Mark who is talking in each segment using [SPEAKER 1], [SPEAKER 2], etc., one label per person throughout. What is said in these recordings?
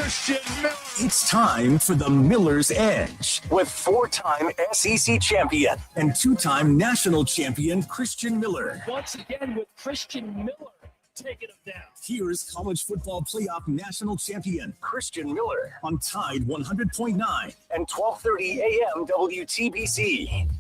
[SPEAKER 1] Christian Miller.
[SPEAKER 2] It's time for the Miller's Edge with 4-time SEC champion and 2-time national champion Christian Miller.
[SPEAKER 1] Once again with Christian Miller taking him down.
[SPEAKER 2] Here's college football playoff national champion Christian Miller on Tide 100.9 and 12:30 a.m. WTBC.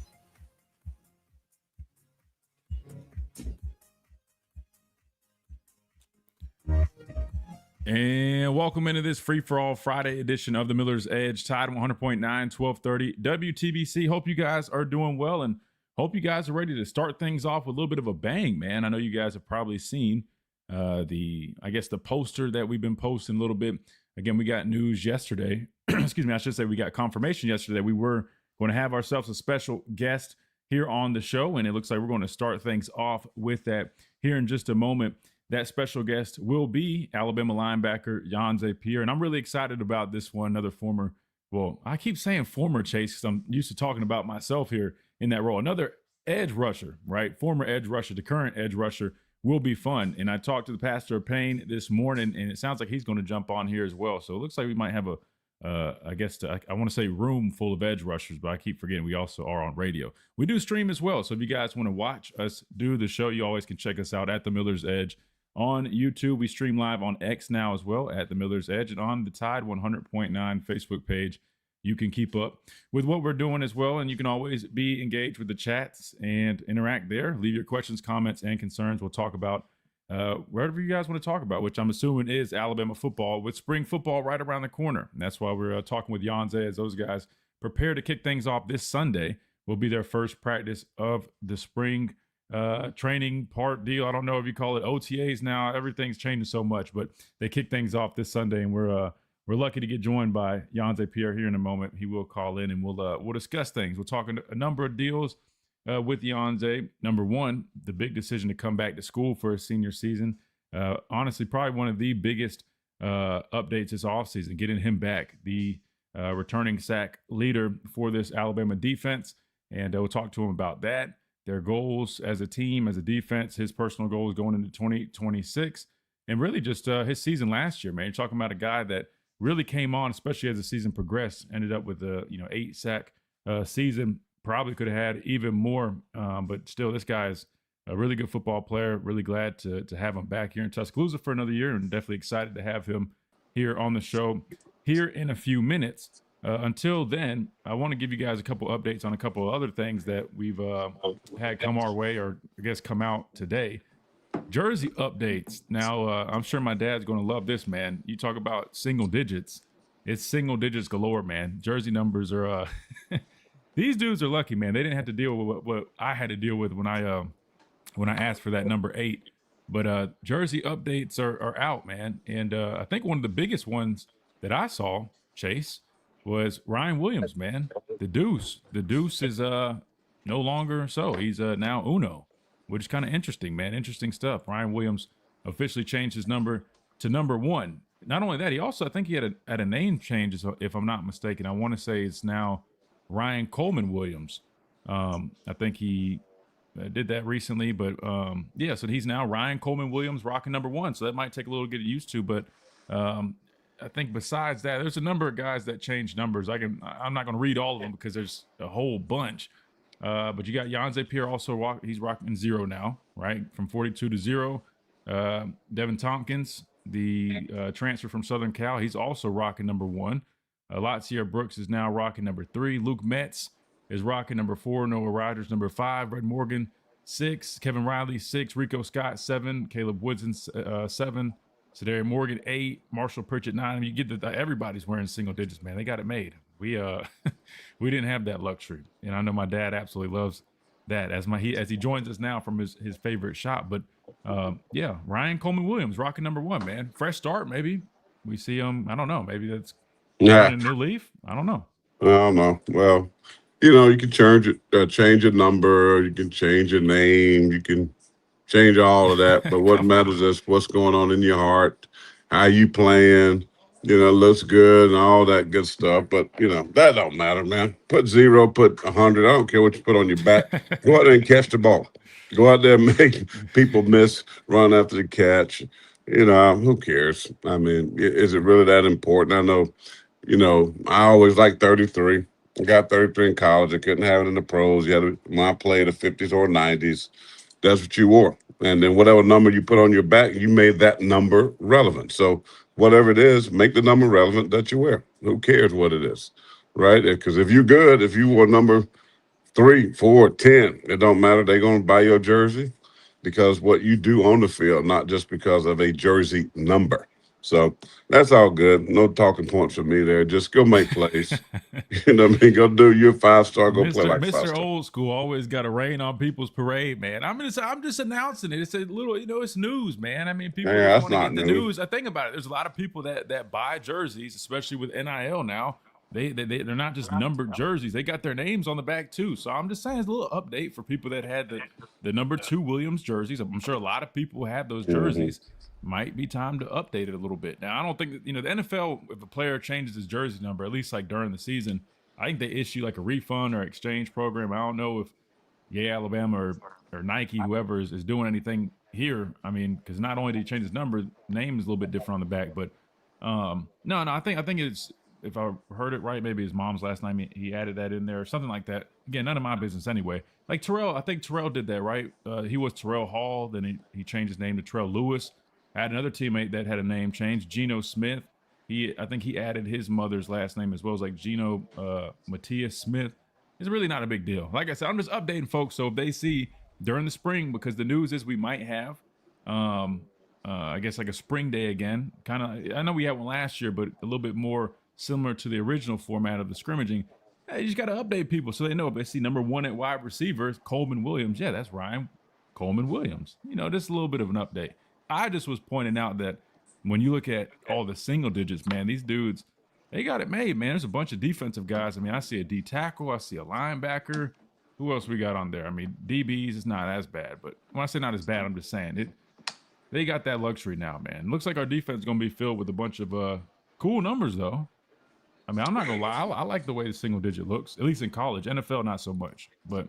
[SPEAKER 3] And welcome into this free-for-all Friday edition of the Miller's Edge, Tide 100.9, 1230 WTBC. Hope you guys are doing well and hope you guys are ready to start things off with a little bit of a bang, man. I know you guys have probably seen the poster that we've been posting a little bit. Again, we got news yesterday. Excuse me, I should say we got confirmation yesterday. We were going to have ourselves a special guest here on the show, and it looks like we're going to start things off with that here in just a moment. That special guest will be Alabama linebacker Yhonzae Pierre, and I'm really excited about this one. Another former, well, I keep saying former Chase because I'm used to talking about myself here in that role. Another edge rusher, right? Former edge rusher, the current edge rusher will be fun. And I talked to the pastor of Payne this morning, and it sounds like he's going to jump on here as well. So it looks like we might have I want to say room full of edge rushers, but I keep forgetting we also are on radio. We do stream as well. So if you guys want to watch us do the show, you always can check us out at the Miller's Edge on YouTube. We stream live on X now as well at the Miller's Edge, and on the Tide 100.9 Facebook page. You can keep up with what we're doing as well, and you can always be engaged with the chats and interact there. Leave your questions, comments, and concerns. We'll talk about whatever you guys want to talk about, which I'm assuming is Alabama football, with spring football right around the corner. And that's why we're talking with Yhonzae as those guys prepare to kick things off this Sunday. Will be their first practice of the spring training part deal. I don't know if you call it OTAs now. Everything's changing so much, but they kick things off this Sunday, and we're lucky to get joined by Yhonzae Pierre here in a moment. He will call in and we'll discuss things. We'll talk a number of deals with Yhonzae. Number one, the big decision to come back to school for his senior season. Honestly, probably one of the biggest updates this offseason, getting him back, the returning sack leader for this Alabama defense. And we'll talk to him about that, their goals as a team, as a defense, his personal goals going into 2026, and really just his season last year, man. You're talking about a guy that really came on, especially as the season progressed, ended up with a 8-sack season. Probably could have had even more, but still, this guy is a really good football player. Really glad to have him back here in Tuscaloosa for another year, and definitely excited to have him here on the show here in a few minutes. Until then, I want to give you guys a couple updates on a couple of other things that we've had come our way, or I guess come out today. Jersey updates. Now, I'm sure my dad's going to love this, man. You talk about single digits. It's single digits galore, man. Jersey numbers are these dudes are lucky, man. They didn't have to deal with what I had to deal with when I asked for that number 8. But jersey updates are out, man. And I think one of the biggest ones that I saw, Chase, was Ryan Williams, man. The Deuce. The Deuce is no longer so. He's now Uno, which is kind of interesting, man. Interesting stuff. Ryan Williams officially changed his number to number 1. Not only that, he also, I think he had a name change, if I'm not mistaken. I want to say it's now Ryan Coleman Williams. I think he did that recently, but so he's now Ryan Coleman Williams, rocking number 1. So that might take a little to get used to, but I think besides that, there's a number of guys that change numbers. I'm not going to read all of them because there's a whole bunch. But you got Yhonzae Pierre also he's rocking 0 now, right? From 42 to 0. Devin Tompkins, the transfer from Southern Cal, he's also rocking number 1. Latsier Brooks is now rocking number 3. Luke Metz is rocking number 4. Noah Rogers, number 5. Red Morgan, 6. Kevin Riley, 6. Rico Scott, 7. Caleb Woodson, 7. Sedarius Morgan, 8. Marshall Pritchett, 9. I mean, you get that everybody's wearing single digits, man. They got it made. We we didn't have that luxury, and I know my dad absolutely loves that as he joins us now from his favorite shop. But Ryan Coleman Williams rocking number 1, man. Fresh start, maybe we see him. I don't know. Maybe that's a new leaf. I don't know.
[SPEAKER 4] I don't know. Well, you can change your number. You can change your name. You can change all of that. But what matters is what's going on in your heart, how you playing. Looks good and all that good stuff. But, that don't matter, man. Put 0, put 100. I don't care what you put on your back. Go out there and catch the ball. Go out there and make people miss, run after the catch. Who cares? I mean, is it really that important? I know, I always like 33. I got 33 in college. I couldn't have it in the pros. You had to, when I played the 50s or 90s, that's what you wore. And then whatever number you put on your back, you made that number relevant. So whatever it is, make the number relevant that you wear. Who cares what it is, right? Because if you're good, if you wore number 3, 4, 10, it don't matter. They're going to buy your jersey because what you do on the field, not just because of a jersey number. So that's all good. No talking points for me there. Just go make plays. You know what I mean? Go do your 5-star. Go play like 5-star.
[SPEAKER 3] Mr. Old School always got to rain on people's parade, man. I'm just announcing it. It's a little, it's news, man. I mean, people
[SPEAKER 4] Yeah,
[SPEAKER 3] want to get the news. I think about it. There's a lot of people that buy jerseys, especially with NIL now. They're not just numbered jerseys. They got their names on the back too. So I'm just saying it's a little update for people that had the number 2 Williams jerseys. I'm sure a lot of people have those jerseys. Might be time to update it a little bit. Now, I don't think that, the NFL, if a player changes his jersey number, at least like during the season, I think they issue like a refund or exchange program. I don't know if Alabama or Nike, whoever is doing anything here. I mean, because not only did he change his number, name is a little bit different on the back, but no, I think it's, if I heard it right, maybe his mom's last name, he added that in there or something like that. Again, none of my business anyway. Like Terrell, I think Terrell did that, right? He was Terrell Hall, then he changed his name to Terrell Lewis. I had another teammate that had a name change, Geno Smith. I think he added his mother's last name as well as like Geno Matthias Smith. It's really not a big deal. Like I said, I'm just updating folks. So if they see during the spring, because the news is we might have, I guess like a spring day again. Kind of, I know we had one last year, but a little bit more similar to the original format of the scrimmaging. Hey, you just got to update people so they know. If they see number 1 at wide receiver, Coleman Williams. Yeah, that's Ryan Coleman Williams. Just a little bit of an update. I just was pointing out that when you look at all the single digits, man, these dudes, they got it made, man. There's a bunch of defensive guys. I mean, I see a D tackle. I see a linebacker. Who else we got on there? I mean, DBs is not as bad, but when I say not as bad, I'm just saying they got that luxury now, man. Looks like our defense is going to be filled with a bunch of cool numbers, though. I mean, I'm not going to lie. I like the way the single digit looks, at least in college. NFL, not so much, but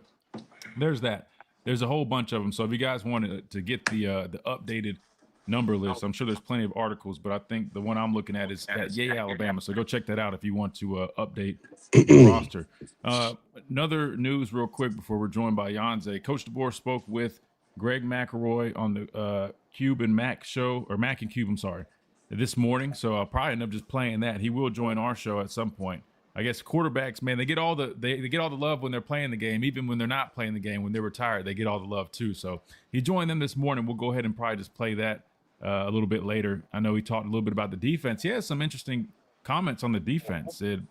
[SPEAKER 3] there's that. There's a whole bunch of them. So if you guys wanted to get the updated number list, I'm sure there's plenty of articles, but I think the one I'm looking at is at Alabama. So go check that out if you want to update the roster. Another news real quick before we're joined by Yhonzae. Coach DeBoer spoke with Greg McElroy on the Cube and Mac show, or Mac and Cube, I'm sorry, this morning. So I'll probably end up just playing that. He will join our show at some point. I guess quarterbacks, man, they get all the love when they're playing the game, even when they're not playing the game. When they're retired, they get all the love too. So he joined them this morning. We'll go ahead and probably just play that a little bit later. I know he talked a little bit about the defense. He has some interesting comments on the defense. He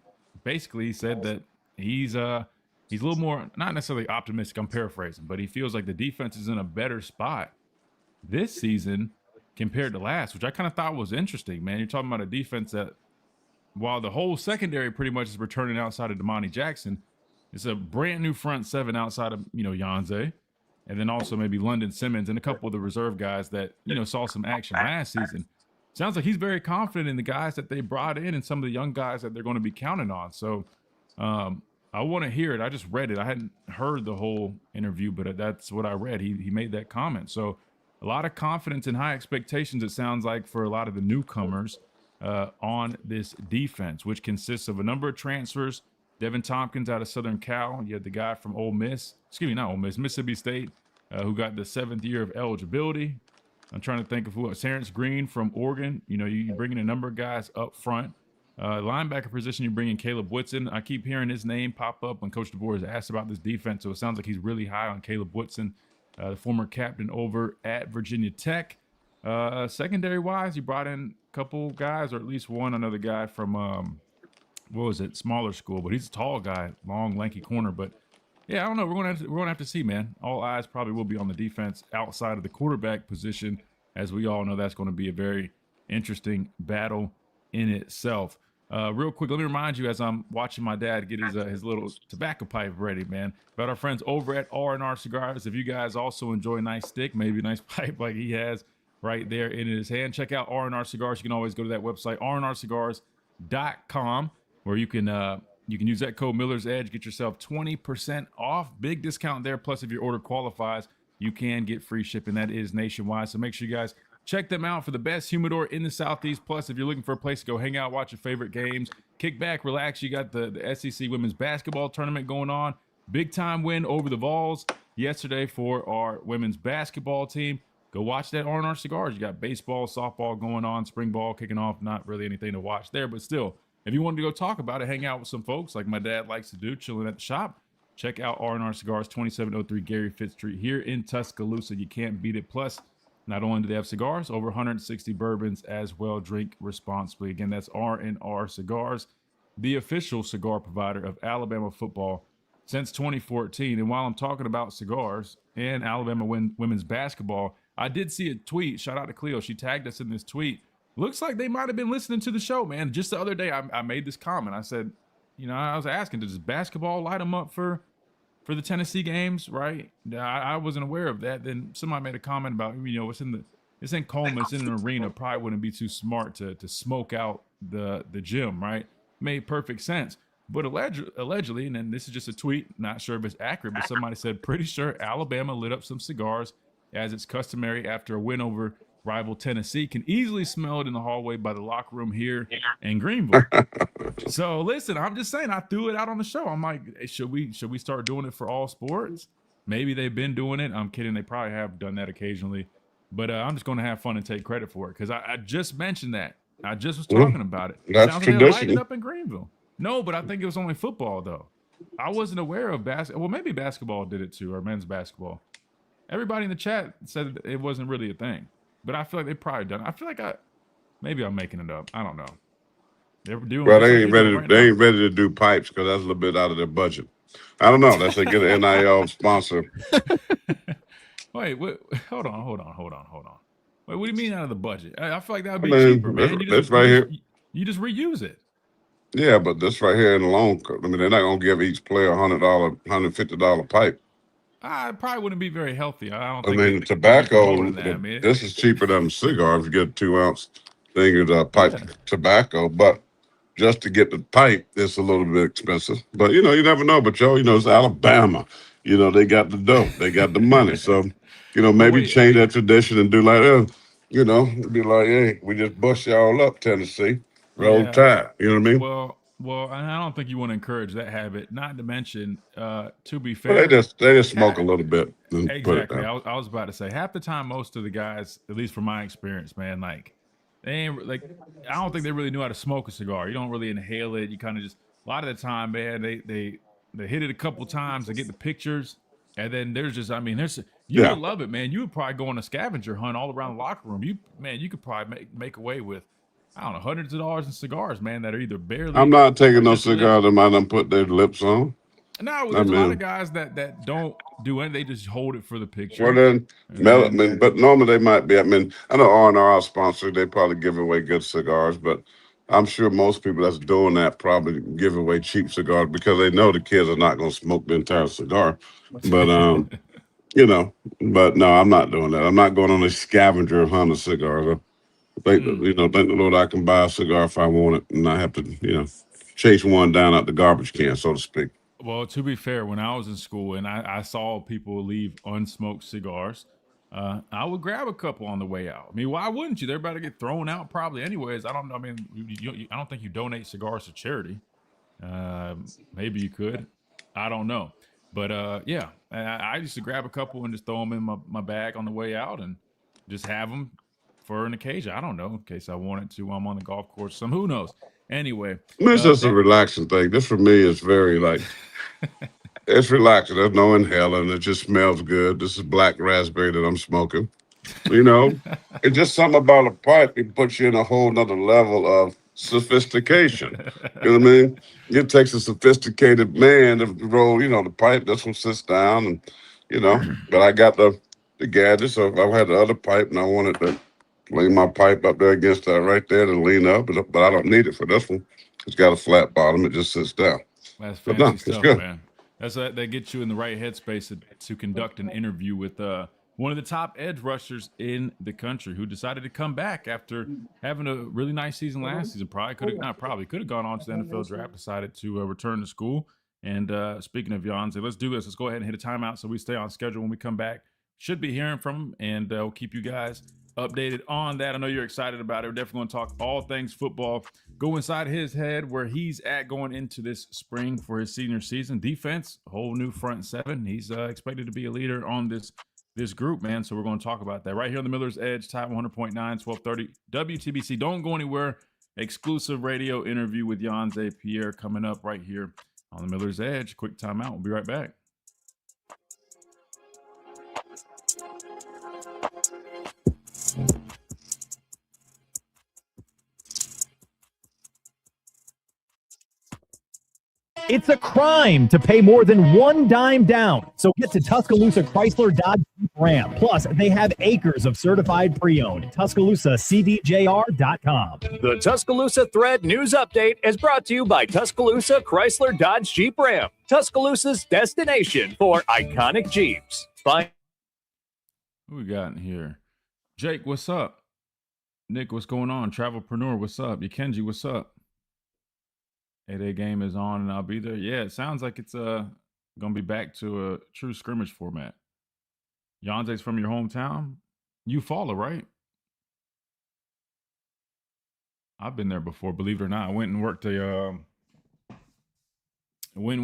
[SPEAKER 3] said that he's a little more, not necessarily optimistic, I'm paraphrasing, but he feels like the defense is in a better spot this season compared to last, which I kind of thought was interesting, man. You're talking about a defense that, while the whole secondary pretty much is returning outside of Damani Jackson, it's a brand new front 7 outside of, Yhonzae, and then also maybe London Simmons and a couple of the reserve guys that, saw some action last season. Sounds like he's very confident in the guys that they brought in and some of the young guys that they're going to be counting on. So I want to hear it. I just read it. I hadn't heard the whole interview, but that's what I read. He made that comment. So a lot of confidence and high expectations, it sounds like, for a lot of the newcomers on this defense, which consists of a number of transfers. Devin Tompkins out of Southern Cal. You had the guy from Mississippi State, who got the 7th year of eligibility. I'm trying to think of who else. Terrence Green from Oregon. You bring in a number of guys up front. Linebacker position, you bring in Caleb Woodson. I keep hearing his name pop up when Coach DeBoer is asked about this defense, so it sounds like he's really high on Caleb Woodson, the former captain over at Virginia Tech. Secondary-wise, you brought in a couple guys, or at least another guy from, smaller school, but he's a tall guy, long, lanky corner. But, yeah, I don't know. We're gonna have to see, man. All eyes probably will be on the defense outside of the quarterback position. As we all know, that's going to be a very interesting battle in itself. Real quick, let me remind you, as I'm watching my dad get his little tobacco pipe ready, man, about our friends over at R&R Cigars. If you guys also enjoy a nice stick, maybe a nice pipe like he has right there in his hand, check out R&R Cigars. You can always go to that website, rnrcigars.com, where you can use that code Miller's Edge, get yourself 20% off. Big discount there. Plus, if your order qualifies, you can get free shipping. That is nationwide. So make sure you guys Check them out for the best humidor in the Southeast. Plus, if you're looking for a place to go hang out, watch your favorite games, kick back, relax, you got the SEC women's basketball tournament going on. Big time win over the Vols yesterday for our women's basketball team. Go watch that R&R Cigars. You got baseball, softball going on, spring ball kicking off. Not really anything to watch there, but still, if you wanted to go talk about it, hang out with some folks like my dad likes to do, chilling at the shop, check out R&R Cigars, 2703 Gary Fitz Street here in Tuscaloosa. You can't beat it. Plus, not only do they have cigars, over 160 bourbons as well. Drink responsibly. Again, that's R&R Cigars, the official cigar provider of Alabama football since 2014. And while I'm talking about cigars and Alabama women's basketball, I did see a tweet. Shout out to Cleo. She tagged us in this tweet. Looks like they might have been listening to the show, man. Just the other day, I made this comment. I said, I was asking, does basketball light them up for the Tennessee games, right? I wasn't aware of that. Then somebody made a comment about, it's in Coleman, it's in an arena. Probably wouldn't be too smart to smoke out the gym, right? Made perfect sense. But allegedly, and then this is just a tweet, not sure if it's accurate, but somebody said, pretty sure Alabama lit up some cigars as it's customary after a win over rival Tennessee. Can easily smell it in the hallway by the locker room here in Greenville. So listen, I'm just saying, I threw it out on the show. I'm like, hey, should we start doing it for all sports? Maybe they've been doing it. I'm kidding. They probably have done that occasionally. But I'm just going to have fun and take credit for it because I just mentioned that. I just was talking about it.
[SPEAKER 4] That's
[SPEAKER 3] sounds like they lighted
[SPEAKER 4] tradition.
[SPEAKER 3] up in Greenville. No, but I think it was only football though. I wasn't aware of basketball. Well, maybe basketball did it too, or men's basketball. Everybody in the chat said it wasn't really a thing, but I feel like they probably done it. I feel like maybe I'm making it up. I don't know. They're doing.
[SPEAKER 4] Well, they ain't ready.
[SPEAKER 3] Right
[SPEAKER 4] They
[SPEAKER 3] now.
[SPEAKER 4] ain't ready to do pipes because that's a little bit out of their budget. I don't know. Unless they get an NIL sponsor.
[SPEAKER 3] Wait, hold on. Wait, what do you mean out of the budget? I feel like that would be cheaper, man.
[SPEAKER 4] That's right here.
[SPEAKER 3] You just reuse it.
[SPEAKER 4] Yeah, but this right here in the loan. I mean, they're not gonna give each player $100, $150 pipe.
[SPEAKER 3] It probably wouldn't be very healthy. I don't
[SPEAKER 4] I
[SPEAKER 3] think.
[SPEAKER 4] mean, tobacco.
[SPEAKER 3] That.
[SPEAKER 4] This is cheaper than a cigar if you get a 2-ounce thing of pipe tobacco. But just to get the pipe, it's a little bit expensive. But you never know. But it's Alabama. They got the dough, they got the money. So maybe change that tradition and do like be like, hey, we just bust y'all up, Tennessee. Roll Tide. You know what I mean?
[SPEAKER 3] Well, I don't think you want to encourage that habit. Not to mention, to be fair,
[SPEAKER 4] well, they just smoke a little bit.
[SPEAKER 3] Exactly. I was about to say, half the time, most of the guys, at least from my experience, man, like they ain't like. I don't think they really knew how to smoke a cigar. You don't really inhale it. You kind of just a lot of the time, man. They hit it a couple times. They get the pictures, and then there's you would love it, man. You would probably go on a scavenger hunt all around the locker room. You could probably make away with, I don't know, hundreds of dollars in cigars, man, that are either barely.
[SPEAKER 4] I'm not taking no cigars that might not put their lips on.
[SPEAKER 3] No, there's a lot of guys that don't do anything. They just hold it for the picture.
[SPEAKER 4] Well, then, but normally they might be. I mean, I know R&R, our sponsor, they probably give away good cigars, but I'm sure most people that's doing that probably give away cheap cigars because they know the kids are not going to smoke the entire cigar. But, but no, I'm not doing that. I'm not going on a scavenger hunt of cigars. Thank the Lord I can buy a cigar if I want it and not have to, chase one down out the garbage can, so to speak.
[SPEAKER 3] Well, to be fair, when I was in school and I saw people leave unsmoked cigars, I would grab a couple on the way out. I mean, why wouldn't you? They're about to get thrown out probably anyways. I don't know. I mean, I don't think you donate cigars to charity. Maybe you could. I don't know. But, I used to grab a couple and just throw them in my bag on the way out and just have them for an occasion. I don't know, in case I wanted to while I'm on the golf course. Who knows? Anyway.
[SPEAKER 4] It's just a relaxing thing. This for me is very it's relaxing. There's no inhaling. It just smells good. This is black raspberry that I'm smoking. It's just something about a pipe. It puts you in a whole nother level of sophistication. You know what I mean? It takes a sophisticated man to roll, the pipe. This one sits down and, but I got the gadget. So if I had the other pipe and I wanted to lay my pipe up there against that right there to lean up, but I don't need it for this one. It's got a flat bottom. It just sits down.
[SPEAKER 3] That's fancy stuff, man. That gets you in the right headspace to conduct an interview with one of the top edge rushers in the country who decided to come back after having a really nice season last season. Could have gone on to the NFL draft, decided to return to school. And speaking of Yhonzae, let's do this. Let's go ahead and hit a timeout so we stay on schedule when we come back. Should be hearing from him, and we'll keep you guys updated on that. I know you're excited about it. We're definitely going to talk all things football. Go inside his head where he's at going into this spring for his senior season. Defense, whole new front seven. He's expected to be a leader on this group, man. So we're going to talk about that right here on the Miller's Edge, Tide 100.9, 1230 WTBC. Don't go anywhere. Exclusive radio interview with Yhonzae Pierre coming up right here on the Miller's Edge. Quick timeout. We'll be right back.
[SPEAKER 5] It's a crime to pay more than one dime down. So get to Tuscaloosa Chrysler Dodge Jeep Ram. Plus, they have acres of certified pre-owned. TuscaloosaCDJR.com.
[SPEAKER 6] The Tuscaloosa Thread News Update is brought to you by Tuscaloosa Chrysler Dodge Jeep Ram, Tuscaloosa's destination for iconic Jeeps. Bye.
[SPEAKER 3] Who we got in here? Jake, what's up? Nick, what's going on? Travelpreneur, what's up? Yakenji, what's up? 8A game is on and I'll be there. Yeah, it sounds like it's gonna be back to a true scrimmage format. Yhonzae's from your hometown? Eufaula, right? I've been there before, believe it or not. I went and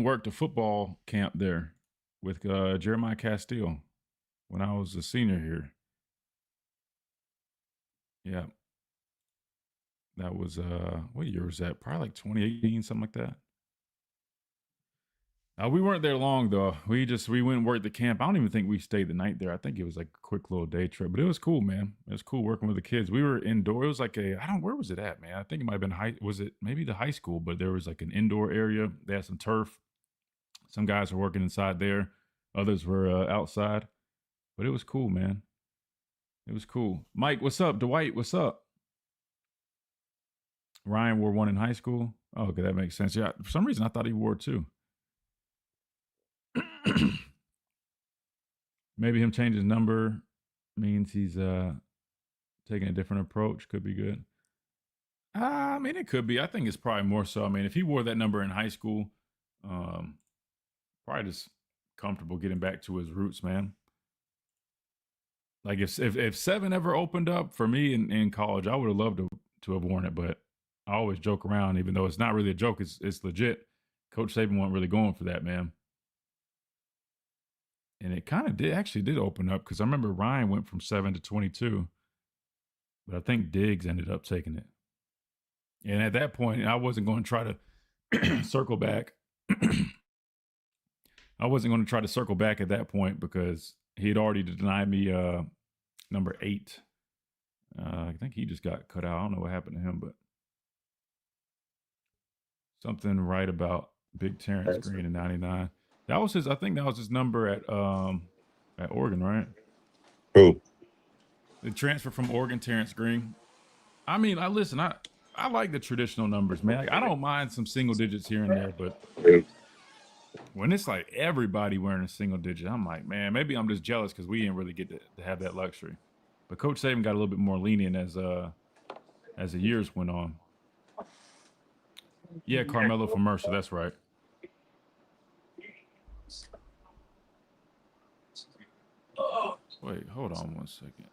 [SPEAKER 3] worked a football camp there with Jeremiah Castile when I was a senior here. Yeah. That was what year was that? Probably like 2018, something like that. We weren't there long though. We went and worked the camp. I don't even think we stayed the night there. I think it was like a quick little day trip, but it was cool, man. It was cool working with the kids. We were indoor. It was like where was it at, man? I think it might have been maybe the high school, but there was like an indoor area. They had some turf. Some guys were working inside there. Others were outside, but it was cool, man. It was cool. Mike, what's up? Dwight, what's up? Ryan wore one in high school. Oh, okay, that makes sense. Yeah, for some reason I thought he wore two. Maybe him changing his number means he's taking a different approach. Could be good. I mean, it could be. I think it's probably more so. I mean, if he wore that number in high school, probably just comfortable getting back to his roots, man. Like if 7 ever opened up for me in college, I would have loved to have worn it, but I always joke around, even though it's not really a joke. It's legit. Coach Saban wasn't really going for that, man. And it kind of did open up because I remember Ryan went from 7 to 22, but I think Diggs ended up taking it. And at that point, I wasn't going to try to circle back. I wasn't going to try to circle back at that point because he had already denied me number 8. I think he just got cut out. I don't know what happened to him, but something right about Big Terrence Green in 99. That was his. I think that was his number at Oregon, right?
[SPEAKER 4] Who?
[SPEAKER 3] The transfer from Oregon, Terrence Green. I mean, I like the traditional numbers, man. Like, I don't mind some single digits here and there, but when it's like everybody wearing a single digit, I'm like, man, maybe I'm just jealous because we didn't really get to have that luxury. But Coach Saban got a little bit more lenient as the years went on. Yeah, Carmelo from Mercer, that's right. Wait, hold on one second.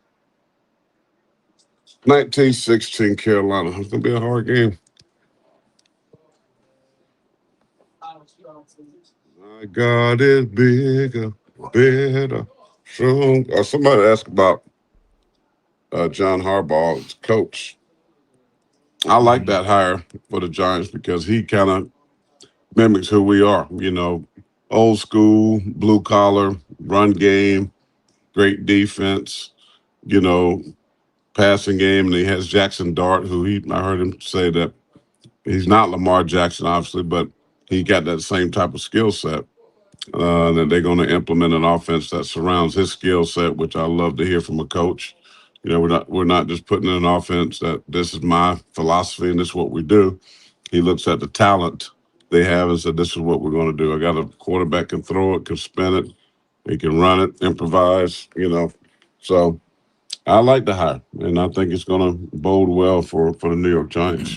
[SPEAKER 4] 1916 Carolina. It's going to be a hard game. My God is bigger, better, strong. Somebody asked about John Harbaugh's coach. I like that hire for the Giants because he kind of mimics who we are. You know, old school, blue collar, run game, great defense, you know, passing game. And he has Jackson Dart, I heard him say that he's not Lamar Jackson, obviously, but he got that same type of skill set. That they're going to implement an offense that surrounds his skill set, which I love to hear from a coach. You know, we're not just putting in an offense that this is my philosophy and this is what we do. He looks at the talent they have and said, this is what we're going to do. I got a quarterback can throw it, can spin it, he can run it, improvise, you know. So I like the hire, and I think it's going to bode well for the New York Giants.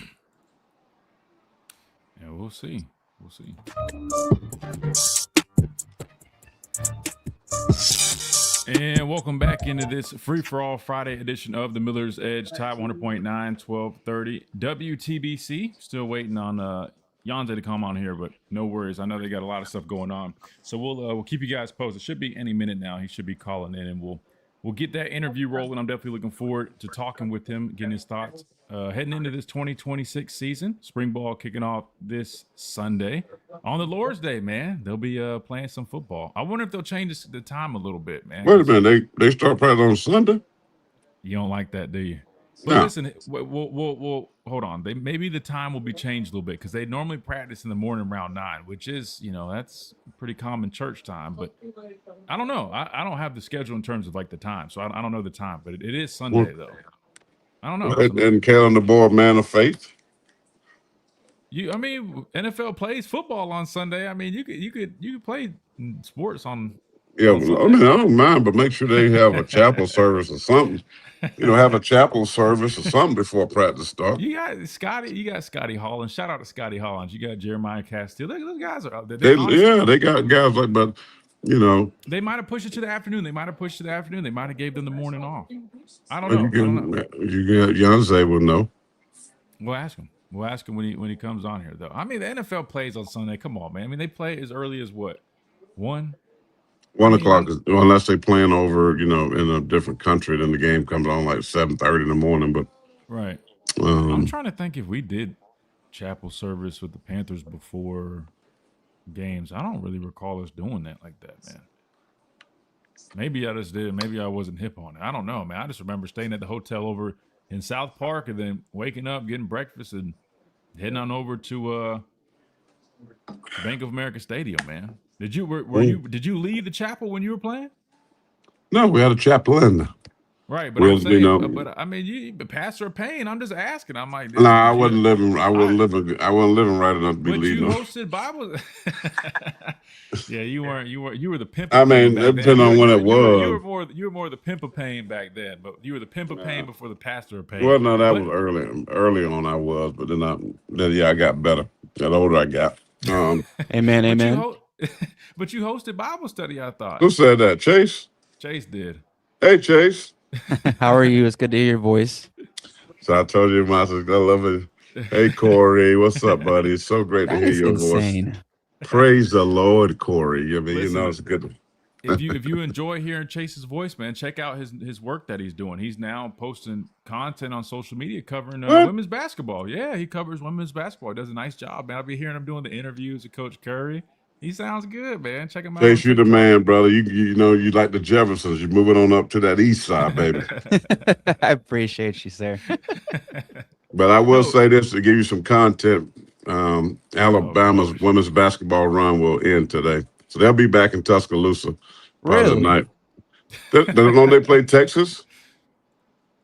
[SPEAKER 3] Yeah, we'll see. We'll see. And welcome back into this free-for-all Friday edition of the Miller's Edge, Tide 100.9, 1230 WTBC. Still waiting on Yhonzae to come on here, but no worries. I know they got a lot of stuff going on. So we'll keep you guys posted. Should be any minute now. He should be calling in, and we'll get that interview rolling. I'm definitely looking forward to talking with him, getting his thoughts. Heading into this 2026 season, spring ball kicking off this Sunday. On the Lord's Day, man, they'll be playing some football. I wonder if they'll change the time a little bit, man.
[SPEAKER 4] Wait a minute, they start practice on Sunday?
[SPEAKER 3] You don't like that, do you? But
[SPEAKER 4] No.
[SPEAKER 3] listen, we'll hold on. Maybe the time will be changed a little bit because they normally practice in the morning around 9, which is, that's pretty common church time. But I don't know. I don't have the schedule in terms of like the time, so I don't know the time. But it is Sunday though. I don't know.
[SPEAKER 4] And calendar board, man of faith.
[SPEAKER 3] NFL plays football on Sunday. I mean, you could play sports on.
[SPEAKER 4] Yeah,
[SPEAKER 3] on
[SPEAKER 4] I don't mind, but make sure they have a chapel service or something. Have a chapel service or something before practice starts.
[SPEAKER 3] You got Scotty Holland. Shout out to Scotty Holland. You got Jeremiah Castile. Look, those guys are.
[SPEAKER 4] They got guys like, but
[SPEAKER 3] they might have pushed it to the afternoon. They might have gave them the morning off. I don't know.
[SPEAKER 4] You got Yhonzae will know.
[SPEAKER 3] We'll ask him. We'll ask him when he comes on here, though. I mean, the NFL plays on Sunday. Come on, man. I mean, they play as early as what? 1?
[SPEAKER 4] 1 o'clock, unless they playing over, in a different country, then the game comes on like 7:30 in the morning. But
[SPEAKER 3] right. I'm trying to think if we did chapel service with the Panthers before games. I don't really recall us doing that like that, man. Maybe I just did. Maybe I wasn't hip on it. I don't know, man. I just remember staying at the hotel over in South Park and then waking up, getting breakfast, and heading on over to Bank of America Stadium, man. Did you leave the chapel when you were playing?
[SPEAKER 4] No, we had a chaplain.
[SPEAKER 3] Right, but I'm saying, but I mean, you Pastor Payne. I'm just asking. I'm like,
[SPEAKER 4] no, I wasn't living. I wasn't living right enough to be leading.
[SPEAKER 3] But you hosted Bible. Yeah, you weren't. You were the pimp.
[SPEAKER 4] I mean, it depends on when it was.
[SPEAKER 3] You were more the pimp of Payne back then, but you were the pimp of Payne before the Pastor of Payne.
[SPEAKER 4] Well, no, that was early on. I was, but then I got better. The older I got.
[SPEAKER 7] Amen.
[SPEAKER 3] But you hosted Bible study, I thought.
[SPEAKER 4] Who said that? Chase?
[SPEAKER 3] Chase did.
[SPEAKER 4] Hey, Chase.
[SPEAKER 7] How are you? It's good to hear your voice.
[SPEAKER 4] So I told you, I love it. Hey, Corey. What's up, buddy? It's so great to hear your voice. Praise the Lord, Corey. I mean, listen, it's good.
[SPEAKER 3] If you enjoy hearing Chase's voice, man, check out his work that he's doing. He's now posting content on social media covering women's basketball. Yeah, he covers women's basketball. He does a nice job, man. I'll be hearing him doing the interviews with Coach Curry. He sounds good, man. Check him out.
[SPEAKER 4] Chase, you the man, brother. You like the Jeffersons. You're moving on up to that east side, baby.
[SPEAKER 7] I appreciate you, sir.
[SPEAKER 4] But I will say this to give you some content. Alabama's women's basketball run will end today. So they'll be back in Tuscaloosa tonight. Don't they play Texas?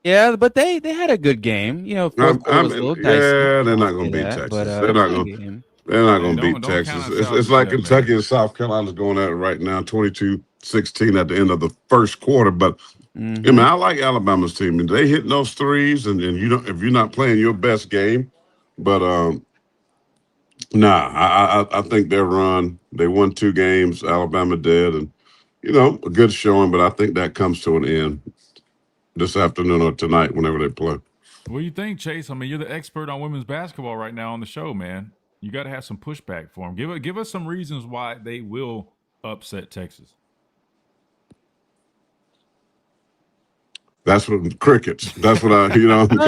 [SPEAKER 7] Yeah, but they had a good game. Fourth quarter was a little dicey.
[SPEAKER 4] Yeah, they're not going to beat Texas. They're not going to beat Texas. It's like Kentucky and South Carolina's going at it right now, 22-16 at the end of the first quarter. But I like Alabama's team. They hit those threes, and if you're not playing your best game, but I think their run. They won 2 games. Alabama did, and a good showing. But I think that comes to an end this afternoon or tonight, whenever they play.
[SPEAKER 3] What do you think, Chase? I mean, you're the expert on women's basketball right now on the show, man. You got to have some pushback for them. Give us some reasons why they will upset Texas.
[SPEAKER 4] That's what crickets. That's what I, you don't have any.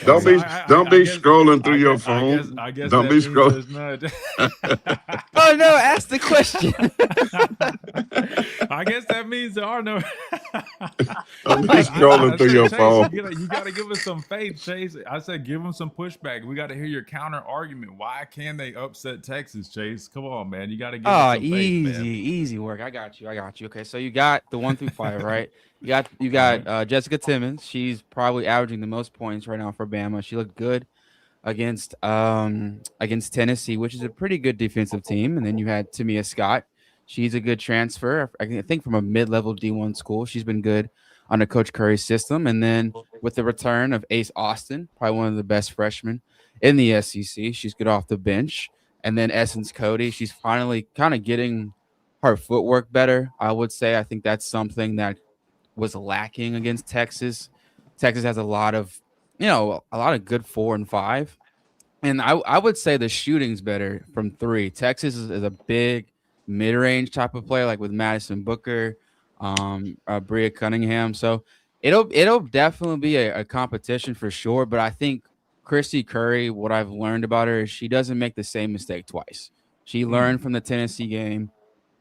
[SPEAKER 4] Don't be scrolling through your phone.
[SPEAKER 3] I guess
[SPEAKER 4] don't be scrolling.
[SPEAKER 7] Oh no! Ask the question.
[SPEAKER 3] I guess that means there are no.
[SPEAKER 4] Don't be scrolling through your phone.
[SPEAKER 3] You got to give us some faith, Chase. I said give them some pushback. We got to hear your counter argument. Why can they upset Texas, Chase? Come on, man. You got to give us some faith, man.
[SPEAKER 7] Easy work. I got you. Okay, so you got the 1 through 5, right? You got Jessica Timmons. She's probably averaging the most points right now for Bama. She looked good against Tennessee, which is a pretty good defensive team. And then you had Tamia Scott. She's a good transfer, I think, from a mid-level D1 school. She's been good under Coach Curry's system. And then with the return of Ace Austin, probably one of the best freshmen in the SEC. She's good off the bench. And then Essence Cody. She's finally kind of getting her footwork better. I would say I think that's something that was lacking against Texas. Texas has a lot of good 4 and 5. And I would say the shooting's better from 3. Texas is a big mid-range type of player, like with Madison Booker, Bria Cunningham. So it'll definitely be a competition for sure. But I think Christy Curry, what I've learned about her is she doesn't make the same mistake twice. She learned from the Tennessee game.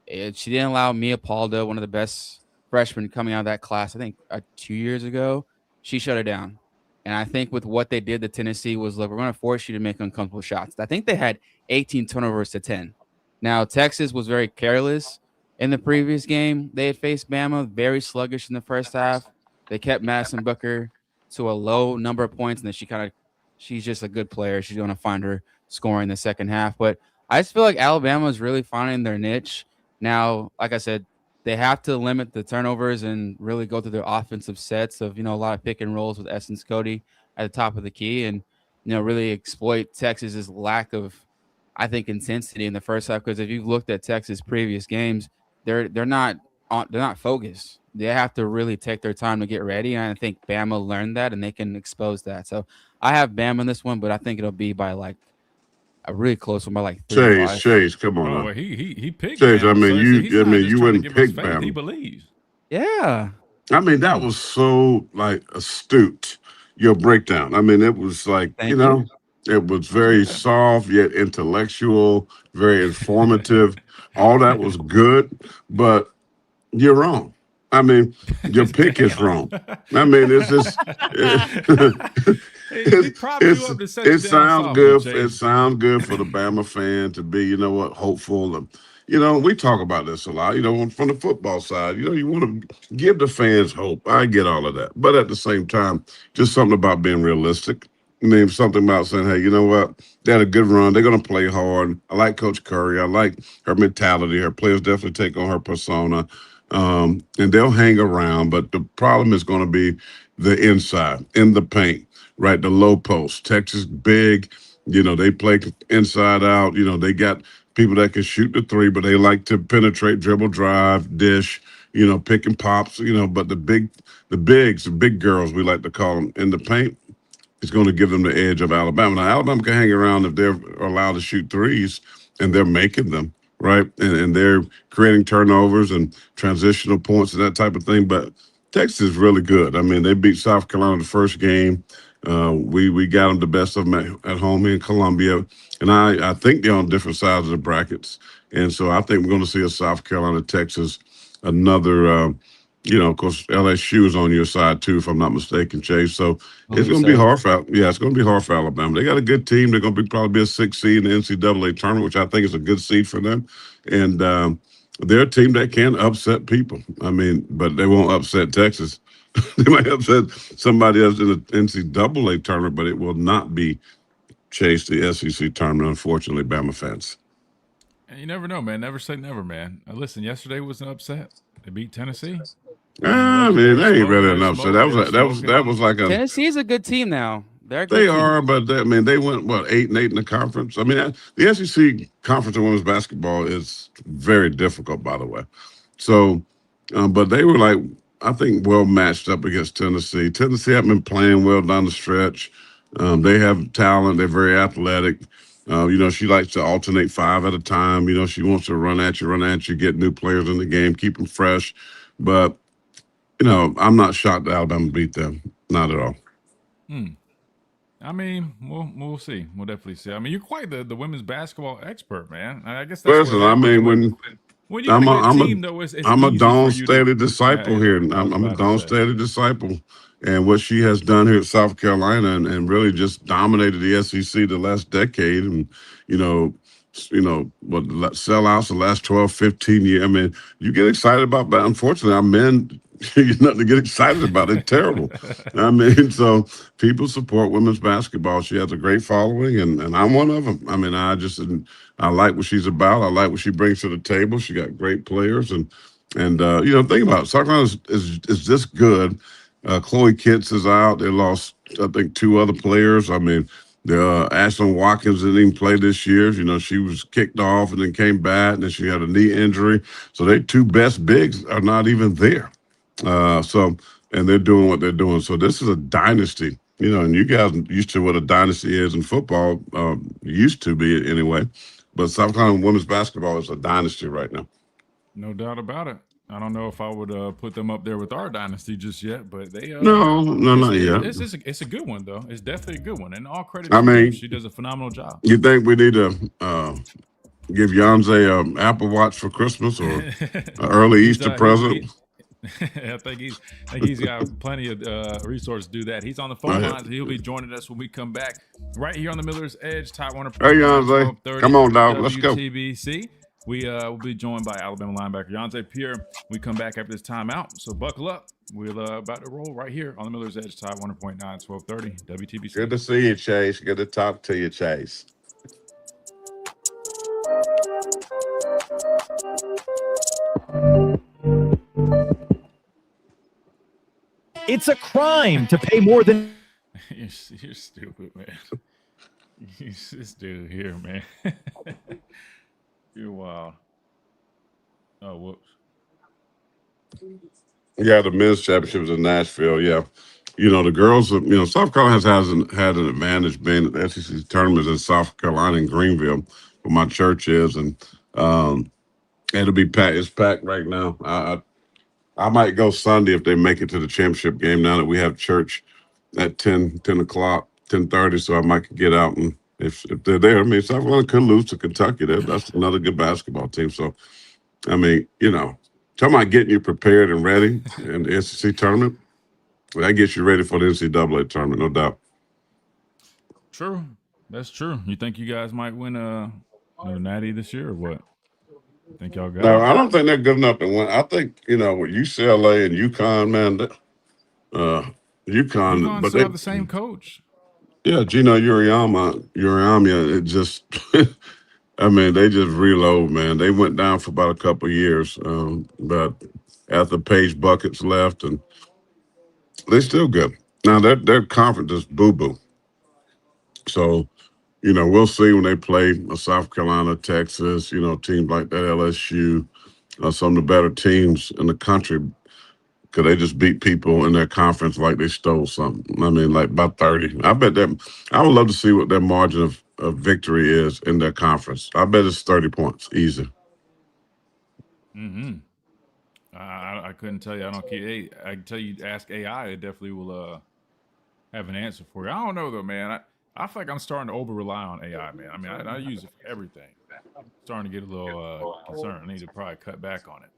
[SPEAKER 7] She didn't allow Mia Paldo, one of the best freshmen coming out of that class, I think 2 years ago. She shut it down. And I think with what they did to Tennessee was, look, we're going to force you to make uncomfortable shots. I think they had 18 turnovers to 10. Now, Texas was very careless in the previous game. They had faced Bama, very sluggish in the first half. They kept Madison Booker to a low number of points, and then she's just a good player. She's going to find her scoring in the second half. But I just feel like Alabama is really finding their niche. Now, like I said, they have to limit the turnovers and really go through their offensive sets of, a lot of pick and rolls with Essence Cody at the top of the key and, really exploit Texas's lack of, I think, intensity in the first half. Because if you've looked at Texas' previous games, they're not focused. They have to really take their time to get ready. And I think Bama learned that and they can expose that. So I have Bama in this one, but I think it'll be by like a really close one by like 3
[SPEAKER 4] Chase, come on.
[SPEAKER 3] Oh, he picked
[SPEAKER 4] Chase,
[SPEAKER 3] Bama,
[SPEAKER 4] you wouldn't pick Bama.
[SPEAKER 3] He believes.
[SPEAKER 7] Yeah.
[SPEAKER 4] I mean, that was so astute, your breakdown. I mean, it was like, it was very soft yet intellectual, very informative. All that was good, but you're wrong. I mean, your pick is wrong. I mean, it's just it sounds good. It sounds good for the Bama fan to be, hopeful. And, we talk about this a lot, from the football side. You want to give the fans hope. I get all of that. But at the same time, just something about being realistic. I mean, something about saying, hey, you know what? They had a good run. They're going to play hard. I like Coach Curry. I like her mentality. Her players definitely take on her persona. And they'll hang around, but the problem is going to be the inside, in the paint, right? The low post. Texas big, they play inside out. They got people that can shoot the 3, but they like to penetrate, dribble, drive, dish, pick and pops, but the bigs, the big girls, we like to call them, in the paint, it's going to give them the edge of Alabama. Now, Alabama can hang around if they're allowed to shoot 3s and they're making them. Right. And they're creating turnovers and transitional points and that type of thing. But Texas is really good. I mean, they beat South Carolina the first game. We got them the best of them at home in Columbia. And I think they're on different sides of the brackets. And so I think we're going to see a South Carolina, Texas, another, of course, LSU is on your side, too, if I'm not mistaken, Chase. So it's going to be hard for it's going to be hard for Alabama. They got a good team. They're going to probably be a 6th seed in the NCAA tournament, which I think is a good seed for them. And they're a team that can upset people. I mean, but they won't upset Texas. They might upset somebody else in the NCAA tournament, but it will not be Chase, the SEC tournament, unfortunately, Bama fans.
[SPEAKER 3] And you never know, man. Never say never, man. Listen, yesterday was an upset. They beat Tennessee.
[SPEAKER 4] I mean, they ain't really an upset. That was like a
[SPEAKER 7] Tennessee's a good team now.
[SPEAKER 4] They are, but they went 8-8 in the conference. I mean, the SEC conference in women's basketball is very difficult, by the way. So, but they were I think well matched up against Tennessee. Tennessee haven't been playing well down the stretch. They have talent. They're very athletic. She likes to alternate 5 at a time. She wants to run at you, get new players in the game, keep them fresh. But, I'm not shocked that Alabama beat them. Not at all.
[SPEAKER 3] I mean, we'll see. We'll definitely see. I mean, you're quite the women's basketball expert, man. I guess that's
[SPEAKER 4] listen. I mean, when
[SPEAKER 3] I'm
[SPEAKER 4] a Dawn Staley disciple here. I'm a Dawn Staley disciple. And what she has done here at South Carolina and really just dominated the SEC the last decade. And, sellouts the last 12, 15 years. I mean, you get excited about that. Unfortunately, our men, you're nothing to get excited about. It's terrible. I mean, so people support women's basketball. She has a great following, and I'm one of them. I mean, I like what she's about. I like what she brings to the table. She got great players. And think about it. South Carolina is this good. Chloe Kitts is out. They lost, I think, 2 other players. I mean, Ashlyn Watkins didn't even play this year. You know, she was kicked off and then came back, and then she had a knee injury. So their two best bigs are not even there. And they're doing what they're doing. So this is a dynasty, you know, and you guys used to what a dynasty is in football, used to be anyway. But South Carolina women's basketball is a dynasty right now.
[SPEAKER 3] No doubt about it. I don't know if I would put them up there with our dynasty just yet, but they
[SPEAKER 4] No, not yet.
[SPEAKER 3] It's a good one though. It's definitely a good one, and all credit.
[SPEAKER 4] I mean,
[SPEAKER 3] she does a phenomenal job.
[SPEAKER 4] You think we need to give Yhonzae an Apple Watch for Christmas or an early Easter present?
[SPEAKER 3] I think he's got plenty of resources to do that. He's on the phone lines. He'll be joining us when we come back right here on the Miller's Edge. Tide Warner.
[SPEAKER 4] Hey, Yhonzae. Come on, dog. Let's go.
[SPEAKER 3] TBC. We will be joined by Alabama linebacker Yhonzae Pierre. We come back after this timeout, so buckle up. We're about to roll right here on the Miller's Edge. Tide 100.9, 1230 WTBC.
[SPEAKER 4] Good to see you, Chase. Good to talk to you, Chase.
[SPEAKER 5] It's a crime to pay more than.
[SPEAKER 3] You're stupid, man. This dude here, man. You're wild. Oh, whoops.
[SPEAKER 4] Yeah, the men's championship was in Nashville. Yeah. You know, the girls, you know, South Carolina has had an advantage being at the SEC tournaments in South Carolina and Greenville, where my church is. And it'll be packed. It's packed right now. I might go Sunday if they make it to the championship game now that we have church at 10 o'clock, 10:30. So I might get out, and if they're there, I mean, South Carolina could lose to Kentucky. That's another good basketball team. So, I mean, you know, talking about getting you prepared and ready in the SEC tournament, that gets you ready for the NCAA tournament, no doubt.
[SPEAKER 3] True. That's true. You think you guys might win a natty this year or what? Think y'all got
[SPEAKER 4] No,
[SPEAKER 3] it?
[SPEAKER 4] I don't think they're good enough to win. I think, you know, with UCLA and UConn, man, UConn, but
[SPEAKER 3] still
[SPEAKER 4] they
[SPEAKER 3] have the same coach.
[SPEAKER 4] Yeah, Gino Uriama, it just, I mean, they just reload, man. They went down for about a couple of years, but after Paige Buckets left, and they're still good. Now, their conference is boo-boo. So, you know, we'll see when they play South Carolina, Texas, you know, teams like that, LSU, some of the better teams in the country, because they just beat people in their conference like they stole something. I mean, like by 30. I bet that I would love to see what their margin of victory is in their conference. I bet it's 30 points, easy.
[SPEAKER 3] Mm-hmm. I couldn't tell you. I don't keep. I can tell you, ask AI. It definitely will have an answer for you. I don't know though, man. I feel like I'm starting to over rely on AI, man. I mean, I use it for everything. I'm starting to get a little concerned. I need to probably cut back on it.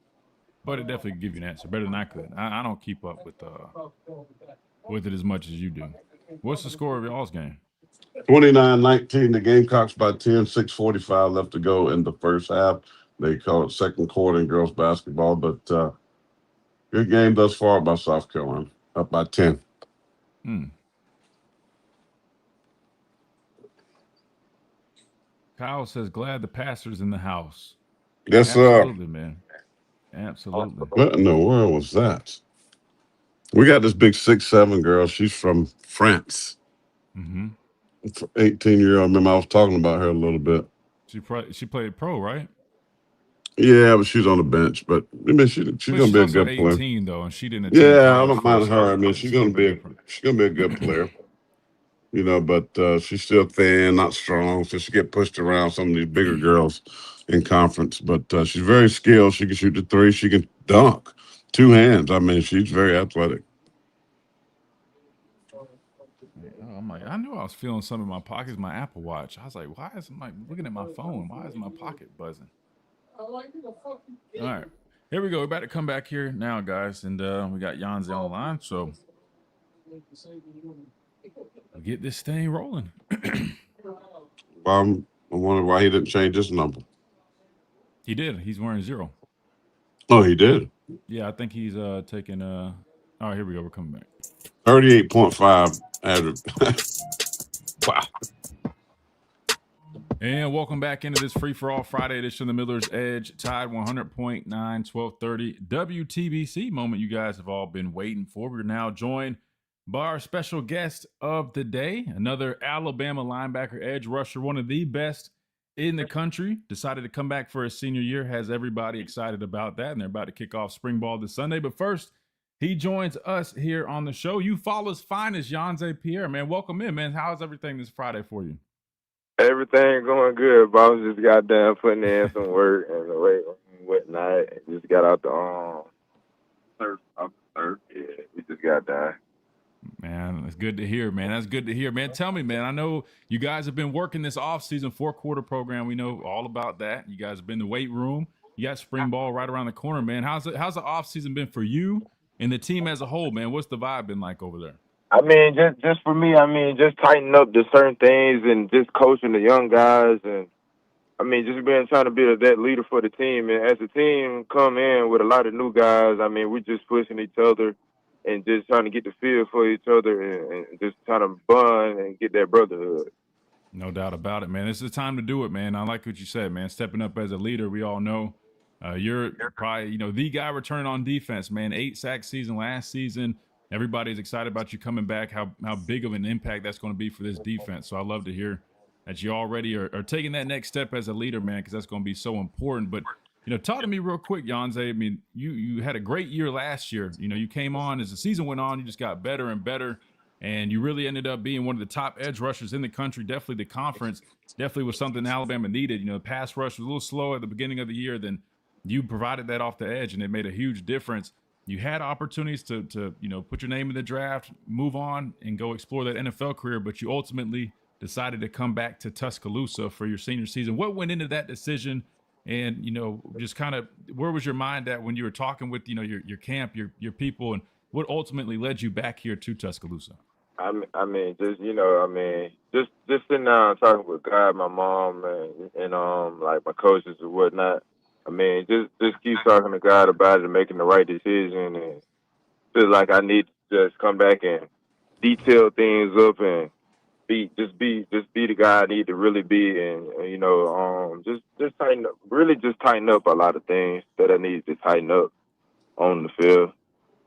[SPEAKER 3] But it definitely give you an answer better than I could. I don't keep up with it as much as you do. What's the score of y'all's game?
[SPEAKER 4] 29-19. The Gamecocks by 10, 6:45 left to go in the first half. They call it second quarter in girls basketball, but good game thus far by South Carolina, up by 10.
[SPEAKER 3] Kyle says, glad the pastor's in the house.
[SPEAKER 4] Yes, sir.
[SPEAKER 3] Absolutely, man. Absolutely.
[SPEAKER 4] What in the world was that? We got this big 6'7" girl. She's from France. 18-year-old. Remember, I was talking about her a little bit.
[SPEAKER 3] She played pro, right?
[SPEAKER 4] Yeah, but she's on the bench. But I mean, she's gonna be a good 18,
[SPEAKER 3] player. Though, and she didn't.
[SPEAKER 4] Yeah, I don't mind her. I mean, she's gonna be a good player. You know, but she's still thin, not strong, so she get pushed around some of these bigger girls in conference. But she's very skilled. She can shoot the three. She can dunk. 2 hands. I mean, she's very athletic.
[SPEAKER 3] I'm like, I knew I was feeling something in my pockets, my Apple Watch. I was like, why is my looking at my phone? Why is my pocket buzzing? All right, here we go. We're about to come back here now, guys, and we got Yhonzae on the line, so we'll get this thing rolling.
[SPEAKER 4] I wonder why he didn't change his number.
[SPEAKER 3] He did. He's wearing 0.
[SPEAKER 4] Oh, he did?
[SPEAKER 3] Yeah, I think he's taking all right, here we go. We're coming back.
[SPEAKER 4] 38.5 average. Wow.
[SPEAKER 3] And welcome back into this free-for-all Friday edition of the Miller's Edge. Tide 100.9, 1230 WTBC moment you guys have all been waiting for. We're now joined by our special guest of the day, another Alabama linebacker, edge rusher, one of the best in the country, decided to come back for his senior year, has everybody excited about that, and they're about to kick off spring ball this Sunday. But first, he joins us here on the show. Eufaula's finest, Yhonzae Pierre, man. Welcome in, man. How's everything this Friday for you?
[SPEAKER 8] Everything going good, boss. Just got done putting in some work and the weight and whatnot. Just got out the surf. Yeah, we just got done.
[SPEAKER 3] Man, that's good to hear, man. That's good to hear, man. Tell me, man, I know you guys have been working this offseason 4-quarter program. We know all about that. You guys have been in the weight room. You got spring ball right around the corner, man. How's the offseason been for you and the team as a whole, man? What's the vibe been like over there?
[SPEAKER 8] I mean, just for me, I mean, just tighten up to certain things and just coaching the young guys and I mean, just trying to be that leader for the team. And as the team come in with a lot of new guys, I mean, we're just pushing each other and just trying to get the feel for each other and just trying to bond and get that brotherhood.
[SPEAKER 3] No doubt about it, man. This is the time to do it, man. I like what you said, man. Stepping up as a leader, we all know you're probably, the guy returning on defense, man. 8-sack season last season. Everybody's excited about you coming back, how big of an impact that's going to be for this defense. So I love to hear that you already are taking that next step as a leader, man, because that's going to be so important. But, talk to me real quick, Yhonzae. I mean, you had a great year last year. You came on as the season went on, you just got better and better, and you really ended up being one of the top edge rushers in the country. Definitely the conference definitely was something Alabama needed. The pass rush was a little slow at the beginning of the year. Then you provided that off the edge, and it made a huge difference. You had opportunities to put your name in the draft, move on, and go explore that NFL career, but you ultimately decided to come back to Tuscaloosa for your senior season. What went into that decision? And, just kind of where was your mind at when you were talking with, your camp, your people, and what ultimately led you back here to Tuscaloosa?
[SPEAKER 8] I mean, just sitting down and talking with God, my mom, and like my coaches and whatnot. I mean, just keep talking to God about it and making the right decision, and feel like I need to just come back and detail things up and be the guy I need to really be, and just tighten up, really just tighten up a lot of things that I need to tighten up on the field,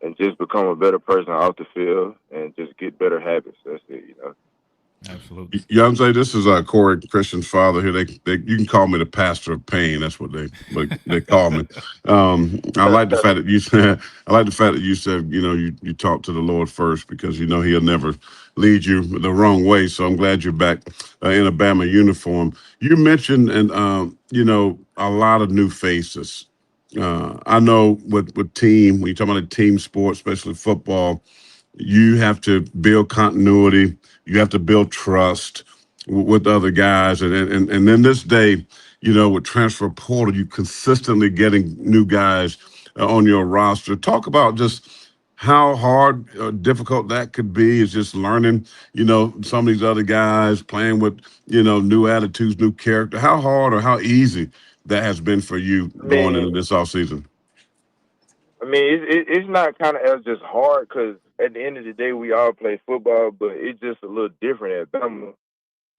[SPEAKER 8] and just become a better person off the field, and just get better habits. That's it,
[SPEAKER 3] Absolutely.
[SPEAKER 4] Yhonzae, this is Corey Christian's father here. You can call me the pastor of pain. That's what they call me. I like the fact that you said you talk to the Lord first, because He'll never lead you the wrong way. So I'm glad you're back in a Bama uniform. You mentioned a lot of new faces. I know with team, when you talk about a team sport, especially football, you have to build continuity. You have to build trust with other guys. And then this day, with transfer portal, you consistently getting new guys on your roster. Talk about just how hard or difficult that could be, is just learning, some of these other guys, playing with, new attitudes, new character. How hard or how easy that has been for you going into this offseason?
[SPEAKER 8] I mean, it's not kind of as just hard, because at the end of the day, we all play football, but it's just a little different at Bama.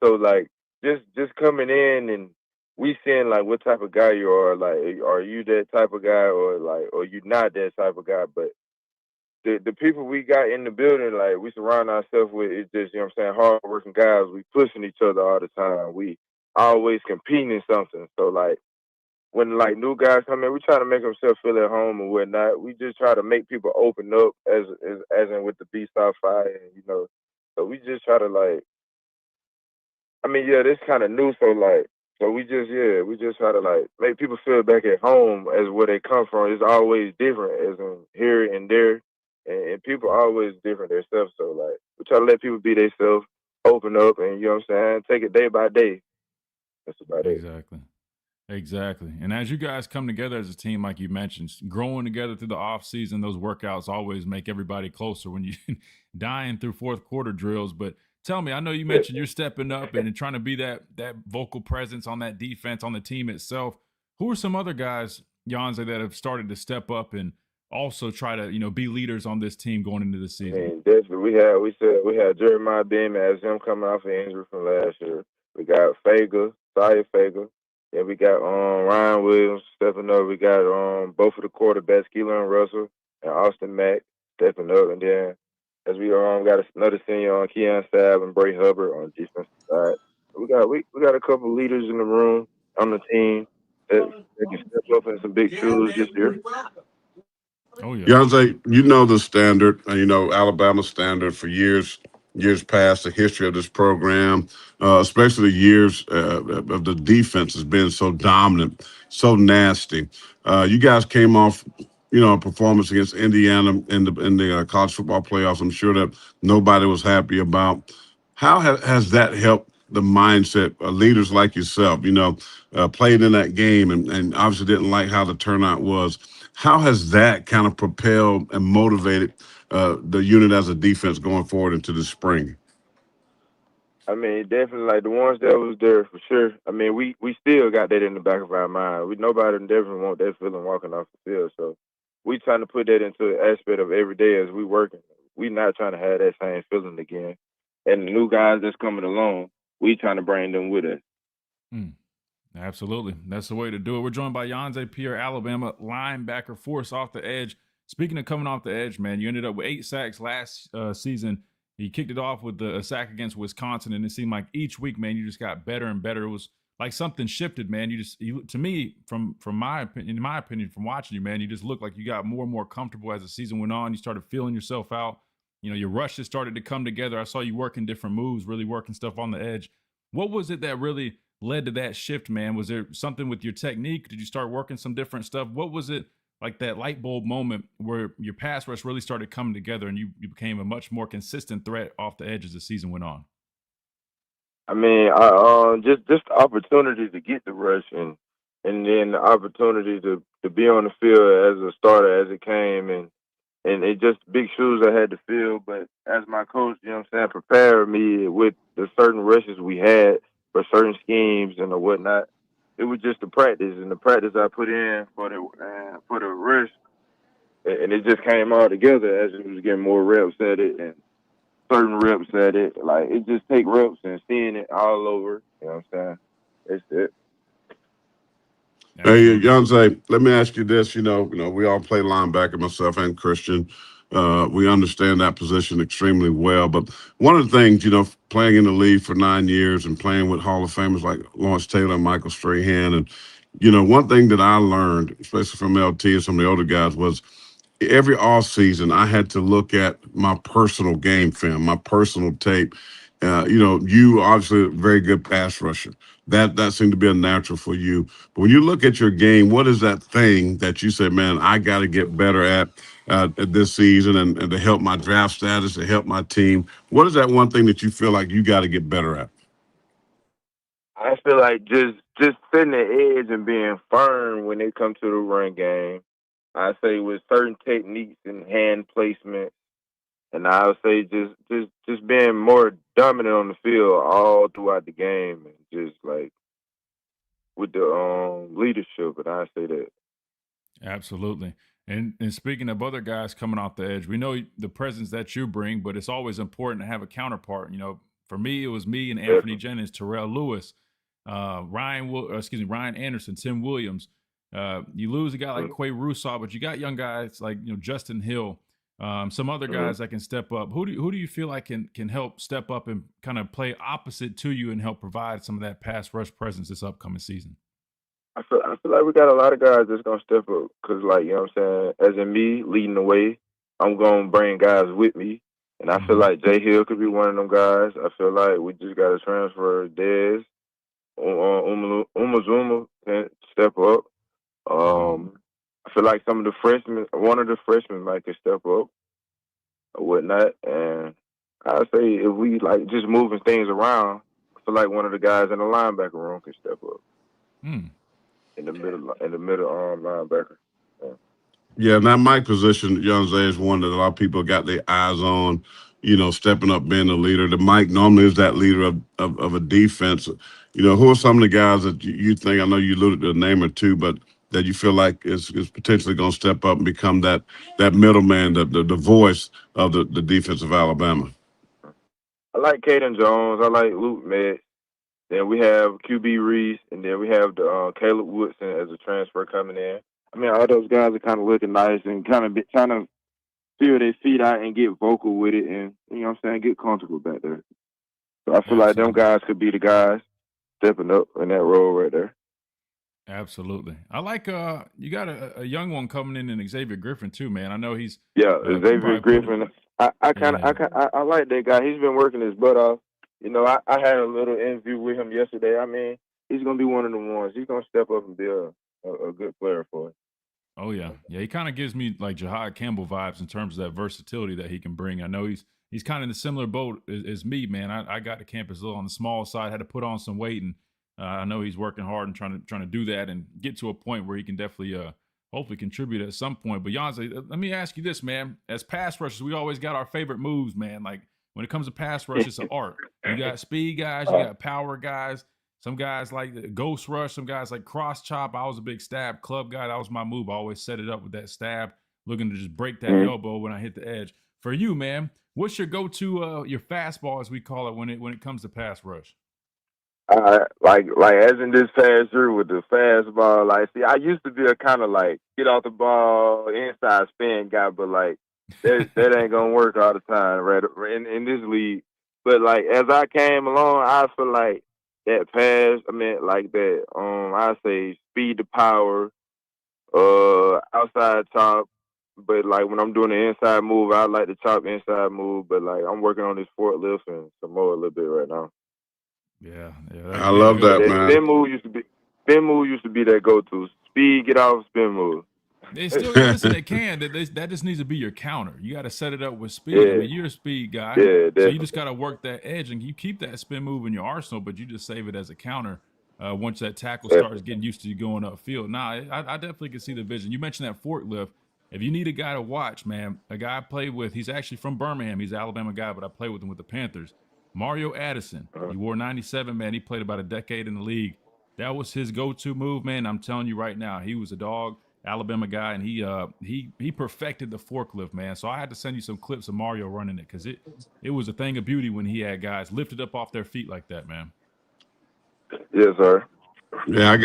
[SPEAKER 8] So, like, just coming in and we seeing, like, what type of guy you are. Like, are you that type of guy, or you not that type of guy? But the people we got in the building, like, we surround ourselves with, it's just, hard-working guys. We pushing each other all the time. We always competing in something. So, like, when like new guys come in, we try to make themselves feel at home and whatnot. We just try to make people open up, as in with the B-Star Fire, and So we just try to this kind of new. So we just try to make people feel back at home as where they come from. It's always different, as in here and there, and people are always different themselves. So we try to let people be themselves, open up, and take it day by day. That's about it.
[SPEAKER 3] Exactly. And as you guys come together as a team, like you mentioned, growing together through the offseason, those workouts always make everybody closer when you dying through fourth quarter drills. But tell me, I know you mentioned you're stepping up and trying to be that vocal presence on that defense, on the team itself. Who are some other guys, Yhonzae, that have started to step up and also try to, be leaders on this team going into the season?
[SPEAKER 8] I mean, definitely. We had Jeremiah Beaman, as him coming off an injury from last year. We got Saya Fager. Yeah, we got Ryan Williams stepping up. We got both of the quarterbacks, Keelan Russell and Austin Mack, stepping up. And then as we got another senior on Keon Sab and Bray Hubbard on the defensive side. We got a couple leaders in the room on the team that can step up in some big shoes this year.
[SPEAKER 3] Oh yeah.
[SPEAKER 4] Yhonzae, you know the standard, you know Alabama standard for years past. The history of this program, especially the years of the defense has been so dominant, so nasty. You guys came off, you know, a performance against Indiana in the college football playoffs. I'm sure that nobody was happy about. How has that helped the mindset of leaders like yourself? You know, played in that game and obviously didn't like how the turnout was. How has that kind of propelled and motivated the unit as a defense going forward into the spring?
[SPEAKER 8] I mean, definitely like the ones that was there for sure. I mean, we still got that in the back of our mind. Nobody definitely want that feeling walking off the field. So we trying to put that into the aspect of every day as we working. We not trying to have that same feeling again. And the new guys that's coming along, we trying to bring them with us.
[SPEAKER 3] Absolutely. That's the way to do it. We're joined by Yhonzae Pierre, Alabama linebacker, force off the edge. Speaking of coming off the edge, man, you ended up with 8 sacks last season. You kicked it off with a sack against Wisconsin, and it seemed like each week, man, you just got better and better. It was like something shifted, man. To me, from my opinion, from watching you, man, you just looked like you got more and more comfortable as the season went on. You started feeling yourself out. You know, your rushes started to come together. I saw you working different moves, really working stuff on the edge. What was it that really led to that shift, man? Was there something with your technique? Did you start working some different stuff? What was it like that light bulb moment where your pass rush really started coming together and you became a much more consistent threat off the edge as the season went on?
[SPEAKER 8] I mean, just the opportunity to get the rush and then the opportunity to be on the field as a starter as it came and it just big shoes I had to fill. But as my coach, you know what I'm saying, prepared me with the certain rushes we had for certain schemes and whatnot. It was just the practice and the practice I put in for the rush, and it just came all together as it was getting more reps at it and certain reps at it. Like it just take reps and seeing it all over. You know what I'm saying? That's it.
[SPEAKER 4] Hey, Yhonzae, let me ask you this. You know, we all play linebacker, myself and Christian. We understand that position extremely well. But one of the things, you know, playing in the league for 9 years and playing with Hall of Famers like Lawrence Taylor and Michael Strahan, and, you know, one thing that I learned, especially from LT and some of the older guys, was every off season I had to look at my personal game film, my personal tape. You know, you obviously a very good pass rusher. That seemed to be a natural for you. But when you look at your game, what is that thing that you say, man, I got to get better at this season and to help my draft status, to help my team? What is that one thing that you feel like you got to get better at?
[SPEAKER 8] I feel like just setting the edge and being firm when it comes to the run game. I say with certain techniques and hand placement, and I would say just being more dominant on the field all throughout the game, and just like with the leadership. And I say that.
[SPEAKER 3] Absolutely. And speaking of other guys coming off the edge, we know the presence that you bring, but it's always important to have a counterpart. You know, for me, it was me and Anthony Jennings, Terrell Lewis, Ryan Anderson, Tim Williams. You lose a guy like Quay Russaw, but you got young guys like, you know, Justin Hill, some other guys that can step up. Who do you feel like can help step up and kind of play opposite to you and help provide some of that pass rush presence this upcoming season?
[SPEAKER 8] I feel like we got a lot of guys that's gonna step up because, like, you know what I'm saying, as in me leading the way, I'm gonna bring guys with me, and I feel like Jay Hill could be one of them guys. I feel like we just got to transfer Dez, Umazuma can step up. I feel like some of the freshmen, one of the freshmen might could step up or whatnot, and I say if we like just moving things around, I feel like one of the guys in the linebacker room can step up. In the middle linebacker.
[SPEAKER 4] Yeah, now my position, Yhonzae, is one that a lot of people got their eyes on, you know, stepping up, being a leader. The Mike normally is that leader of a defense. You know, who are some of the guys that you think, I know you alluded to a name or two, but that you feel like is potentially going to step up and become that middleman, the voice of the defense of Alabama?
[SPEAKER 8] I like Caden Jones. I like Luke Metz. Then we have QB Reese, and then we have the Caleb Woodson as a transfer coming in. I mean, all those guys are kind of looking nice and kind of trying to feel their feet out and get vocal with it, and you know what I'm saying, get comfortable back there. So I feel like them guys could be the guys stepping up in that role right there.
[SPEAKER 3] Absolutely. I like you got a young one coming in Xavier Griffin too, man. I know he's
[SPEAKER 8] Xavier Griffin. I like that guy. He's been working his butt off. You know, I had a little interview with him yesterday. I mean, he's gonna be one of the ones. He's gonna step up and be a good player for us.
[SPEAKER 3] Oh yeah. He kind of gives me like Jahad Campbell vibes in terms of that versatility that he can bring. I know he's kind of in a similar boat as me, man. I got to campus a little on the small side, had to put on some weight, and I know he's working hard and trying to do that and get to a point where he can definitely hopefully contribute at some point. But Yhonzae, let me ask you this, man. As pass rushers, we always got our favorite moves, man. Like when it comes to pass rush, it's an art. You got speed guys, you got power guys. Some guys like the ghost rush, some guys like cross chop. I was a big stab club guy. That was my move. I always set it up with that stab, looking to just break that elbow when I hit the edge. For you, man, what's your go-to, your fastball, as we call it, when it comes to pass rush?
[SPEAKER 8] Like as in this past year with the fastball, like, see, I used to be a kind of like get off the ball inside spin guy, but like that ain't gonna work all the time, right? In this league. But like as I came along, I feel like that pass, I mean, like that, I say speed to power, outside chop. But like when I'm doing the inside move, I like the chop inside move. But like I'm working on this forklift and some more a little bit right now.
[SPEAKER 3] Yeah.
[SPEAKER 4] I love that, man.
[SPEAKER 8] Spin move used to be that go-to. Speed, get off, spin move.
[SPEAKER 3] They still listen. They can. That just needs to be your counter. You got to set it up with speed.
[SPEAKER 8] Yeah.
[SPEAKER 3] I mean, you're a speed guy,
[SPEAKER 8] Yeah,
[SPEAKER 3] so you just got to work that edge, and you keep that spin move in your arsenal, but you just save it as a counter once that tackle starts getting used to you going upfield. Nah, I definitely can see the vision. You mentioned that forklift. If you need a guy to watch, man, a guy I played with, he's actually from Birmingham. He's an Alabama guy, but I played with him with the Panthers. Mario Addison. He wore 97, man. He played about a decade in the league. That was his go-to move, man. I'm telling you right now, he was a dog, Alabama guy, and he perfected the forklift, man. So I had to send you some clips of Mario running it because it was a thing of beauty when he had guys lifted up off their feet like that, man.
[SPEAKER 8] Yes, sir.
[SPEAKER 4] Yeah,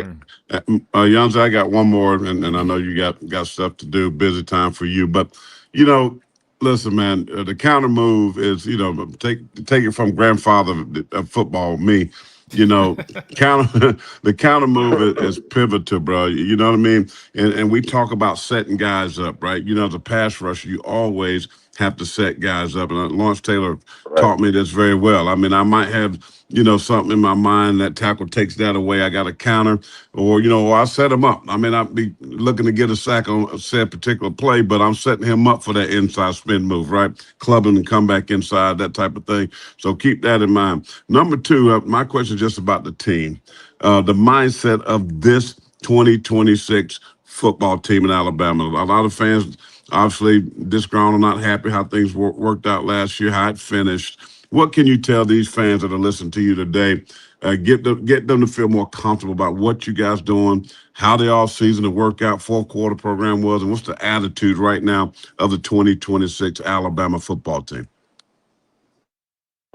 [SPEAKER 4] Yhonzae, I got one more, and I know you got stuff to do, busy time for you. But, you know, listen, man, the counter move is, you know, take it from grandfather of football, me. You know, the counter move is pivotal, bro. You know what I mean? And we talk about setting guys up, right? You know, as a pass rusher, you always have to set guys up. And Lawrence Taylor taught me this very well. I mean, I might have, you know, something in my mind that tackle takes that away. I got a counter, or, you know, I set him up. I mean, I'd be looking to get a sack on a said particular play, but I'm setting him up for that inside spin move, right? Club him and come back inside, that type of thing. So keep that in mind. Number two, my question is just about the team, the mindset of this 2026 football team in Alabama. A lot of fans, obviously, disgruntled, not happy how things worked out last year, how it finished. What can you tell these fans that are listening to you today? Get them to feel more comfortable about what you guys doing, how the offseason, the workout, fourth quarter program was, and what's the attitude right now of the 2026 Alabama football team?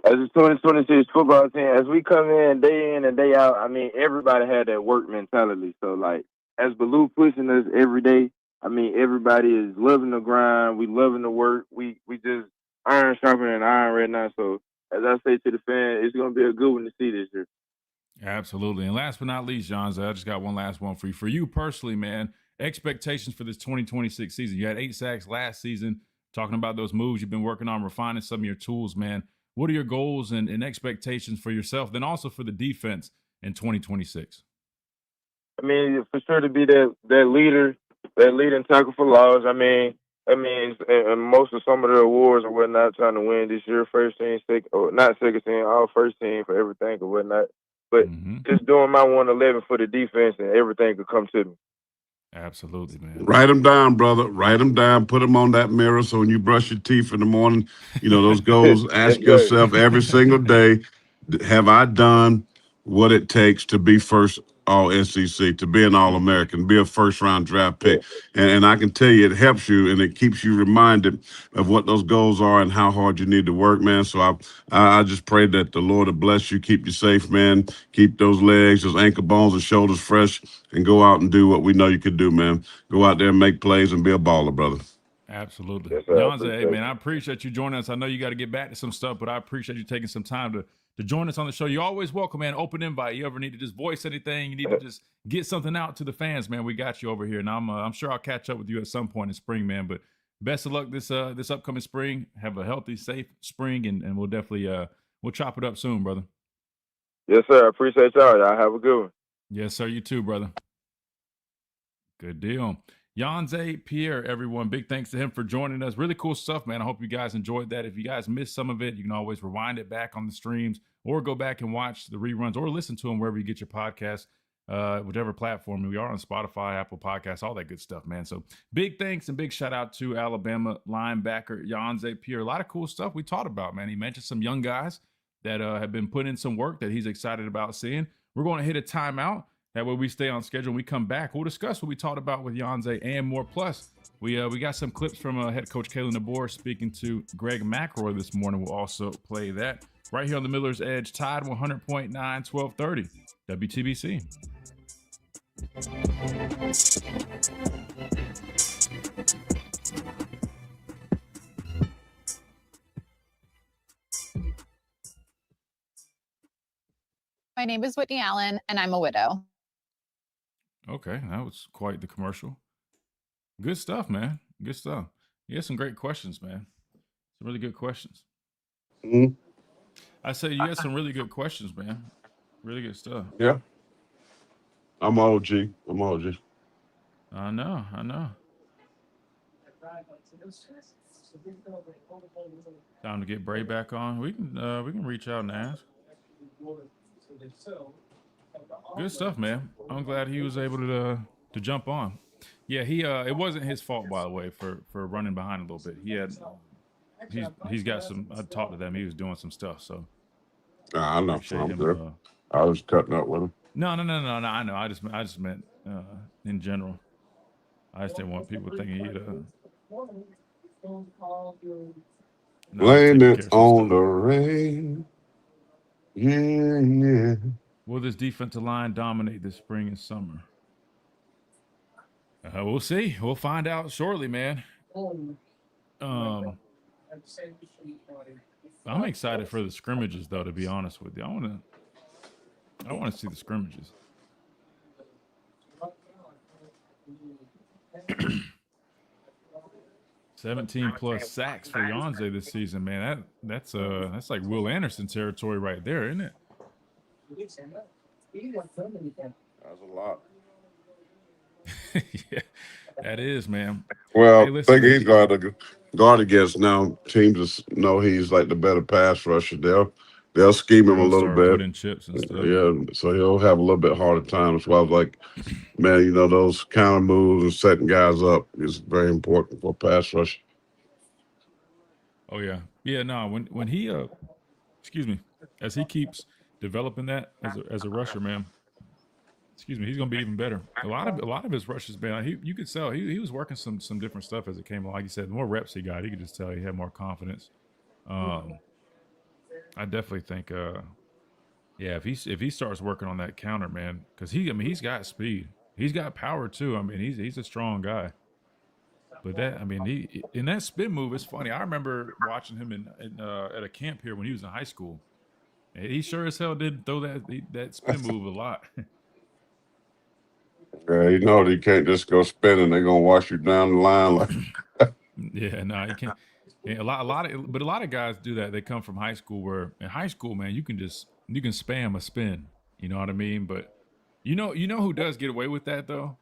[SPEAKER 8] As a 2026 football team, as we come in and day out, I mean, everybody had that work mentality. So, like, as Baloo pushing us every day, I mean, everybody is loving the grind. We loving the work. We just iron sharpening iron right now. So, as I say to the fan, it's going to be a good one to see this year.
[SPEAKER 3] Absolutely. And last but not least, Yhonzae, I just got one last one for you. For you personally, man, expectations for this 2026 season. You had 8 sacks last season. Talking about those moves you've been working on, refining some of your tools, man. What are your goals and expectations for yourself, then also for the defense in 2026?
[SPEAKER 8] I mean, for sure to be that leader, that leading tackle for loss. I mean, and most of some of the awards or whatnot trying to win this year, first team, not second team, all first team for everything or whatnot. But just doing my 111 for the defense and everything could come to me.
[SPEAKER 3] Absolutely, man.
[SPEAKER 4] Write them down, brother. Write them down. Put them on that mirror so when you brush your teeth in the morning, you know, those goals, ask yourself every single day, have I done what it takes to be first all SEC, to be an All-American, be a first-round draft pick? And I can tell you it helps you and it keeps you reminded of what those goals are and how hard you need to work, man. So I just pray that the Lord will bless you, keep you safe, man. Keep those legs, those ankle bones and shoulders fresh, and go out and do what we know you can do, man. Go out there and make plays and be a baller, brother.
[SPEAKER 3] Absolutely.
[SPEAKER 8] Yes, sir. I
[SPEAKER 3] Yhonzae, hey,
[SPEAKER 8] appreciate
[SPEAKER 3] man,
[SPEAKER 8] it.
[SPEAKER 3] I appreciate you joining us. I know you got to get back to some stuff, but I appreciate you taking some time to join us on the show. You're always welcome, man. Open invite. You ever need to just voice anything, you need to just get something out to the fans, man, we got you over here. And I'm sure I'll catch up with you at some point in spring, man. But best of luck this upcoming spring. Have a healthy, safe spring, and we'll definitely we'll chop it up soon, brother.
[SPEAKER 8] Yes, sir. I appreciate y'all. Y'all have a good one.
[SPEAKER 3] Yes, sir. You too, brother. Good deal. Yhonzae Pierre, everyone. Big thanks to him for joining us. Really cool stuff, man. I hope you guys enjoyed that. If you guys missed some of it, you can always rewind it back on the streams or go back and watch the reruns or listen to them wherever you get your podcast, whichever platform. We are on Spotify, Apple Podcasts, all that good stuff, man. So big thanks and big shout out to Alabama linebacker Yhonzae Pierre. A lot of cool stuff we talked about, man. He mentioned some young guys that have been putting in some work that he's excited about seeing. We're going to hit a timeout. That way we stay on schedule. When we come back, we'll discuss what we talked about with Yhonzae and more. Plus, we got some clips from head coach Kalen DeBoer speaking to Greg McElroy this morning. We'll also play that right here on the Miller's Edge, Tide 100.9, 1230, WTBC.
[SPEAKER 9] My name is Whitney Allen, and I'm a widow.
[SPEAKER 3] Okay, that was quite the commercial. Good stuff, man. Good stuff. You had some great questions, man. Some really good questions.
[SPEAKER 4] Mhm.
[SPEAKER 3] I said you had some really good questions, man. Really good stuff.
[SPEAKER 4] Yeah. I'm OG.
[SPEAKER 3] I know. Time to get Bray back on. We can reach out and ask. Good stuff, man. I'm glad he was able to jump on. Yeah, he it wasn't his fault, by the way, for running behind a little bit. He had he's got some. I talked to them. He was doing some stuff. So
[SPEAKER 4] I know.
[SPEAKER 3] appreciate
[SPEAKER 4] I'm
[SPEAKER 3] him.
[SPEAKER 4] good. I was cutting up with him.
[SPEAKER 3] No. I know. I just meant in general. I just didn't want people thinking he'd
[SPEAKER 4] Blame it on the rain. Yeah.
[SPEAKER 3] Will this defensive line dominate this spring and summer? We'll see. We'll find out shortly, man. I'm excited for the scrimmages, though. To be honest with you, I want to see the scrimmages. 17 plus sacks for Yhonzae this season, man. That's like Will Anderson territory right there, isn't it?
[SPEAKER 4] That's a lot.
[SPEAKER 3] Yeah, that is, man.
[SPEAKER 4] Well,
[SPEAKER 3] Hey, listen,
[SPEAKER 4] I think he's got to guard against now. Teams know he's like the better pass rusher. They'll scheme him a little
[SPEAKER 3] start
[SPEAKER 4] bit.
[SPEAKER 3] putting chips and stuff.
[SPEAKER 4] Yeah, so he'll have a little bit harder time. That's why I was like, man, you know, those counter moves and setting guys up is very important for pass rush.
[SPEAKER 3] Oh yeah, yeah. No, when he excuse me, as he keeps developing that as a rusher, man. Excuse me, he's gonna be even better. A lot of his rushes, man. You could tell he was working some different stuff as it came along. Like you said, the more reps he got, you could just tell he had more confidence. I definitely think, yeah, if he starts working on that counter, man, because he's got speed, he's got power too. I mean, he's a strong guy. But he in that spin move, it's funny. I remember watching him at a camp here when he was in high school. And he sure as hell did throw that spin move a lot.
[SPEAKER 4] Yeah, you know you can't just go spinning. They're gonna wash you down the line like.
[SPEAKER 3] Yeah, no, you can't. Yeah, a lot of guys do that. They come from high school where in high school, man, you can spam a spin. You know what I mean? But you know who does get away with that though?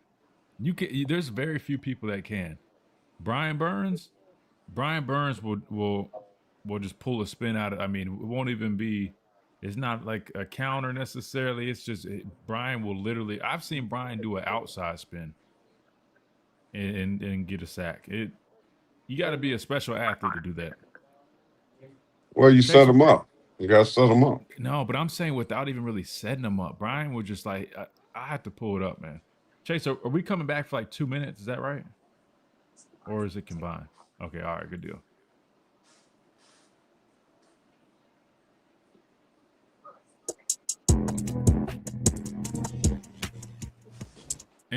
[SPEAKER 3] There's very few people that can. Brian Burns will just pull a spin out of. I mean, it won't even be. It's not like a counter necessarily. It's just Brian will literally. I've seen Brian do an outside spin and get a sack. You got to be a special athlete to do that.
[SPEAKER 4] Well, you set them up. You got to set them up.
[SPEAKER 3] No, but I'm saying without even really setting them up. Brian was just like, I have to pull it up, man. Chase, are we coming back for like 2 minutes? Is that right? Or is it combined? Okay, all right, good deal.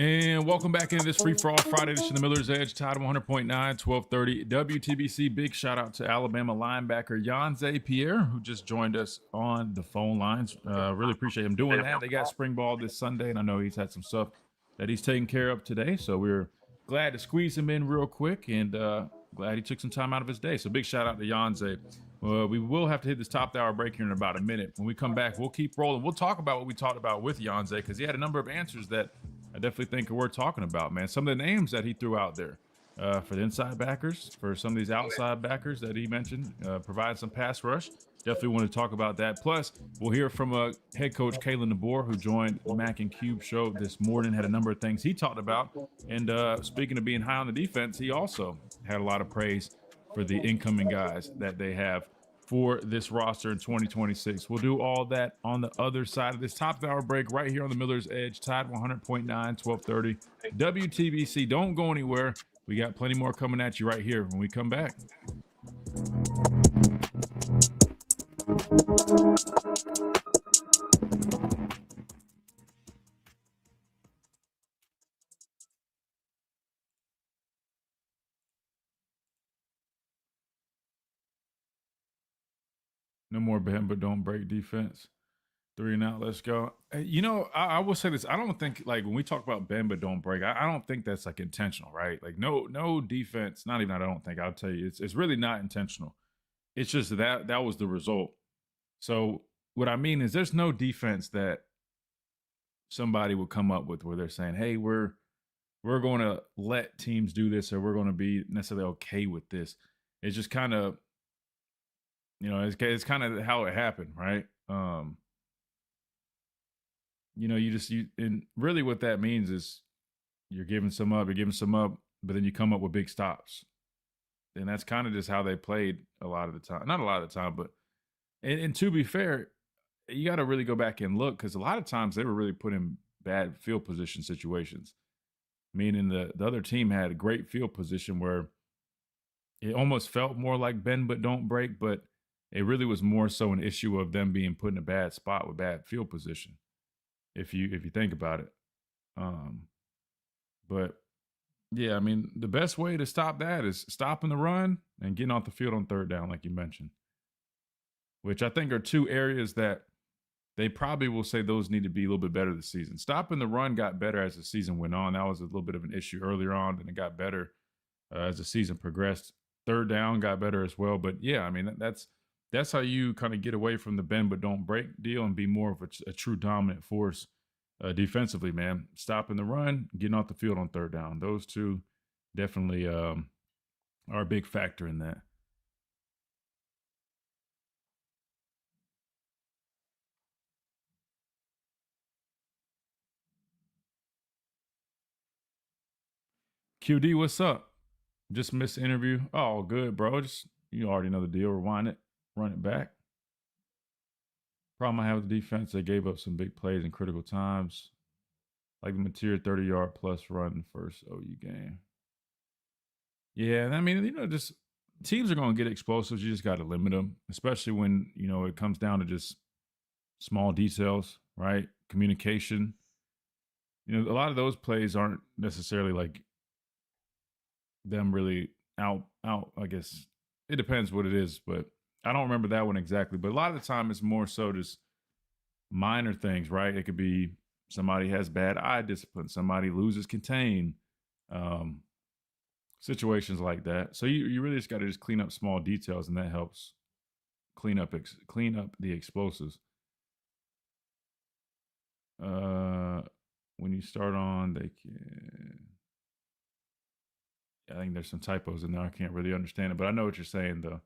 [SPEAKER 3] And welcome back into this Free For All Friday edition of Miller's Edge, Tide 100.9, 1230 WTBC. Big shout out to Alabama linebacker Yhonzae Pierre, who just joined us on the phone lines. Really appreciate him doing that. They got spring ball this Sunday, and I know he's had some stuff that he's taking care of today. So we're glad to squeeze him in real quick, and glad he took some time out of his day. So big shout out to Yhonzae. We will have to hit this top hour break here in about a minute. When we come back, we'll keep rolling. We'll talk about what we talked about with Yhonzae, because he had a number of answers that I definitely think are worth talking about, man. Some of the names that he threw out there for the inside backers, for some of these outside backers that he mentioned, provide some pass rush. Definitely want to talk about that. Plus, we'll hear from head coach Kalen DeBoer, who joined Mac and Cube show this morning, had a number of things he talked about. And speaking of being high on the defense, he also had a lot of praise for the incoming guys that they have for this roster in 2026. We'll do all that on the other side of this top hour break right here on the Miller's Edge, Tide 100.9, 1230 WTBC. Don't go anywhere. We got plenty more coming at you right here when we come back. No more bend but don't break defense. 3 and out. Let's go. You know, I will say this. I don't think, like, when we talk about bend but don't break, I don't think that's like intentional, right? Like no defense. Not even. I don't think. I'll tell you, it's really not intentional. It's just that was the result. So what I mean is, there's no defense that somebody would come up with where they're saying, "Hey, we're going to let teams do this, or we're going to be necessarily okay with this." It's just kind of, you know, it's kind of how it happened, right? You know, and really what that means is you're giving some up, but then you come up with big stops. And that's kind of just how they played a lot of the time. Not a lot of the time, but, and to be fair, you got to really go back and look, because a lot of times they were really put in bad field position situations, meaning the other team had a great field position where it almost felt more like bend but don't break, but it really was more so an issue of them being put in a bad spot with bad field position, if you think about it. But yeah, I mean, the best way to stop that is stopping the run and getting off the field on third down, like you mentioned, which I think are two areas that they probably will say those need to be a little bit better this season. Stopping the run got better as the season went on. That was a little bit of an issue earlier on, and it got better as the season progressed. Third down got better as well. But yeah, I mean, that's how you kind of get away from the bend but don't break deal and be more of a true dominant force defensively, man. Stopping the run, getting off the field on third down. Those two definitely are a big factor in that. QD, what's up? Just missed the interview. Oh, good, bro. Just, you already know the deal. Rewind it, run it back. Problem I have with the defense, they gave up some big plays in critical times, like the material 30-yard plus run in the first OU game. Yeah, I mean, you know, just teams are going to get explosives. You just got to limit them, especially when, you know, it comes down to just small details, right? Communication. You know, a lot of those plays aren't necessarily like them really out. I guess it depends what it is, but I don't remember that one exactly. But a lot of the time it's more so just minor things, right? It could be somebody has bad eye discipline, somebody loses contain, situations like that. So you really just got to just clean up small details, and that helps clean up the explosives. When you start on, they can. I think there's some typos in there. I can't really understand it, but I know what you're saying, though.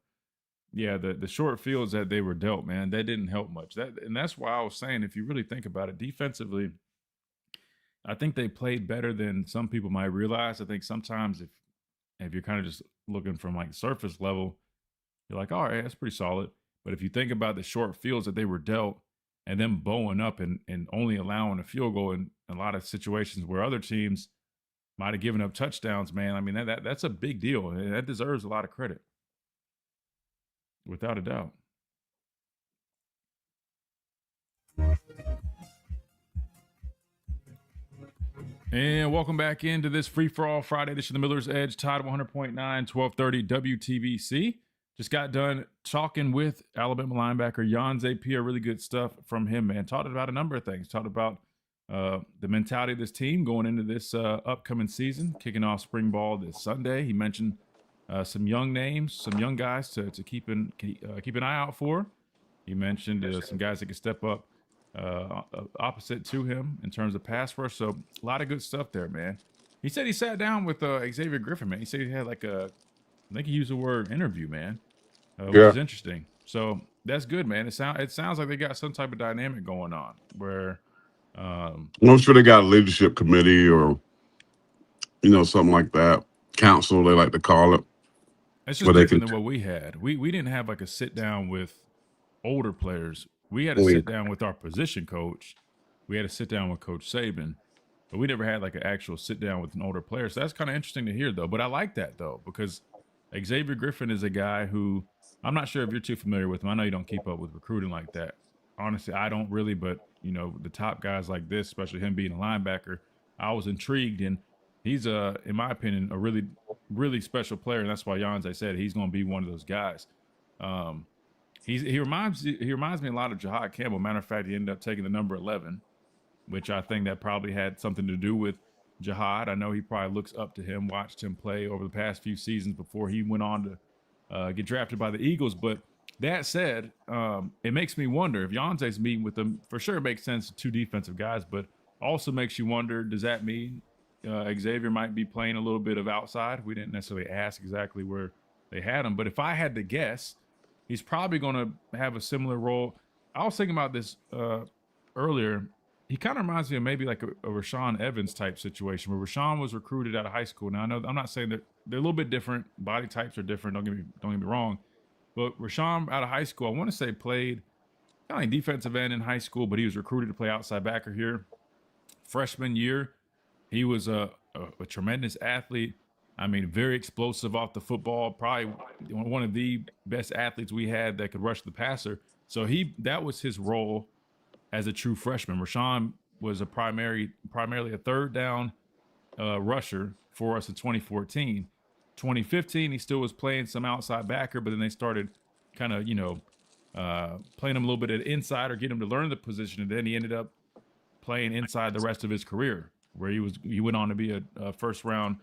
[SPEAKER 3] Yeah, the short fields that they were dealt, man, that didn't help much. And that's why I was saying, if you really think about it, defensively, I think they played better than some people might realize. I think sometimes if you're kind of just looking from like surface level, you're like, all right, that's pretty solid. But if you think about the short fields that they were dealt and them bowing up and only allowing a field goal in a lot of situations where other teams might have given up touchdowns, man, I mean, that's a big deal. And that deserves a lot of credit, without a doubt. And welcome back into this free-for-all Friday edition of the Miller's Edge, Tide 100.9, 1230 WTBC. Just got done talking with Alabama linebacker Yhonzae Pierre. Really good stuff from him, man. Talked about a number of things. Talked about the mentality of this team going into this upcoming season, kicking off spring ball this Sunday. He mentioned some young names, some young guys to keep an eye out for. He mentioned some guys that could step up opposite to him in terms of pass rush. So a lot of good stuff there, man. He said he sat down with Xavier Griffin, man. He said he had like I think he used the word interview, man, which is interesting. So that's good, man. It sounds like they got some type of dynamic going on where I'm
[SPEAKER 4] sure they got a leadership committee or something like that. Council, they like to call it.
[SPEAKER 3] It's just different than what we had. We didn't have like a sit down with older players. We had to sit down with our position coach. We had to sit down with Coach Saban, but we never had like an actual sit down with an older player. So that's kind of interesting to hear, though. But I like that, though, because Xavier Griffin is a guy who I'm not sure if you're too familiar with him. I know you don't keep up with recruiting like that. Honestly, I don't really, but the top guys like this, especially him being a linebacker, I was intrigued, and he's in my opinion, a really, really special player, and that's why Yhonzae said he's going to be one of those guys. He reminds me a lot of Jahad Campbell. Matter of fact, he ended up taking the number 11, which I think that probably had something to do with Jahad. I know he probably looks up to him, watched him play over the past few seasons before he went on to get drafted by the Eagles. But that said, it makes me wonder if Yhonzae's meeting with them. For sure, it makes sense, two defensive guys, but also makes you wonder, does that mean Xavier might be playing a little bit of outside? We didn't necessarily ask exactly where they had him, but if I had to guess, he's probably going to have a similar role. I was thinking about this earlier. He kind of reminds me of maybe like a Rashaan Evans type situation where Rashaan was recruited out of high school. Now, I know I'm not saying that they're a little bit different. Body types are different. Don't get me wrong. But Rashaan out of high school, I want to say played kind of like defensive end in high school, but he was recruited to play outside backer here. Freshman year, he was a tremendous athlete. I mean, very explosive off the football, probably one of the best athletes we had that could rush the passer. So that was his role as a true freshman. Rashaan was primarily a third down rusher for us in 2014. 2015, he still was playing some outside backer, but then they started kind of, playing him a little bit at inside or getting him to learn the position. And then he ended up playing inside the rest of his career, where he went on to be a first round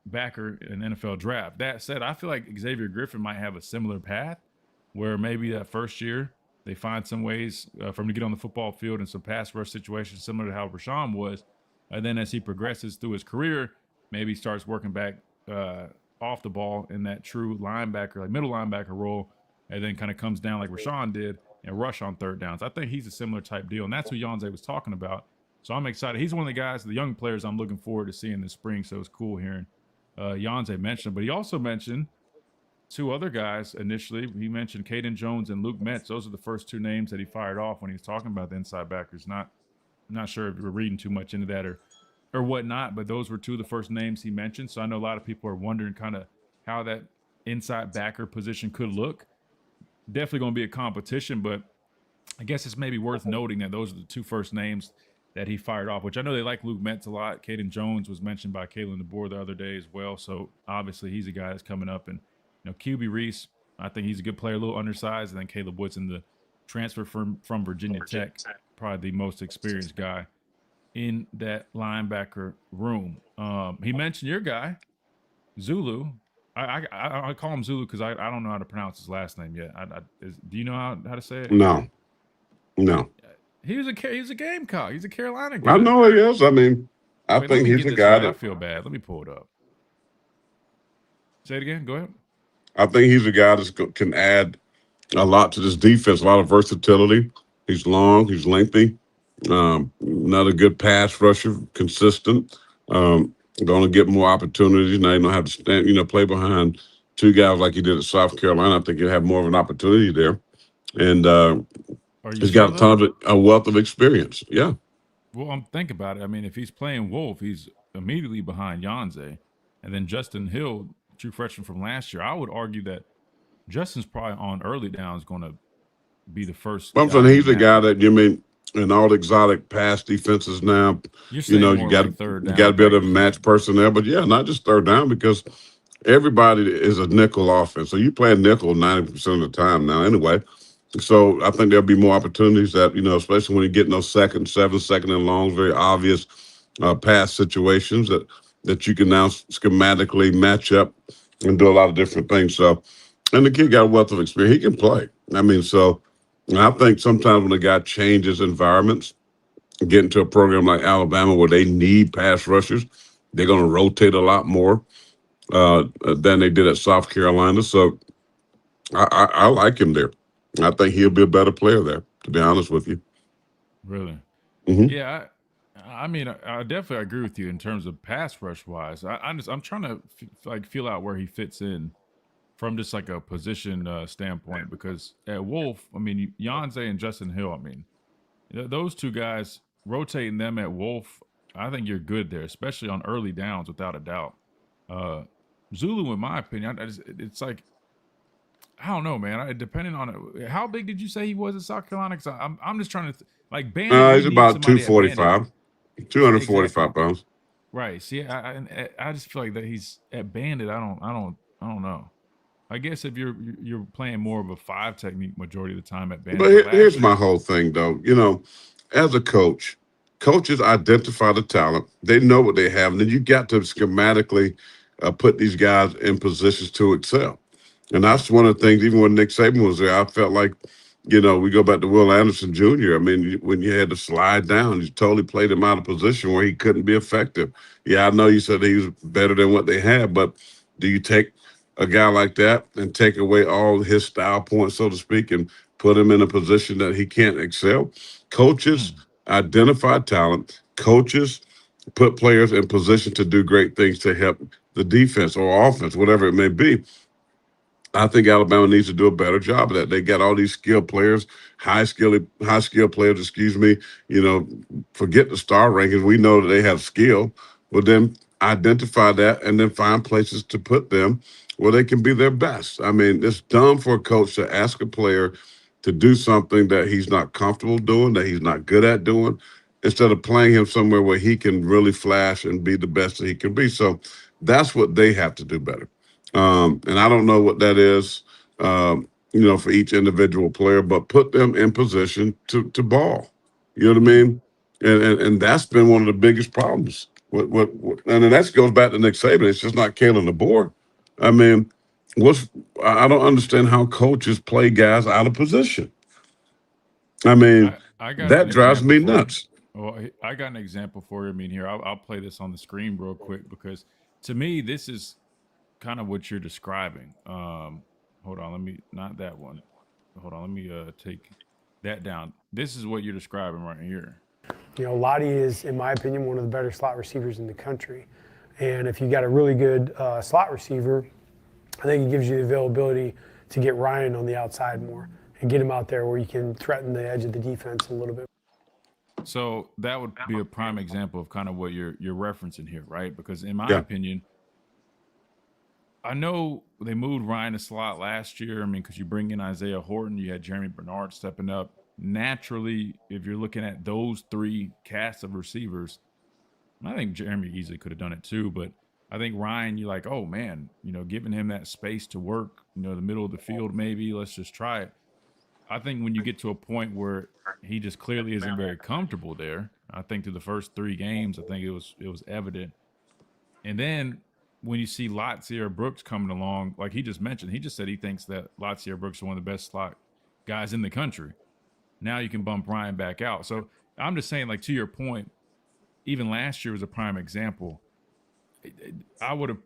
[SPEAKER 3] backer in NFL draft. That said, I feel like Xavier Griffin might have a similar path where maybe that first year they find some ways for him to get on the football field in some pass rush situations similar to how Rashaan was. And then as he progresses through his career, maybe he starts working back off the ball in that true linebacker, like middle linebacker role, and then kind of comes down like Rashaan did and rush on third downs. I think he's a similar type deal, and that's what Yhonzae was talking about. So I'm excited. He's one of the guys, the young players I'm looking forward to seeing this spring. So it's cool hearing Yhonzae mention. But he also mentioned two other guys initially. He mentioned Caden Jones and Luke Metz. Those are the first two names that he fired off when he was talking about the inside backers. Not sure if we're reading too much into that or whatnot, but those were two of the first names he mentioned. So I know a lot of people are wondering kind of how that inside backer position could look. Definitely going to be a competition, but I guess it's maybe worth noting that those are the two first names that he fired off, which I know they like Luke Metz a lot. Caden Jones was mentioned by Kalen DeBoer the other day as well. So obviously he's a guy that's coming up. And, QB Reese, I think he's a good player, a little undersized. And then Caleb Woodson, the transfer from Virginia Tech, probably the most experienced guy in that linebacker room. He mentioned your guy, Zulu. I call him Zulu because I don't know how to pronounce his last name yet. Do you know how to say it?
[SPEAKER 4] No.
[SPEAKER 3] He's a Gamecock. He's a Carolina guy.
[SPEAKER 4] I know he is. I mean, I think he's a guy that.
[SPEAKER 3] I feel bad. Let me pull it up. Say it again. Go ahead.
[SPEAKER 4] I think he's a guy that can add a lot to this defense, a lot of versatility. He's long. He's lengthy. Another good pass rusher, consistent. Going to get more opportunities. Now you don't have to stand, play behind two guys like he did at South Carolina. I think he'll have more of an opportunity there. And he's got a wealth of experience. Yeah.
[SPEAKER 3] Well, I'm thinking about it. I mean, if he's playing Wolf, he's immediately behind Yhonzae. And then Justin Hill, true freshman from last year, I would argue that Justin's probably on early downs going to be the first.
[SPEAKER 4] Well, I'm saying he's a guy that, and all the exotic pass defenses now.
[SPEAKER 3] You're saying
[SPEAKER 4] You
[SPEAKER 3] more
[SPEAKER 4] got
[SPEAKER 3] like third
[SPEAKER 4] you
[SPEAKER 3] down.
[SPEAKER 4] got to be able to
[SPEAKER 3] packages.
[SPEAKER 4] match personnel, but yeah, not just third down, because everybody is a nickel offense. So you play a nickel 90% of the time now anyway. So I think there'll be more opportunities that, especially when you get in those second and longs, very obvious pass situations that you can now schematically match up and do a lot of different things. So, and the kid got a wealth of experience. He can play. I mean, so and I think sometimes when a guy changes environments, get into a program like Alabama where they need pass rushers, they're going to rotate a lot more than they did at South Carolina. So I like him there. I think he'll be a better player there, to be honest with you.
[SPEAKER 3] Really?
[SPEAKER 4] Mhm.
[SPEAKER 3] Yeah. I mean, I definitely agree with you in terms of pass rush wise. I'm trying to feel out where he fits in from just like a position standpoint, because at Wolf, I mean, Yhonzae and Justin Hill, I mean, those two guys, rotating them at Wolf, I think you're good there, especially on early downs, without a doubt. Zulu, in my opinion, it's like, I don't know, man. Depending on it, how big did you say he was at South Carolina? Because I'm just trying to like Bandit.
[SPEAKER 4] He's about 245, 245 pounds.
[SPEAKER 3] Right. See, I just feel like that he's at Bandit. I don't know. I guess if you're playing more of a 5 technique majority of the time at Bandit.
[SPEAKER 4] But here's my whole thing, though. As a coach, coaches identify the talent. They know what they have, and then you got to schematically put these guys in positions to excel. And that's one of the things, even when Nick Saban was there, I felt like, we go back to Will Anderson Jr. I mean, when you had to slide down, you totally played him out of position where he couldn't be effective. Yeah, I know you said he was better than what they had, but do you take a guy like that and take away all his style points, so to speak, and put him in a position that he can't excel? Coaches identify talent. Coaches put players in position to do great things to help the defense or offense, whatever it may be. I think Alabama needs to do a better job of that. They got all these skilled players, high skilled players, forget the star rankings. We know that they have skill. Well, then identify that and then find places to put them where they can be their best. I mean, it's dumb for a coach to ask a player to do something that he's not comfortable doing, that he's not good at doing, instead of playing him somewhere where he can really flash and be the best that he can be. So that's what they have to do better. And I don't know what that is, for each individual player, but put them in position to ball. You know what I mean? And that's been one of the biggest problems. And then that goes back to Nick Saban. It's just not Kalen DeBoer. I mean, I don't understand how coaches play guys out of position. I mean, that drives me nuts.
[SPEAKER 3] Well, I got an example for you. I mean, here, I'll play this on the screen real quick, because to me, this is kind of what you're describing. Hold on, not that one. Hold on, let me take that down. This is what you're describing right here.
[SPEAKER 10] Lottie is, in my opinion, one of the better slot receivers in the country. And if you got a really good slot receiver, I think it gives you the availability to get Ryan on the outside more and get him out there where you can threaten the edge of the defense a little bit.
[SPEAKER 3] So that would be a prime example of kind of what you're referencing here, right? Because in my opinion, I know they moved Ryan to slot last year. I mean, because you bring in Isaiah Horton, you had Jeremy Bernard stepping up. Naturally, if you're looking at those 3 casts of receivers, I think Jeremy easily could have done it too. But I think Ryan, you're like, oh man, giving him that space to work, the middle of the field, maybe let's just try it. I think when you get to a point where he just clearly isn't very comfortable there, I think through the first 3 games, I think it was evident. And then when you see Latsier Brooks coming along, like he just mentioned, he just said he thinks that Latsier Brooks is one of the best slot guys in the country. Now you can bump Ryan back out. So I'm just saying, like, to your point, even last year was a prime example. I would have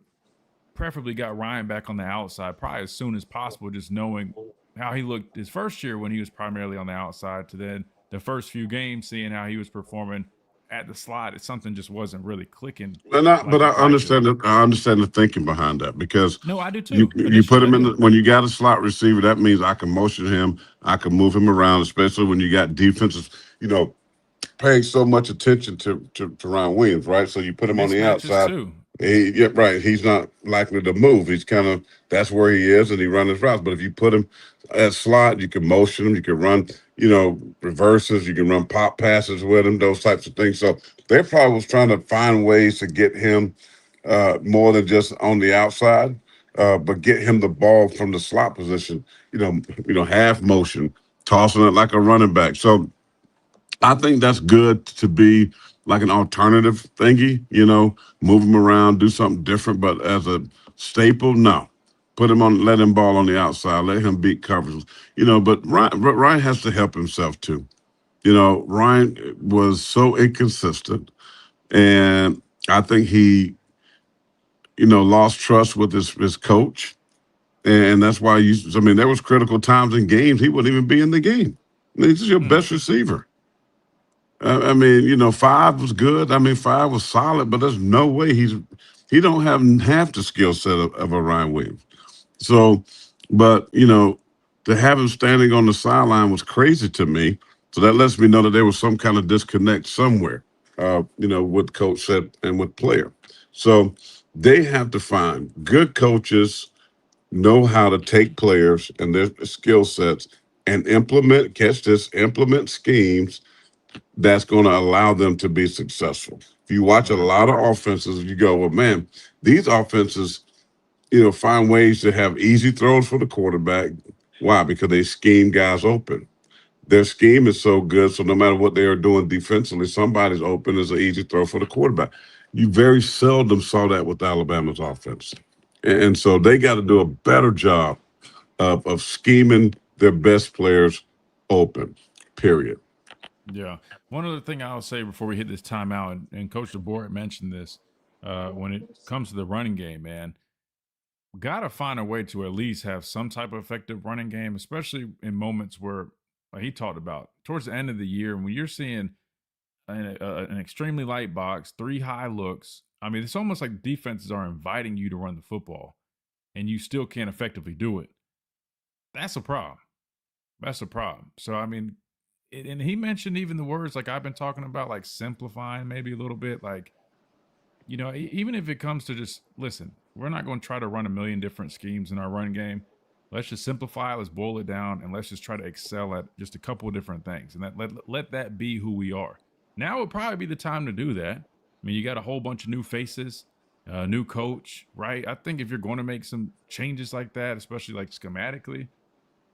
[SPEAKER 3] preferably got Ryan back on the outside probably as soon as possible, just knowing how he looked his first year when he was primarily on the outside, to then the first few games seeing how he was performing at the slot. It's something just wasn't really clicking.
[SPEAKER 4] But I understand the thinking behind that, because
[SPEAKER 3] no, I do too.
[SPEAKER 4] You put him in when you got a slot receiver, that means I can motion him, I can move him around, especially when you got defenses, paying so much attention to Ryan Williams, right? So you put him on the outside. Yeah, right. He's not likely to move. He's kind of that's where he is, and he runs his routes. But if you put him at slot, you can motion him. You can run, reverses. You can run pop passes with him. Those types of things. So they probably was trying to find ways to get him more than just on the outside, but get him the ball from the slot position. Half motion, tossing it like a running back. So I think that's good to be like an alternative thingy, move him around, do something different. But as a staple, no. Put him on, let him ball on the outside, let him beat coverages. But Ryan has to help himself too. Ryan was so inconsistent, and I think he, lost trust with his coach. And that's why there was critical times in games he wouldn't even be in the game. He's your best receiver. 5 was good. 5 was solid, but there's no way he don't have half the skill set of a Ryan Williams. So, but to have him standing on the sideline was crazy to me. So that lets me know that there was some kind of disconnect somewhere, with coach said and with player. So they have to find good coaches, know how to take players and their skill sets and implement schemes that's going to allow them to be successful. If you watch a lot of offenses, you go, well, man, these offenses, find ways to have easy throws for the quarterback. Why? Because they scheme guys open. Their scheme is so good, so no matter what they are doing defensively, somebody's open is an easy throw for the quarterback. You very seldom saw that with Alabama's offense. And so they got to do a better job of scheming their best players open, period.
[SPEAKER 3] Yeah. One other thing I'll say before we hit this timeout, and Coach DeBoer mentioned this, when it comes to the running game, man, got to find a way to at least have some type of effective running game, especially in moments where, like he talked about, towards the end of the year, when you're seeing an extremely light box, 3 high looks. It's almost like defenses are inviting you to run the football, and you still can't effectively do it. That's a problem. That's a problem. So, and he mentioned even the words like I've been talking about, like simplifying maybe a little bit, like, even if it comes to just, listen, we're not going to try to run a million different schemes in our run game. Let's just simplify, let's boil it down, and let's just try to excel at just a couple of different things. And let that be who we are. Now would probably be the time to do that. You got a whole bunch of new faces, new coach, right? I think if you're going to make some changes like that, especially like schematically,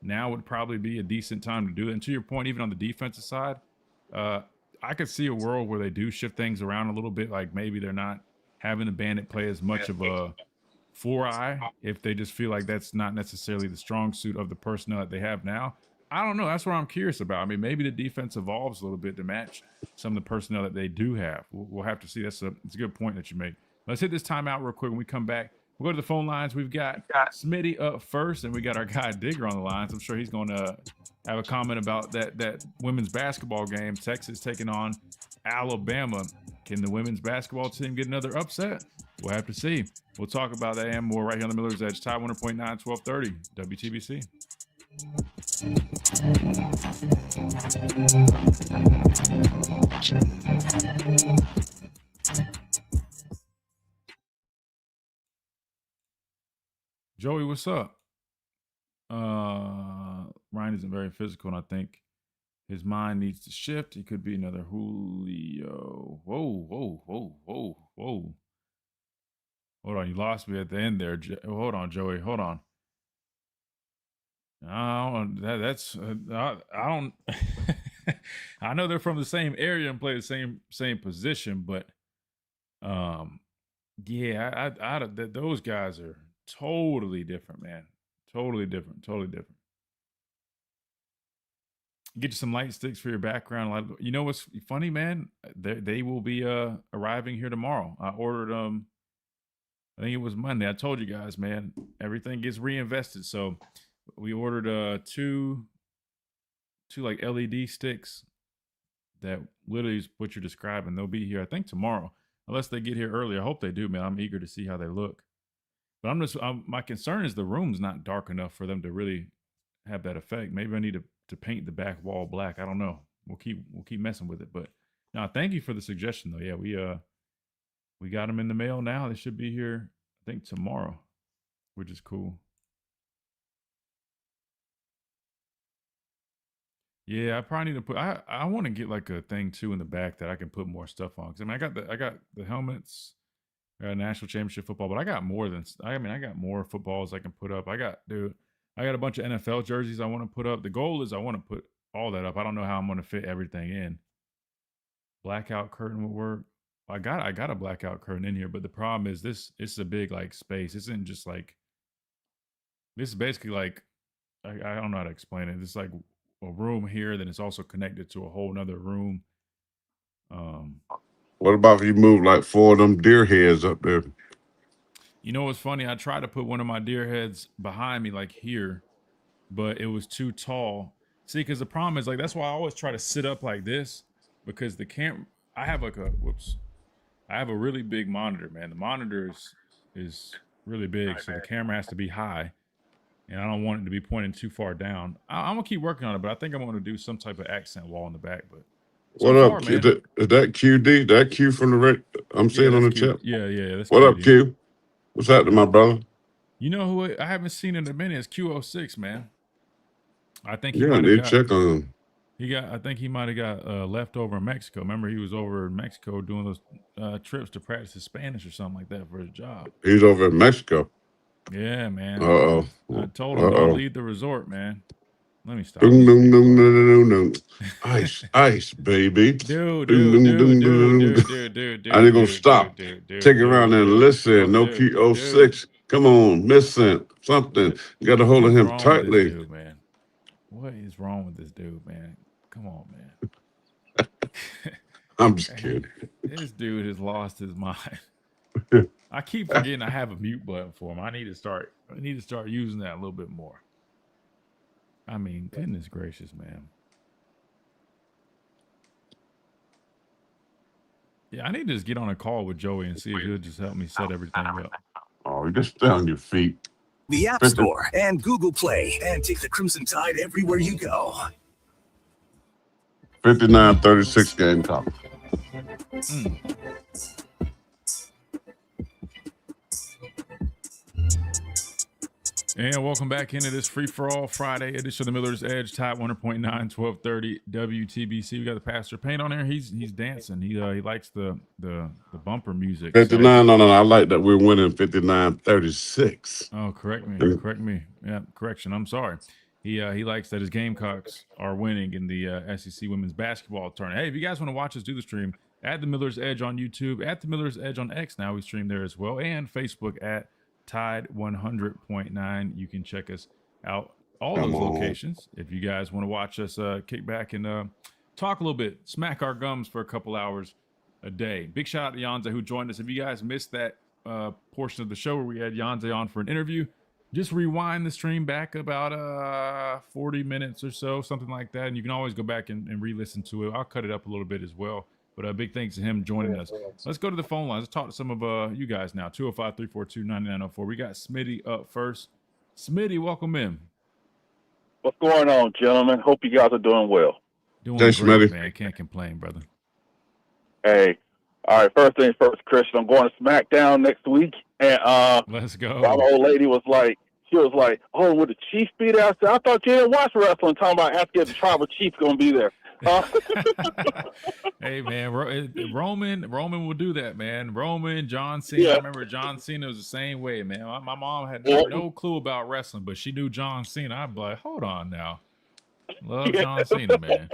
[SPEAKER 3] now would probably be a decent time to do it. And to your point, even on the defensive side, I could see a world where they do shift things around a little bit. Like maybe they're not having the bandit play as much of a 4-eye if they just feel like that's not necessarily the strong suit of the personnel that they have now. I don't know. That's what I'm curious about. Maybe the defense evolves a little bit to match some of the personnel that they do have. We'll have to see. It's a good point that you make. Let's hit this timeout real quick. When we come back, we'll go to the phone lines. We've got Smitty up first, and we got our guy Digger on the lines. I'm sure he's going to have a comment about that women's basketball game. Texas taking on Alabama. Can the women's basketball team get another upset? We'll have to see. We'll talk about that and more right here on the Miller's Edge. Tide 100.9, 1230, WTBC. Joey, what's up? Ryan isn't very physical, and I think his mind needs to shift. He could be another Julio. Whoa. Hold on, you lost me at the end there. Hold on, Joey. Hold on. I don't. I know they're from the same area and play the same position, but yeah, those guys are totally different, man. Totally different. Get you some light sticks for your background. You know what's funny, man? They will be arriving here tomorrow. I ordered them. I think it was Monday. I told you guys, man, everything gets reinvested. So we ordered two like LED sticks that literally is what you're describing. They'll be here, I think, tomorrow, unless they get here early. I hope they do, man. I'm eager to see how they look. But my concern is the room's not dark enough for them to really have that effect. Maybe I need to paint the back wall black. I don't know. We'll keep messing with it. But no, thank you for the suggestion though. Yeah, we got them in the mail now. They should be here, I think, tomorrow, which is cool. Yeah, I probably need to put. I want to get like a thing too in the back that I can put more stuff on. Because I mean, I got the helmets, national championship football, but I got more than. I mean, I got more footballs I can put up. I got a bunch of NFL jerseys I want to put up. The goal is I want to put all that up. I don't know how I'm going to fit everything in. Blackout curtain would work. I got a blackout curtain in here, but the problem is this. It's a big like space. This isn't just like. This is basically like. I don't know how to explain it. It's like a room here, then it's also connected to a whole nother room.
[SPEAKER 4] What about if you move like 4 of them deer heads up there?
[SPEAKER 3] You know what's funny? I tried to put one of my deer heads behind me, like here, but it was too tall. See, because the problem is like that's why I always try to sit up like this, because the camera. I have like a I have a really big monitor, man. The monitor is really big, so the camera has to be high. And I don't want it to be pointing too far down. I'm gonna keep working on it, but I think I'm gonna do some type of accent wall in the back. But
[SPEAKER 4] so what up? Is that QD? That Q from the red? I'm seeing on the chat.
[SPEAKER 3] Yeah. That's
[SPEAKER 4] what
[SPEAKER 3] QD.
[SPEAKER 4] Up, Q? What's happening, my brother?
[SPEAKER 3] You know who I haven't seen in a minute is Q06, man. I think he
[SPEAKER 4] I need to check on him.
[SPEAKER 3] I think he might have got left over in Mexico. Remember, he was over in Mexico doing those trips to practice his Spanish or something like that for his job.
[SPEAKER 4] He's over in Mexico.
[SPEAKER 3] Yeah, man.
[SPEAKER 4] Uh-oh.
[SPEAKER 3] I told him don't leave the resort, man. Let me stop.
[SPEAKER 4] Ice, baby.
[SPEAKER 3] Dude.
[SPEAKER 4] I ain't gonna stop. Take it around there and listen. No Q06. Come on, missing something. You got a hold of him tightly.
[SPEAKER 3] Dude, man. What is wrong with this dude, man? Come on, man.
[SPEAKER 4] I'm just kidding.
[SPEAKER 3] This dude has lost his mind. I keep forgetting I have a mute button for him. I need to start using that a little bit more. I mean, goodness gracious, man. Yeah, I need to just get on a call with Joey and see if he'll just help me set everything up.
[SPEAKER 4] Oh, you just stay on your feet.
[SPEAKER 2] The App Store and Google Play, and take the Crimson Tide everywhere you go.
[SPEAKER 4] 59-36 Gamecock.
[SPEAKER 3] And welcome back into this free-for-all Friday edition of the Miller's Edge, Tide 100.9, 1230 WTBC. We got the Pastor Payne on there. He's dancing. He likes the bumper music.
[SPEAKER 4] 59. No. I like that we're winning 59-36.
[SPEAKER 3] Oh, correct me. Yeah, correction. I'm sorry. He likes that his Gamecocks are winning in the SEC women's basketball tournament. Hey, if you guys want to watch us do the stream, at the Miller's Edge on YouTube, at the Miller's Edge on X. Now we stream there as well, and Facebook at Tide 100.9. You can check us out all those locations if you guys want to watch us kick back and talk a little bit, smack our gums for a couple hours a day. Big shout out to Yhonzae who joined us. If you guys missed that portion of the show where we had Yhonzae on for an interview, just rewind the stream back about 40 minutes or so, something like that, and you can always go back and re-listen to it. I'll cut it up a little bit as well. But a big thanks to him joining us. Let's go to the phone lines. Let's talk to some of you guys now. 205-342-9904. We got Smitty up first. Smitty, welcome in.
[SPEAKER 11] What's going on, gentlemen? Hope you guys are doing well.
[SPEAKER 3] Doing great, Smitty. Man. Can't complain, brother.
[SPEAKER 11] Hey, all right. First things first, Christian. I'm going to SmackDown next week, and
[SPEAKER 3] let's go.
[SPEAKER 11] My old lady was like, "Oh, would the Chief be there?" I said, "I thought you didn't watch wrestling." Talking about asking if the Tribal Chief going to be there.
[SPEAKER 3] Hey man, Roman will do that, man. Roman, John Cena.
[SPEAKER 11] Yeah.
[SPEAKER 3] I remember John Cena was the same way, man. My mom had no clue about wrestling, but she knew John Cena. I'd be like, hold on now, love John Cena, man.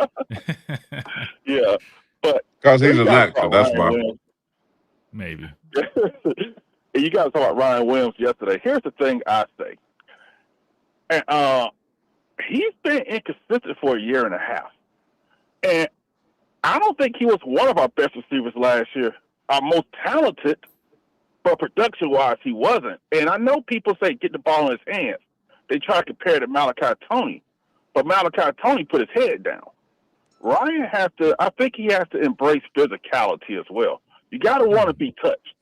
[SPEAKER 11] Yeah, but
[SPEAKER 4] because he's an actor, that's why.
[SPEAKER 3] Maybe.
[SPEAKER 11] You guys talked about Ryan Williams yesterday. Here's the thing I say, and he's been inconsistent for a year and a half. And I don't think he was one of our best receivers last year. Our most talented, but production-wise, he wasn't. And I know people say get the ball in his hands. They try to compare it to Malachi Tony. But Malachi Tony put his head down. Ryan I think he has to embrace physicality as well. You got to want to be touched.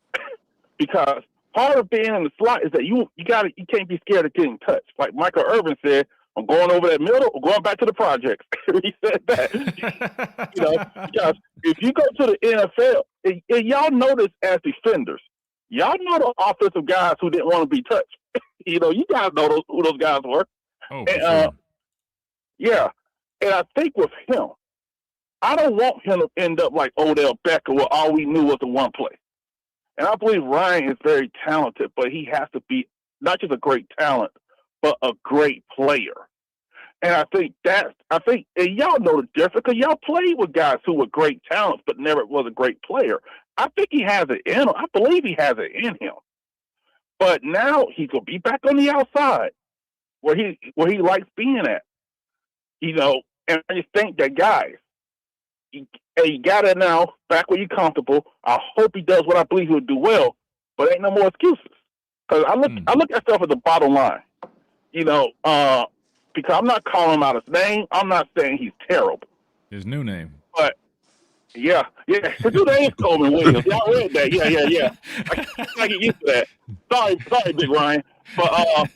[SPEAKER 11] Because part of being in the slot is that you can't be scared of getting touched. Like Michael Irvin said, I'm going over that middle. I'm going back to the projects. He said that. Because if you go to the NFL, and y'all notice as defenders, y'all know the offensive guys who didn't want to be touched. You guys know who those guys were.
[SPEAKER 3] Oh,
[SPEAKER 11] and,
[SPEAKER 3] sure.
[SPEAKER 11] Yeah. And I think with him, I don't want him to end up like Odell Beckham, where all we knew was the one play. And I believe Ryan is very talented, but he has to be not just a great talent, but a great player. And I think, and y'all know the difference, because y'all played with guys who were great talents, but never was a great player. I think he has it in him. I believe he has it in him. But now he's going to be back on the outside where he likes being at. And I just think that, guys, you got it now, back where you're comfortable. I hope he does what I believe he'll do well, but ain't no more excuses. Because I look at stuff at the bottom line, because I'm not calling him out his name. I'm not saying he's terrible.
[SPEAKER 3] His new name.
[SPEAKER 11] But, yeah. His new name is Coleman Williams. Y'all read that. Yeah. I get used to that. Sorry, Big Ryan. But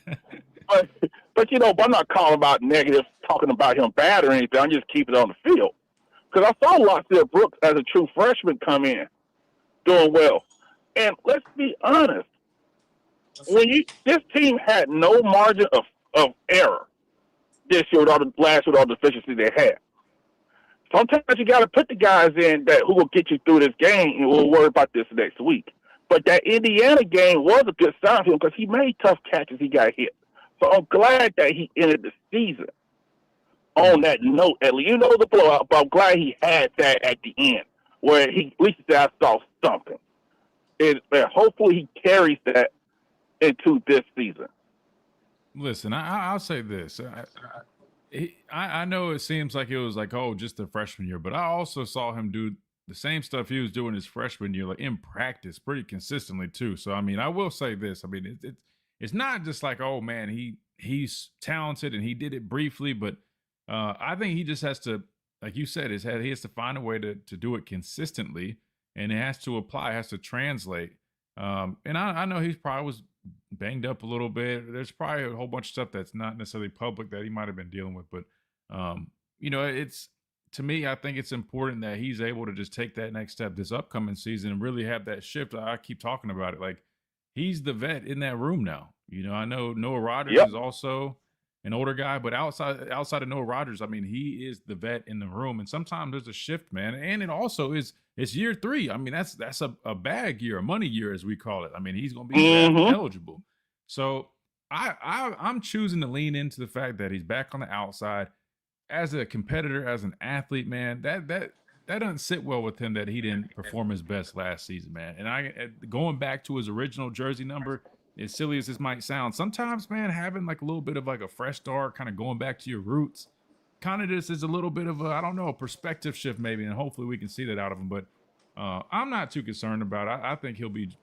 [SPEAKER 11] I'm not calling about negative, talking about him bad or anything. I'm just keeping it on the field. Because I saw Locksley Brooks as a true freshman come in, doing well. And let's be honest, this team had no margin of error this year last year with all the deficiencies they had. Sometimes you got to put the guys in who will get you through this game, and we'll worry about this next week. But that Indiana game was a good sign for him because he made tough catches. He got hit. So I'm glad that he ended the season on that note. At least the blowout, but I'm glad he had that at the end where he at least said, I saw something. And hopefully he carries that into this season.
[SPEAKER 3] Listen, I'll say this. I know it seems like it was like, just the freshman year, but I also saw him do the same stuff he was doing his freshman year, like in practice, pretty consistently too. So, I mean, I will say this. I mean, it's not just like, oh man, he's talented and he did it briefly, but I think he just has to, like you said, he has to find a way to do it consistently, and it has to apply, has to translate. And I know he's probably was banged up a little bit. There's probably a whole bunch of stuff that's not necessarily public that he might have been dealing with, but it's, to me, I think it's important that he's able to just take that next step this upcoming season and really have that shift. I keep talking about it. Like, he's the vet in that room now. I know Noah Rodgers is also an older guy, but outside of Noah Rodgers, I mean, he is the vet in the room. And sometimes there's a shift, man. And it also it's year 3. I mean, that's a bag year, a money year, as we call it. I mean, he's going to be eligible. So I'm choosing to lean into the fact that he's back on the outside. As a competitor, as an athlete, man, that doesn't sit well with him that he didn't perform his best last season, man. And going back to his original jersey number, as silly as this might sound, sometimes, man, having like a little bit of like a fresh start, kind of going back to your roots, kind of just is a little bit of a perspective shift maybe, and hopefully we can see that out of him. But I'm not too concerned about it. I think he'll be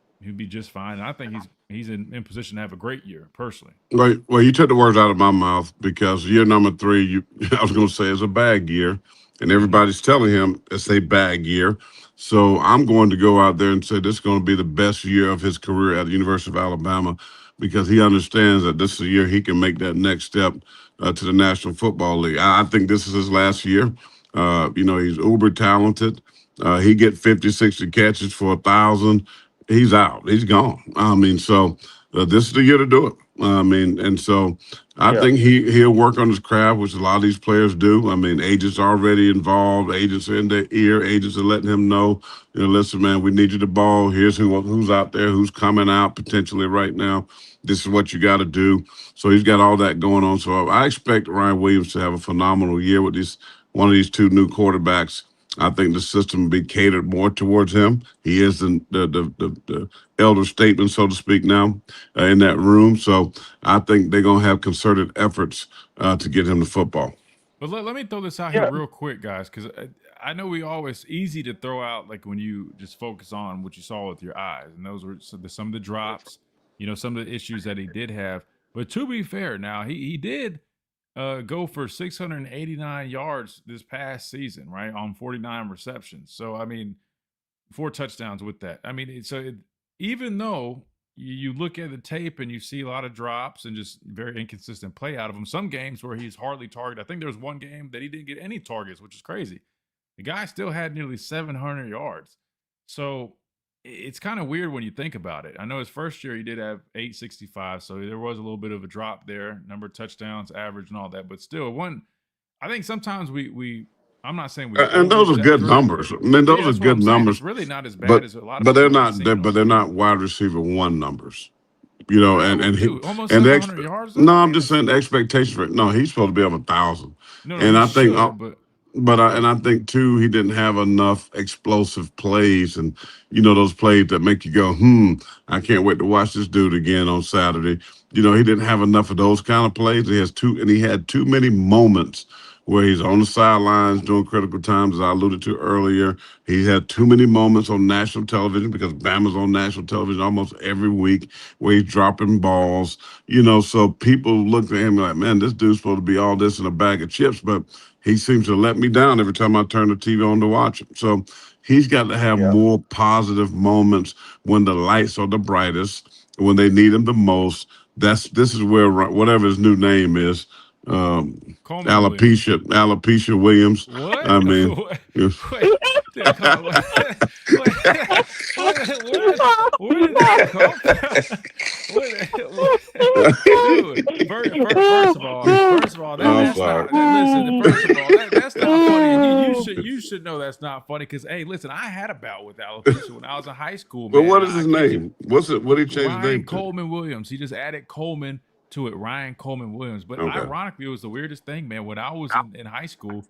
[SPEAKER 3] just fine. And I think he's in position to have a great year, personally.
[SPEAKER 4] Well, you took the words out of my mouth, because year number 3, I was going to say, is a bag year, and everybody's telling him it's a bag year. So I'm going to go out there and say this is going to be the best year of his career at the University of Alabama, because he understands that this is a year he can make that next step to the National Football League. I think this is his last year. He's uber talented. He get 50, 60 catches for 1,000. He's out. He's gone. I mean, so this is the year to do it. I mean, and so I think he'll work on his craft, which a lot of these players do. I mean, agents are already involved. Agents are in their ear. Agents are letting him know, listen, man, we need you to ball. Here's who's out there, who's coming out potentially right now. This is what you got to do. So he's got all that going on. So I expect Ryan Williams to have a phenomenal year with one of these 2 new quarterbacks. I think the system will be catered more towards him. He is the elder statesman, so to speak, now in that room. So I think they're going to have concerted efforts to get him to football.
[SPEAKER 3] But let me throw this out here real quick, guys, because I know we always easy to throw out like when you just focus on what you saw with your eyes. And those were some of the drops, some of the issues that he did have. But to be fair, now he did go for 689 yards this past season, right, on 49 receptions. So, I mean, 4 touchdowns with that. I mean, even though you look at the tape and you see a lot of drops and just very inconsistent play out of him. Some games where he's hardly targeted. I think there was one game that he didn't get any targets, which is crazy. The guy still had nearly 700 yards. So it's kind of weird when you think about it. I know his first year he did have 865, so there was a little bit of a drop there, number of touchdowns, average, and all that. But still, I think sometimes I'm not saying we
[SPEAKER 4] and those are good numbers. I mean, those are good numbers.
[SPEAKER 3] It's really not as bad as a lot of.
[SPEAKER 4] But they're not wide receiver one numbers. You know,
[SPEAKER 3] almost 700 yards.
[SPEAKER 4] No, I'm just saying the expectation for it. No, he's supposed to be over 1,000.
[SPEAKER 3] No,
[SPEAKER 4] and I think,
[SPEAKER 3] I
[SPEAKER 4] think too, he didn't have enough explosive plays, and those plays that make you go, I can't wait to watch this dude again on Saturday. He didn't have enough of those kind of plays. He had too many moments where he's on the sidelines during critical times, as I alluded to earlier. He had too many moments on national television because Bama's on national television almost every week where he's dropping balls. So people look at him like, man, this dude's supposed to be all this in a bag of chips, but he seems to let me down every time I turn the TV on to watch him. So he's got to have more positive moments when the lights are the brightest, when they need him the most. This is where whatever his new name is, Alopecia Williams.
[SPEAKER 3] What?
[SPEAKER 4] I mean,
[SPEAKER 3] where did that come from? First of all, that's not funny. You should know that's not funny because, hey, listen, I had a bout with alopecia when I was in high school.
[SPEAKER 4] But what is his name? What did he change his name to?
[SPEAKER 3] Ryan Coleman Williams. He just added Coleman to it, Ryan Coleman Williams. But ironically, it was the weirdest thing, man. When I was in high school,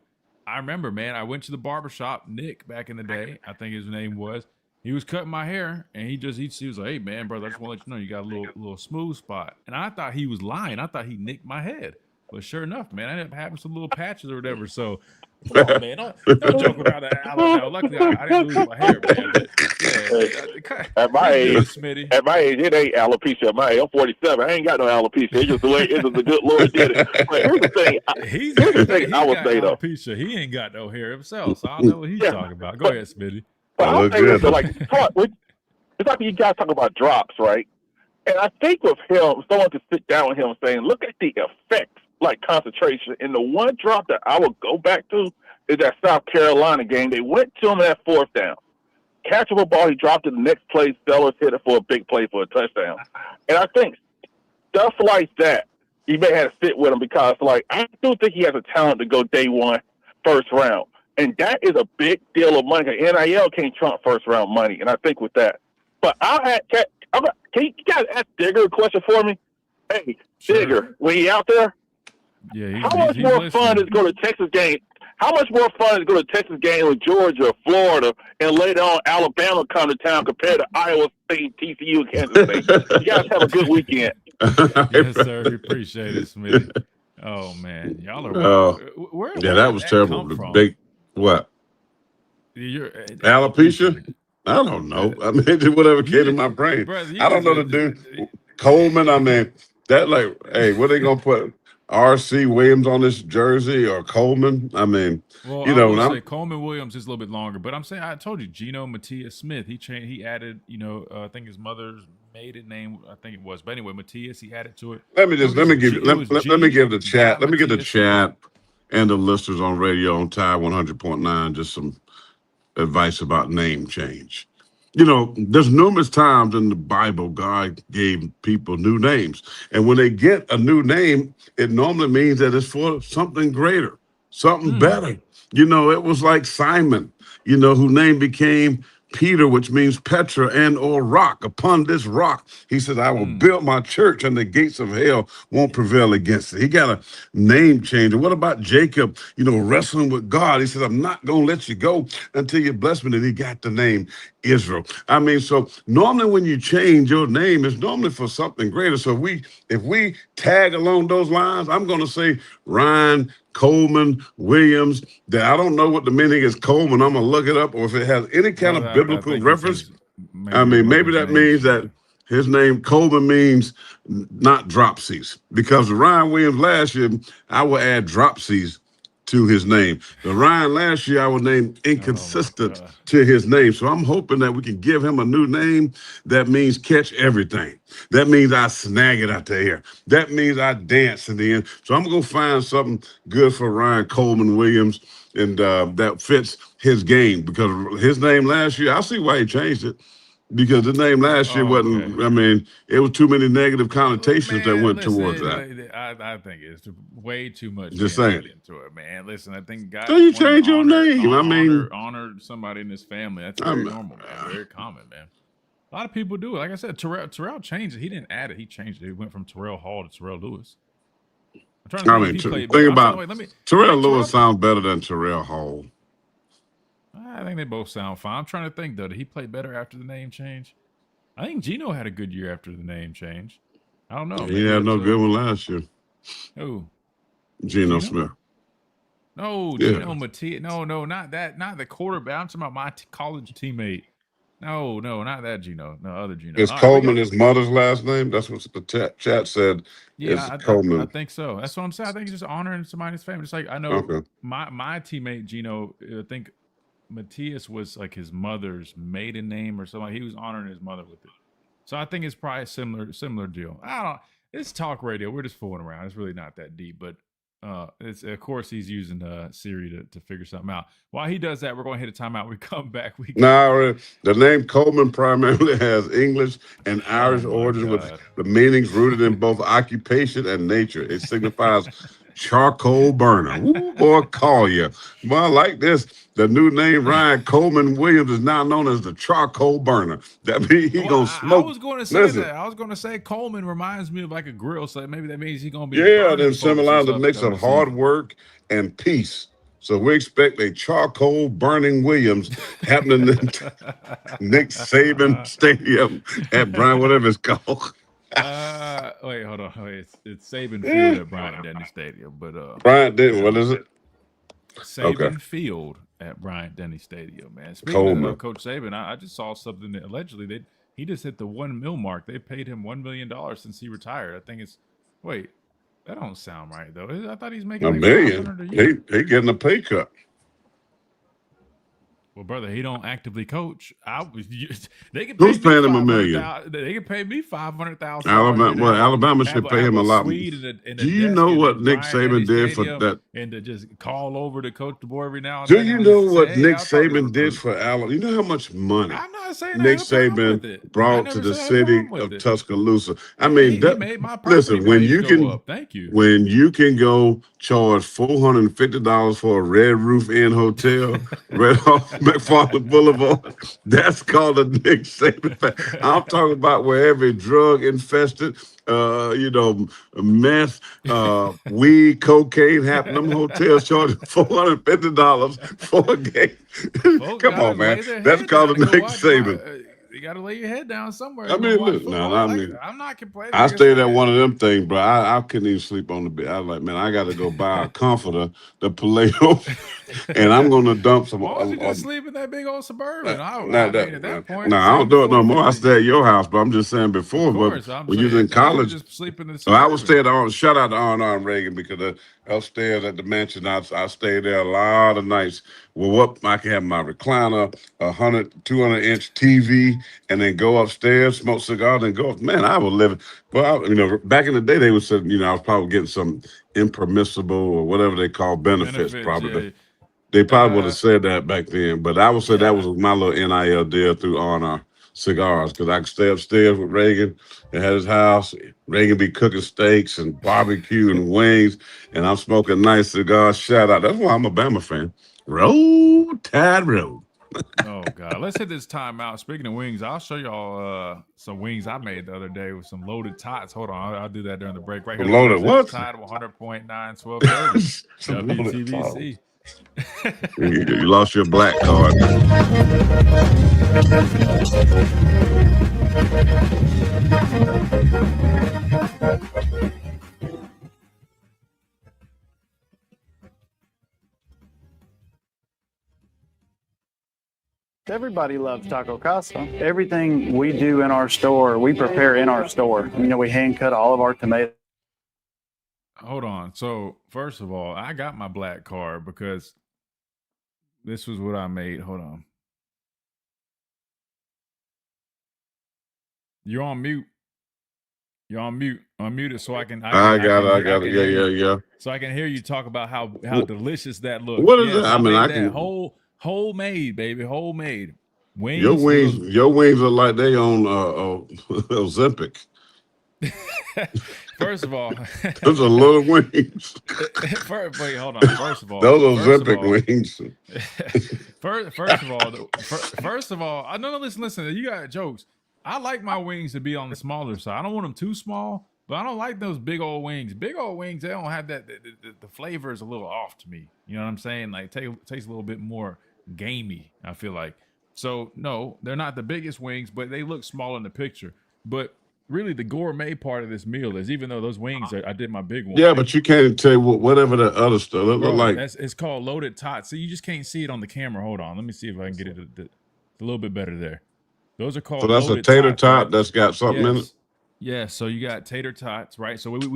[SPEAKER 3] I remember, man, I went to the barbershop, Nick, back in the day, I think his name was. He was cutting my hair, and he was like, hey, man, brother, I just want to let you know you got a little smooth spot. And I thought he was lying. I thought he nicked my head. But sure enough, man, I ended up having some little patches or whatever. So, come on, man, don't joke around that. Luckily, I didn't lose my hair, man. But,
[SPEAKER 11] at my age, it ain't alopecia. At my age, I'm 47. I ain't got no alopecia. It's just the way the good Lord did it. But here's the thing I would say, though.
[SPEAKER 3] Alopecia. He ain't got no hair himself, so I don't know what he's talking about. Go ahead, Smitty.
[SPEAKER 11] But I'll say this, it's like you guys talk about drops, right? And I think with him, someone could sit down with him saying, look at the effects, like concentration. And the one drop that I would go back to is that South Carolina game. They went to him at fourth down. Catchable ball, he dropped it the next play. Sellers hit it for a big play for a touchdown. And I think stuff like that, you may have to sit with him because, I do think he has a talent to go day one, first round. And that is a big deal of money. NIL can't trump first round money. And I think with that. But can you guys ask Digger a question for me? Hey, sure. Digger, when he out there, how much more fun is going to Texas game? How much more fun is going to Texas game with Georgia, Florida, and later on Alabama come to town compared to Iowa State, TCU, and Kansas State? You guys have a good weekend.
[SPEAKER 3] Yes, sir. We appreciate it, Smith. Oh man, y'all are. Where
[SPEAKER 4] that was terrible. What? Alopecia? I don't know. I mean, whatever came in my brain. I don't know the dude. Coleman, I mean, that hey, what are they going to put? R.C. Williams on this jersey or Coleman? I mean,
[SPEAKER 3] well, I would say Coleman Williams is a little bit longer, but I'm saying, I told you, Geno Matias Smith, he added, I think his mother's maiden name, I think it was. But anyway, Matias, he added to it.
[SPEAKER 4] Let me give the chat and the listeners on radio on Tide 100.9 just some advice about name change. There's numerous times in the Bible God gave people new names. And when they get a new name, it normally means that it's for something greater, something better. It was like Simon, whose name became Peter, which means Petra and or rock. Upon this rock, he said, I will build my church and the gates of hell won't prevail against it. He got a name change. And what about Jacob, wrestling with God? He said, I'm not going to let you go until you bless me. And he got the name Israel. I mean, so normally when you change your name, it's normally for something greater. So if we tag along those lines, I'm going to say Ryan Coleman Williams. That I don't know what the meaning is Coleman. I'm going to look it up, or if it has any kind of biblical reference. Maybe that means that his name Coleman means not dropsies, because Ryan Williams last year, I will add dropsies to his name. The Ryan last year I was named inconsistent to his name. So I'm hoping that we can give him a new name that means catch everything. That means I snag it out the air. That means I dance in the end. So I'm going to find something good for Ryan Coleman Williams and that fits his game, because his name last year, I see why he changed it. Because the name last year wasn't, I mean, it was too many negative connotations that went towards that.
[SPEAKER 3] I think it's way too much
[SPEAKER 4] Just saying.
[SPEAKER 3] into it, man. Listen, I think guys
[SPEAKER 4] So you change your name. I mean,
[SPEAKER 3] honor somebody in his family. That's very normal, man. Very common, man. A lot of people do it. Like I said, Terrell changed it. He didn't add it. He changed it. He went from Terrell Hall to Terrell Lewis. I'm trying to think if he played better.
[SPEAKER 4] Think about Terrell Lewis sounds better than Terrell Hall.
[SPEAKER 3] I think they both sound fine. I'm trying to think, though. Did he play better after the name change? I think Geno had a good year after the name change. I don't know.
[SPEAKER 4] He had no good one last year.
[SPEAKER 3] Who?
[SPEAKER 4] Geno Smith.
[SPEAKER 3] No, Geno Matias. No, not that. Not the quarterback. I'm talking about my college teammate. No, not that Geno. No, other Geno.
[SPEAKER 4] Is Coleman his mother's last name? That's what the chat said.
[SPEAKER 3] Yeah,
[SPEAKER 4] Coleman.
[SPEAKER 3] I think so. That's what I'm saying. I think he's just honoring somebody's family. Just like I know my teammate Geno, I think Matias was like his mother's maiden name or something. He was honoring his mother with it. So I think it's probably a similar deal. I don't know. It's talk radio. We're just fooling around. It's really not that deep, but it's of course he's using Siri to figure something out. While he does that, we're going to hit a timeout. We come back.
[SPEAKER 4] The name Coleman primarily has English and Irish origins, with the meanings rooted in both occupation and nature. It signifies charcoal burner. Ooh, boy, call you. Well, I like this. The new name Ryan Coleman Williams is now known as the charcoal burner. That means he's going to smoke.
[SPEAKER 3] I was going to say that. I was going to say Coleman reminds me of like a grill, so maybe that means he's going to be.
[SPEAKER 4] Yeah, then symbolize the mix of hard work and peace. So we expect a charcoal burning Williams happening in Nick Saban Stadium at Brian, whatever it's called.
[SPEAKER 3] Wait, hold on. Wait, it's Saban Field at Bryant-Denny Stadium, but
[SPEAKER 4] Bryant-Denny, what is it?
[SPEAKER 3] Saban Field at Bryant-Denny Stadium, man. Speaking of Coach Saban, I just saw something that allegedly he just hit the $1 million mark. They paid him $1 million since he retired. I think it's that don't sound right though. I thought he's making
[SPEAKER 4] $1 million. He getting a pay cut.
[SPEAKER 3] Well, brother, he don't actively coach. They can
[SPEAKER 4] Who's paying him $1 million?
[SPEAKER 3] They can pay me $500,000.
[SPEAKER 4] Alabama should pay him a lot. Do you know what Nick Saban did for that?
[SPEAKER 3] And to just call over to coach the boy every now and
[SPEAKER 4] then. Do you know what Nick Saban did for Alabama? You know how much money Nick Saban brought to the city of Tuscaloosa? I mean, listen, when you can go charge $450 for a Red Roof Inn hotel right off McFarland Boulevard, that's called a Nick Saban fan. I'm talking about where every drug infested, meth, weed, cocaine happened. Them hotels charging $450 for a game. Come on, man. That's called a Nick Saban.
[SPEAKER 3] You got to lay your head down somewhere.
[SPEAKER 4] I mean, look,
[SPEAKER 3] I'm not complaining.
[SPEAKER 4] I stayed at one of them things, bro. I couldn't even sleep on the bed. I was like, man, I got to go buy a comforter, the Paleo, and I'm going to dump some.
[SPEAKER 3] Why don't you just sleep in that big old Suburban?
[SPEAKER 4] At that point, I don't do it no more. I stay at your house, but I'm just saying before. But when you was in college,
[SPEAKER 3] just sleep in the
[SPEAKER 4] I would stay at shout out to R&R and Reagan, because upstairs at the mansion, I stayed there a lot of nights. Well, I can have my recliner, 200-inch TV, and then go upstairs, smoke cigars, and go. Man, I was living. Well, back in the day, they would say, I was probably getting some impermissible or whatever they call benefits probably. Yeah. They probably would have said that back then, but I would say that was my little NIL deal through R&R Cigars, because I could stay upstairs with Reagan at his house. Reagan be cooking steaks and barbecue and wings, and I'm smoking nice cigars. Shout out. That's why I'm a Bama fan. Roll Tide Road.
[SPEAKER 3] Oh, God. Let's hit this timeout. Speaking of wings, I'll show y'all some wings I made the other day with some loaded tots. Hold on. I'll do that during the break. Right here.
[SPEAKER 4] Loaded what?
[SPEAKER 3] Tide 100.9, 1230. WTBC.
[SPEAKER 4] You lost your black card.
[SPEAKER 12] Everybody loves Taco Casa. Everything we do in our store, we prepare in our store. We hand cut all of our tomatoes.
[SPEAKER 3] hold on. So first of all, I got my black card because this was what I made. Hold on. You're on mute. You're on mute. Unmute it so I can
[SPEAKER 4] I got it. Yeah.
[SPEAKER 3] So I can hear you talk about how delicious that looks.
[SPEAKER 4] What is
[SPEAKER 3] Yes,
[SPEAKER 4] that? I mean,
[SPEAKER 3] made
[SPEAKER 4] I
[SPEAKER 3] that
[SPEAKER 4] can.
[SPEAKER 3] homemade, baby, homemade wings.
[SPEAKER 4] Your wings look like they on Ozempic.
[SPEAKER 3] First of all,
[SPEAKER 4] those are little wings.
[SPEAKER 3] Wait, hold on. First of all,
[SPEAKER 4] those are Ozempic wings.
[SPEAKER 3] First of all, no, listen. You got jokes. I like my wings to be on the smaller side. I don't want them too small, but I don't like those big old wings. Big old wings, they don't have that. The flavor is a little off to me. You know what I'm saying? Like, tastes a little bit more gamey, I feel like. So, no, they're not the biggest wings, but they look small in the picture. But really, the gourmet part of this meal is, even though those wings, I did my big one.
[SPEAKER 4] Yeah, but you can't tell whatever the other stuff look like.
[SPEAKER 3] It's called loaded tots. So you just can't see it on the camera. Hold on. Let me see if I can get it a little bit better there. Those are called.
[SPEAKER 4] So that's a tater tot that's got something in it.
[SPEAKER 3] Yeah, so you got tater tots, right? So they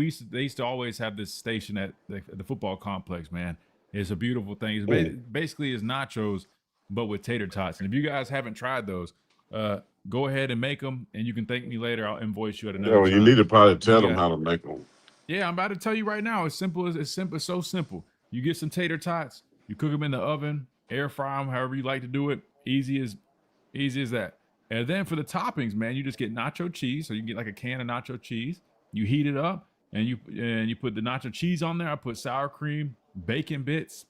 [SPEAKER 3] used to always have this station at the football complex, man. It's a beautiful thing. It's basically it's nachos, but with tater tots. And if you guys haven't tried those, go ahead and make them, and you can thank me later. I'll invoice you at another time.
[SPEAKER 4] You need to probably tell them how to make them.
[SPEAKER 3] Yeah, I'm about to tell you right now. It's simple. It's so simple. You get some tater tots, you cook them in the oven, air fry them, however you like to do it. Easy as that. And then for the toppings, man, you just get nacho cheese. So you get like a can of nacho cheese. You heat it up, and you put the nacho cheese on there. I put sour cream, bacon bits,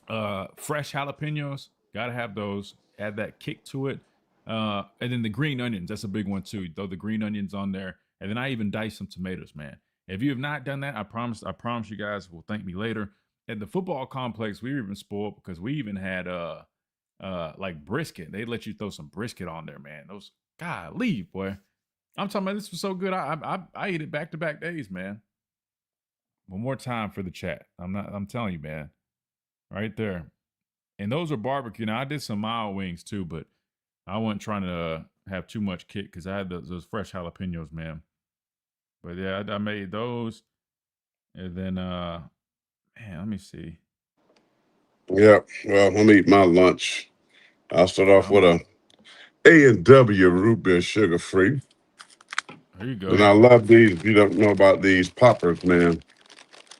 [SPEAKER 3] fresh jalapenos. Gotta have those. Add that kick to it. And then the green onions. That's a big one too. Throw the green onions on there. And then I even dice some tomatoes, man. If you have not done that, I promise you guys will thank me later. At the football complex, we were even spoiled because we even had like brisket. They let you throw some brisket on there, man. Those, golly, boy. I'm talking about, this was so good. I ate it back-to-back days, man. One more time for the chat. I'm telling you, man. Right there. And those are barbecue. Now, I did some mild wings too, but I wasn't trying to have too much kick because I had those fresh jalapenos, man. But yeah, I made those. And then man, let me see.
[SPEAKER 4] Yeah, well, I'm gonna eat my lunch. I'll start off with a A&W root beer sugar free.
[SPEAKER 3] There you go.
[SPEAKER 4] And I love these. If you don't know about these poppers, man,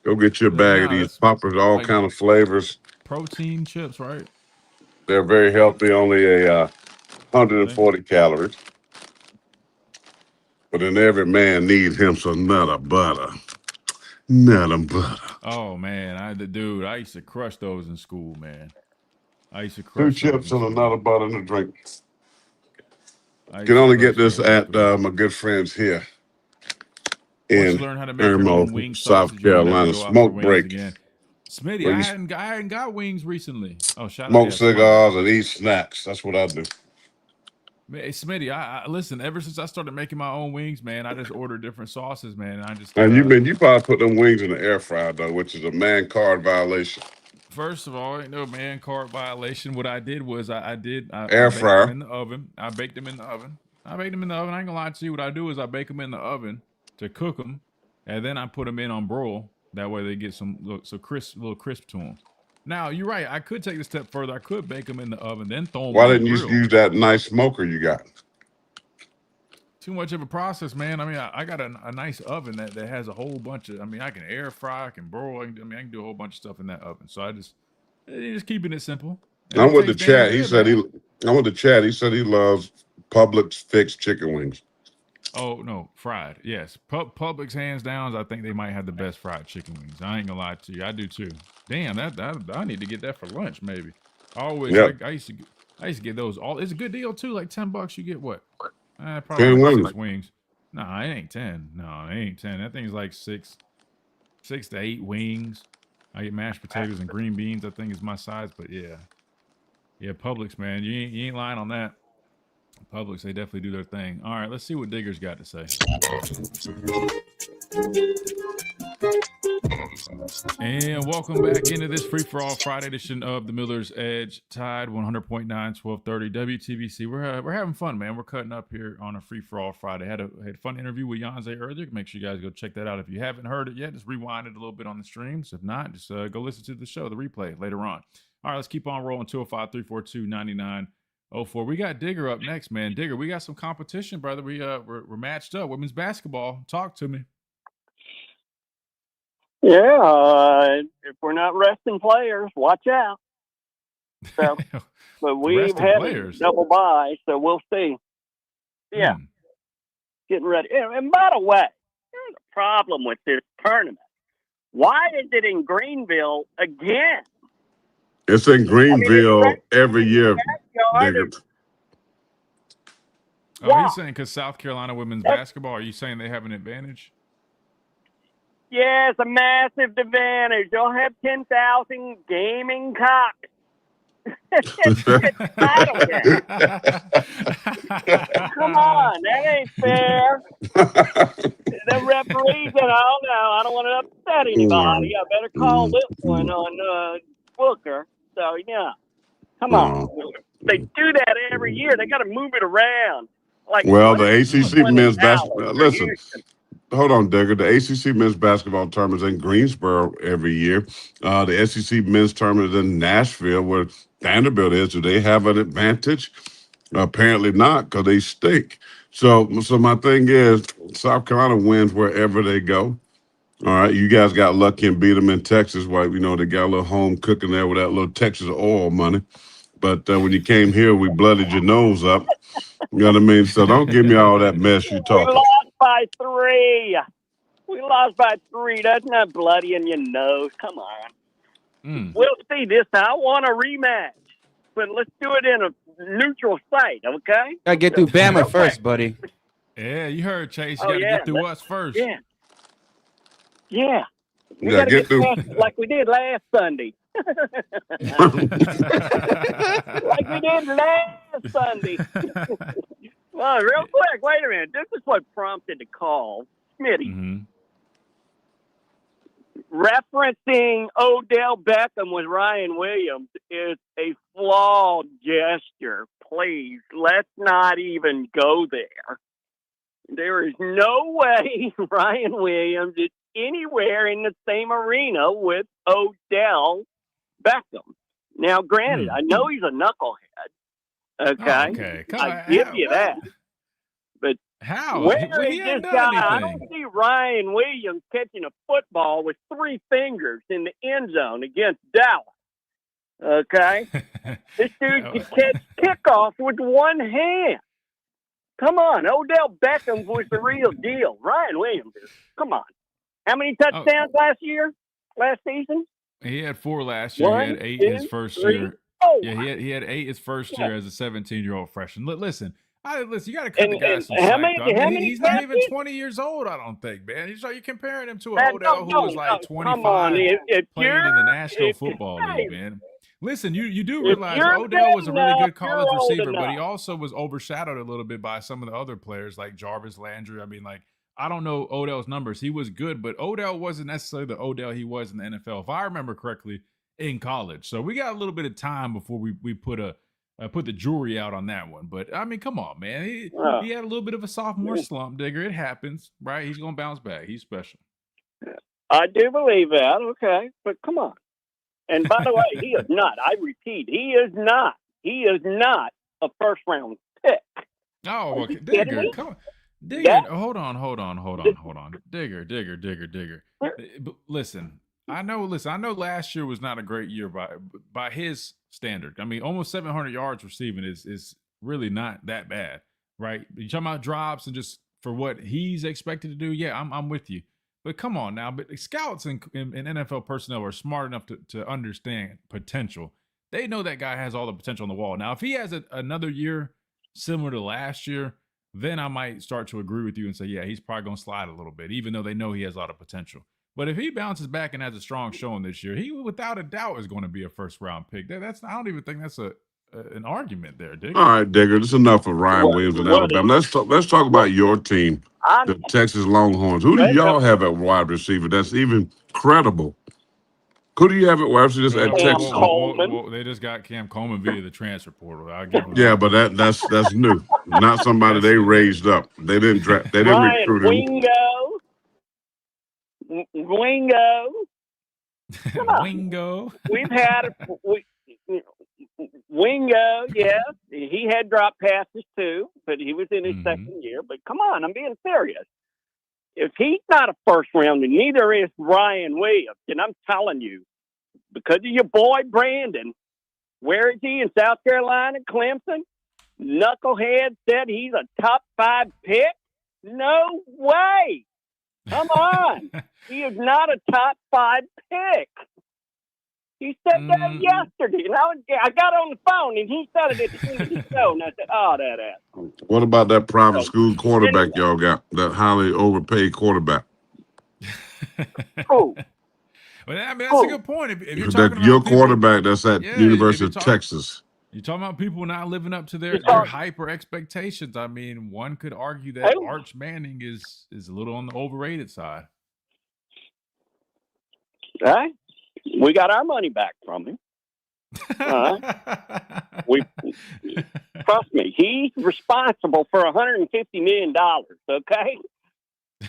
[SPEAKER 4] go get your bag of these poppers, all like kind of flavors.
[SPEAKER 3] Protein chips, right?
[SPEAKER 4] They're very healthy, only a 140 calories. But then every man needs him some nutter butter. Nutter butter.
[SPEAKER 3] Oh man, I used to crush those in school, man. I used to crush
[SPEAKER 4] 2 chips and a nutter butter and a drink.
[SPEAKER 3] You
[SPEAKER 4] can only get this at my good friends here in Irmo, South Carolina. Smoke break.
[SPEAKER 3] Smitty, I hadn't got wings recently. Oh,
[SPEAKER 4] smoke cigars and eat snacks. That's what I do.
[SPEAKER 3] Hey, Smitty, I listen. Ever since I started making my own wings, man, I just order different sauces, man. And I just
[SPEAKER 4] and you probably put them wings in the air fryer though, which is a man card violation.
[SPEAKER 3] First of all, ain't no man card violation. What I did was I
[SPEAKER 4] air fryer
[SPEAKER 3] them in the oven. I baked them in the oven. I ain't gonna lie to you. What I do is I bake them in the oven to cook them, and then I put them in on broil. That way they get some little crisp to them. Now you're right. I could take it a step further. I could bake them in the oven, then throw them.
[SPEAKER 4] Why didn't you use that nice smoker you got?
[SPEAKER 3] Too much of a process, man. I mean, I got a nice oven that has a whole bunch of. I mean, I can air fry, I can broil. I can do a whole bunch of stuff in that oven. So I just keeping it simple. And
[SPEAKER 4] I'm with the chat. He said He said he loves Publix fixed chicken wings.
[SPEAKER 3] Oh no, fried. Yes, Publix hands down. I think they might have the best fried chicken wings. I ain't gonna lie to you. I do too. Damn, that I need to get that for lunch maybe. I used to get those. It's a good deal too. Like $10, you get what? Probably
[SPEAKER 4] 10
[SPEAKER 3] 6 wings. Nah, it ain't 10. No, it ain't 10. That thing's like 6 to 8 wings. I get mashed potatoes and green beans. I think is my size. But yeah, Publix, man, you ain't lying on that. Publix, they definitely do their thing. All right, let's see what Digger's got to say. And welcome back into this free-for-all Friday edition of the Miller's Edge. Tide 100.9, 1230 WTBC. We're having fun, man. We're cutting up here on a free-for-all Friday. Had a fun interview with Yhonzae earlier. Make sure you guys go check that out. If you haven't heard it yet, just rewind it a little bit on the streams. If not, just go listen to the show, the replay later on. All right, let's keep on rolling. 205-342-9904. We got Digger up next, man. Digger, we got some competition, brother. We're matched up. Women's basketball. Talk to me.
[SPEAKER 13] Yeah, if we're not resting players, watch out. So, but we've had a double bye, so we'll see. Yeah, getting ready. And by the way, there's a problem with this tournament. Why is it in Greenville again?
[SPEAKER 4] It's in Greenville every year.
[SPEAKER 3] Oh, are you saying because South Carolina women's basketball, are you saying they have an advantage?
[SPEAKER 13] Yeah, it's a massive advantage. You'll have 10,000 gaming cocks. Come on, that ain't fair. The referees and all now, I don't want to upset anybody. I better call this one on Booker. So, yeah, come on. They do that every year. They got to move it around. Like,
[SPEAKER 4] well, the ACC men's basketball. Listen. Hold on, Digger. The ACC men's basketball tournament is in Greensboro every year. The SEC men's tournament is in Nashville, where Vanderbilt is. Do they have an advantage? Apparently not, because they stink. So my thing is, South Carolina wins wherever they go. All right, you guys got lucky and beat them in Texas. Why, they got a little home cooking there with that little Texas oil money. But when you came here, we blooded your nose up. You know what I mean? So don't give me all that mess you talking.
[SPEAKER 13] We lost by 3. We lost by 3. That's not bloody in your nose. Come on. We'll see this time. I want a rematch, but let's do it in a neutral site, okay?
[SPEAKER 7] Gotta get through Bama first, buddy.
[SPEAKER 3] Yeah, you heard, Chase. You gotta get through us first.
[SPEAKER 13] Yeah. Yeah. We gotta get through like we did last Sunday. Like we did last Sunday. Well, real quick, wait a minute. This is what prompted the call. Smitty. Referencing Odell Beckham with Ryan Williams is a flawed gesture. Please, let's not even go there. There is no way Ryan Williams is anywhere in the same arena with Odell Beckham. Now, granted, I know he's a knucklehead. Okay. I give you that. But
[SPEAKER 3] how?
[SPEAKER 13] Where is this guy? I don't see Ryan Williams catching a football with 3 fingers in the end zone against Dallas. Okay? This dude can catch kickoffs with one hand. Come on. Odell Beckham was the real deal. Ryan Williams is. Come on. How many touchdowns last season?
[SPEAKER 3] He had 4 last year.
[SPEAKER 13] 1,
[SPEAKER 3] he had 8
[SPEAKER 13] 2,
[SPEAKER 3] his first
[SPEAKER 13] 3.
[SPEAKER 3] year.
[SPEAKER 13] Oh,
[SPEAKER 3] yeah, he had 8 his first year as a 17-year-old freshman. Listen, you got to cut the guy some
[SPEAKER 13] how
[SPEAKER 3] slack.
[SPEAKER 13] many
[SPEAKER 3] He's not even 20 years old, I don't think, man. You're comparing him to an Odell who was like 25 playing in the National Football League, man. Listen, you do realize Odell was a really good college receiver, but he also was overshadowed a little bit by some of the other players like Jarvis Landry. I mean, I don't know Odell's numbers. He was good, but Odell wasn't necessarily the Odell he was in the NFL, if I remember correctly, in college. So we got a little bit of time before we put the jury out on that one. But, I mean, come on, man. He had a little bit of a sophomore slump, Digger. It happens, right? He's going to bounce back. He's special.
[SPEAKER 13] I do believe that, okay. But come on. And by the way, he is not. I repeat, he is not. He is not a first-round pick.
[SPEAKER 3] Oh, okay. Digger, come on. Digger, hold on. Digger. Listen, I know last year was not a great year by his standard. I mean, almost 700 yards receiving is really not that bad, right? You talking about drops and just for what he's expected to do, yeah, I'm with you. But come on now, but scouts and NFL personnel are smart enough to understand potential. They know that guy has all the potential on the wall. Now, if he has another year similar to last year, then I might start to agree with you and say, yeah, he's probably going to slide a little bit, even though they know he has a lot of potential. But if he bounces back and has a strong showing this year, he without a doubt is going to be a first-round pick. I don't even think that's an argument there, Digger.
[SPEAKER 4] All right, Digger, this is enough of Ryan Williams and Alabama. Let's talk about your team, the Texas Longhorns. Who do y'all have at wide receiver that's even credible? Who do you have at wide receiver at Texas?
[SPEAKER 3] They just got Cam Coleman via the transfer portal. I'll give them
[SPEAKER 4] Yeah,
[SPEAKER 3] that.
[SPEAKER 4] but that's new. Not somebody they raised up. They didn't draft. They didn't recruit him.
[SPEAKER 13] Wingo. Come on.
[SPEAKER 3] Wingo.
[SPEAKER 13] We've had Wingo, yes. He had drop passes too, but he was in his second year. But come on, I'm being serious. If he's not a first rounder, neither is Ryan Williams. And I'm telling you, because of your boy Brandon, where is he in South Carolina, Clemson? Knucklehead said he's a top 5 pick. No way. Come on. He is not a top 5 pick. He said that yesterday. And I got on the phone and he said it at the end of the show. And I said, oh, that ass.
[SPEAKER 4] What about that private school quarterback y'all got? That highly overpaid quarterback?
[SPEAKER 13] Oh.
[SPEAKER 3] Well, I mean, that's a good point. If you're
[SPEAKER 4] that
[SPEAKER 3] talking
[SPEAKER 4] your
[SPEAKER 3] about people,
[SPEAKER 4] quarterback that's at University of Texas.
[SPEAKER 3] You're talking about people not living up to their hype or expectations. I mean, one could argue that Arch Manning is a little on the overrated side.
[SPEAKER 13] Right? We got our money back from him. We trust me, he's responsible for $150 million, okay?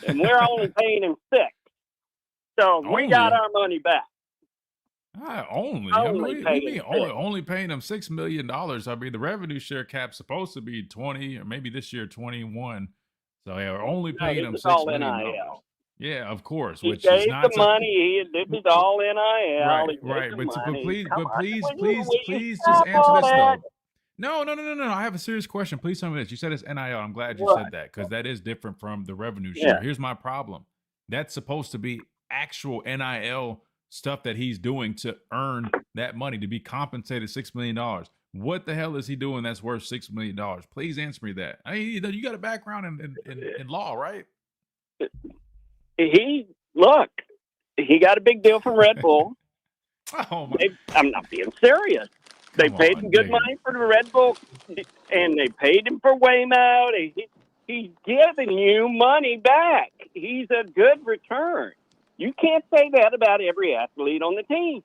[SPEAKER 13] And we're only paying him $6. So we got our money back.
[SPEAKER 3] Only paying him $6 million. I mean, the revenue share cap's supposed to be 20, or maybe this year 21. So yeah, we're only paying him $6 million. Yeah, of course.
[SPEAKER 13] He
[SPEAKER 3] Which
[SPEAKER 13] gave
[SPEAKER 3] is not
[SPEAKER 13] the money. This is all NIL.
[SPEAKER 3] Right. But please just answer this though. No. I have a serious question. Please tell me this. You said it's NIL. I'm glad you said that because that is different from the revenue share.
[SPEAKER 13] Yeah.
[SPEAKER 3] Here's my problem. That's supposed to be actual NIL stuff that he's doing to earn that money, to be compensated $6 million. What the hell is he doing that's worth $6 million? Please answer me that. I mean, you got a background in law, right?
[SPEAKER 13] He got a big deal from Red Bull. I'm not being serious. They paid him good money for the Red Bull, and they paid him for Waymo. He's giving you money back. He's a good return. You can't say that about every athlete on the team.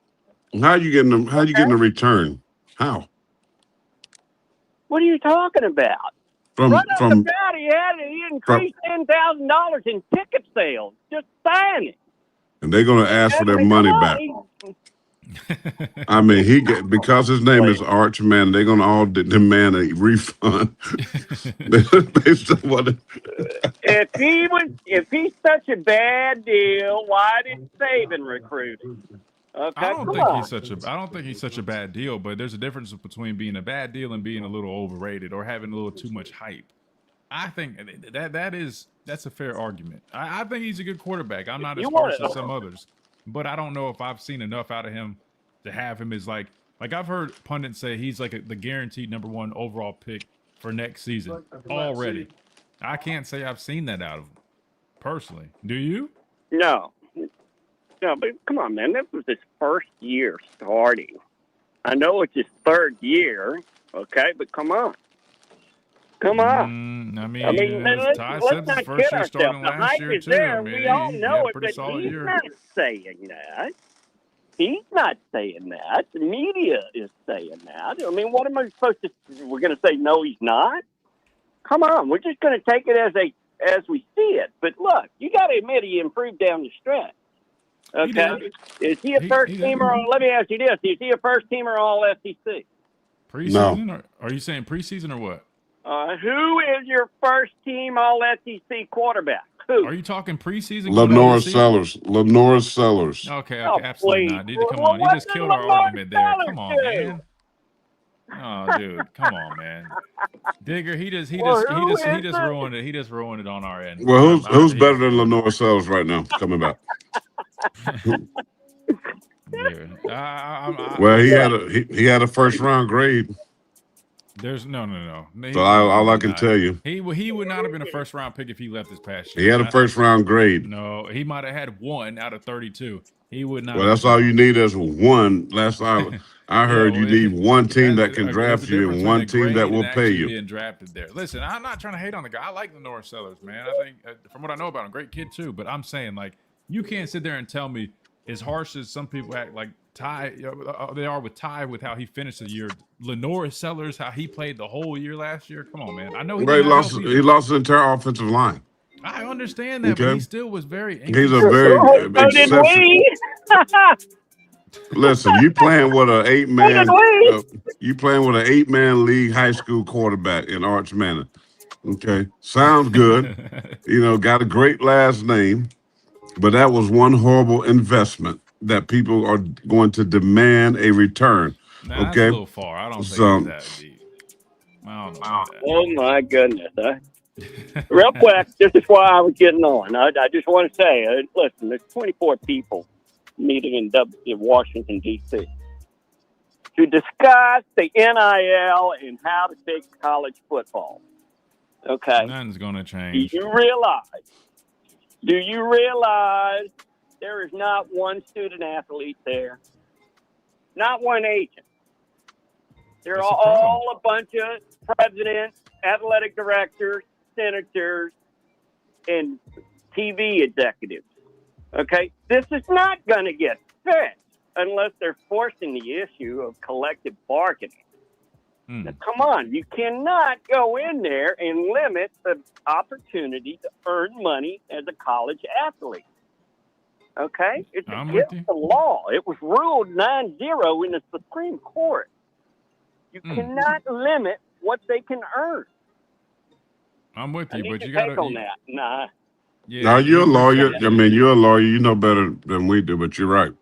[SPEAKER 4] How are you getting them? How are you getting a return? How?
[SPEAKER 13] What are you talking about? Right off the bat, he increased $10,000 in ticket sales. Just sign it.
[SPEAKER 4] And they're going to ask for their money back. I mean, because his name is Arch Man, they're going to all demand a refund. Based on what
[SPEAKER 13] if he's such a bad deal, why did Saban recruit him? Okay,
[SPEAKER 3] I don't think he's such a bad deal, but there's a difference between being a bad deal and being a little overrated or having a little too much hype. I think that's a fair argument. I think he's a good quarterback. I'm not as harsh as some others, but I don't know if I've seen enough out of him to have him as like I've heard pundits say he's like the guaranteed #1 overall pick for next season already. I can't say I've seen that out of him personally. Do you?
[SPEAKER 13] No, but come on, man. This was his first year starting. I know it's his third year, okay, but come on.
[SPEAKER 3] I mean let's not kid ourselves. The hype is there. We all know it, but he's not saying that. He's not saying that. The media is saying that. I mean, what am I supposed to? We're going to say no, he's not. Come on, we're just going to take it as we see it. But look, you got to admit he improved down the stretch. Okay, is he a first teamer? Let me ask you this: is he a first teamer All SEC? Preseason? No. Are you saying preseason or what?
[SPEAKER 13] Who is your first team All SEC quarterback? Who?
[SPEAKER 3] Are you talking preseason?
[SPEAKER 4] Lenore Sellers.
[SPEAKER 3] Okay, absolutely not. Come on, you just killed our argument there. Come on, man. Oh, dude, come on, man. Digger, he just ruined it. He just ruined it on our end.
[SPEAKER 4] Well, who's better than Lenore Sellers right now? Coming back. Well, he had a first round grade.
[SPEAKER 3] There's no.
[SPEAKER 4] So all I can tell you,
[SPEAKER 3] he would not have been a first round pick if he left this past year.
[SPEAKER 4] he had a first round grade.
[SPEAKER 3] No, he might have had 1 out of 32. He would not.
[SPEAKER 4] Well, that's all you need is one. Last time I heard, you need one team that can draft you and one team that will pay you.
[SPEAKER 3] Being drafted there. Listen, I'm not trying to hate on the guy. I like Lenore Sellers, man. I think from what I know about him, great kid too. But I'm saying, like, you can't sit there and tell me, as harsh as some people act, like they are with Ty, with how he finished the year. Lenore Sellers, how he played the whole year last year. Come on, man. I know
[SPEAKER 4] he lost the entire offensive line.
[SPEAKER 3] I understand that, but he still was very.
[SPEAKER 4] He's a very Listen, you playing with an 8-man. You playing with an 8-man league high school quarterback in Arch Manor. Okay, sounds good. Got a great last name, but that was one horrible investment that people are going to demand a return.
[SPEAKER 3] Nah, that's a little far. I don't think it's that deep. I don't know.
[SPEAKER 13] Oh my goodness! Real quick, this is why I was getting on. I just want to say, listen, there's 24 people meeting in Washington, D.C. to discuss the NIL and how to fix college football. Okay?
[SPEAKER 3] Nothing's going to change.
[SPEAKER 13] Do you realize there is not one student athlete there? Not one agent. They're all a bunch of presidents, athletic directors, senators, and TV executives. Okay? This is not going to get fixed unless they're forcing the issue of collective bargaining. Now, come on. You cannot go in there and limit the opportunity to earn money as a college athlete. Okay? It's against the law. It was ruled 9-0 in the Supreme Court. You cannot limit what they can earn.
[SPEAKER 3] I'm with you, but you
[SPEAKER 13] got to on that. Nah.
[SPEAKER 3] Yeah,
[SPEAKER 4] now you're a lawyer. I mean, you're a lawyer. You know better than we do, but you're right.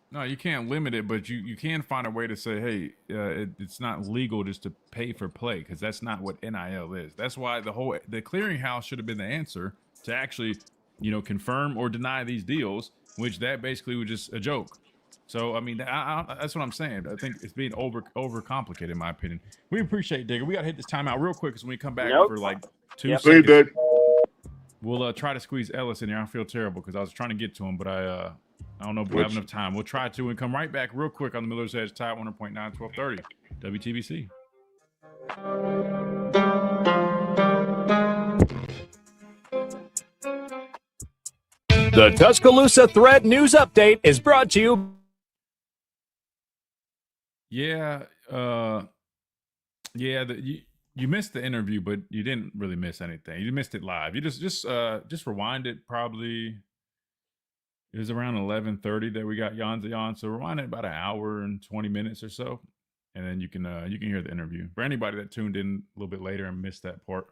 [SPEAKER 3] No, you can't limit it, but you can find a way to say, hey, it's not legal just to pay for play, because that's not what NIL is. That's why the clearinghouse should have been the answer to actually, confirm or deny these deals, which that basically was just a joke. So, I mean, that's what I'm saying. I think it's being overcomplicated, in my opinion. We appreciate Digger. We got to hit this timeout real quick because when we come back for like 2 seconds, we'll try to squeeze Ellis in here. I feel terrible because I was trying to get to him, but I don't know if we'll have enough time. We'll try to and come right back real quick on the Miller's Edge, Tide 100.9, 1230, WTBC.
[SPEAKER 6] The Tuscaloosa Thread News Update is brought to you.
[SPEAKER 3] Yeah, you missed the interview, but you didn't really miss anything. You missed it live. You just rewind it. Probably it was around 11:30 that we got Yhonzae on. So rewind it about an hour and 20 minutes or so, and then you can hear the interview. For anybody that tuned in a little bit later and missed that part,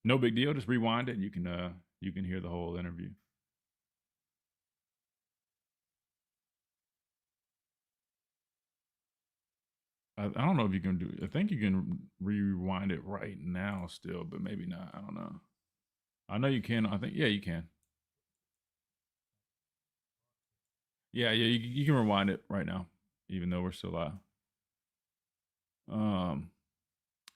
[SPEAKER 3] no big deal. Just rewind it, and you can hear the whole interview. I don't know if you can do it. I think you can rewind it right now still, but maybe not. I don't know. I know you can. I think, yeah, you can. Yeah, you can rewind it right now, even though we're still live.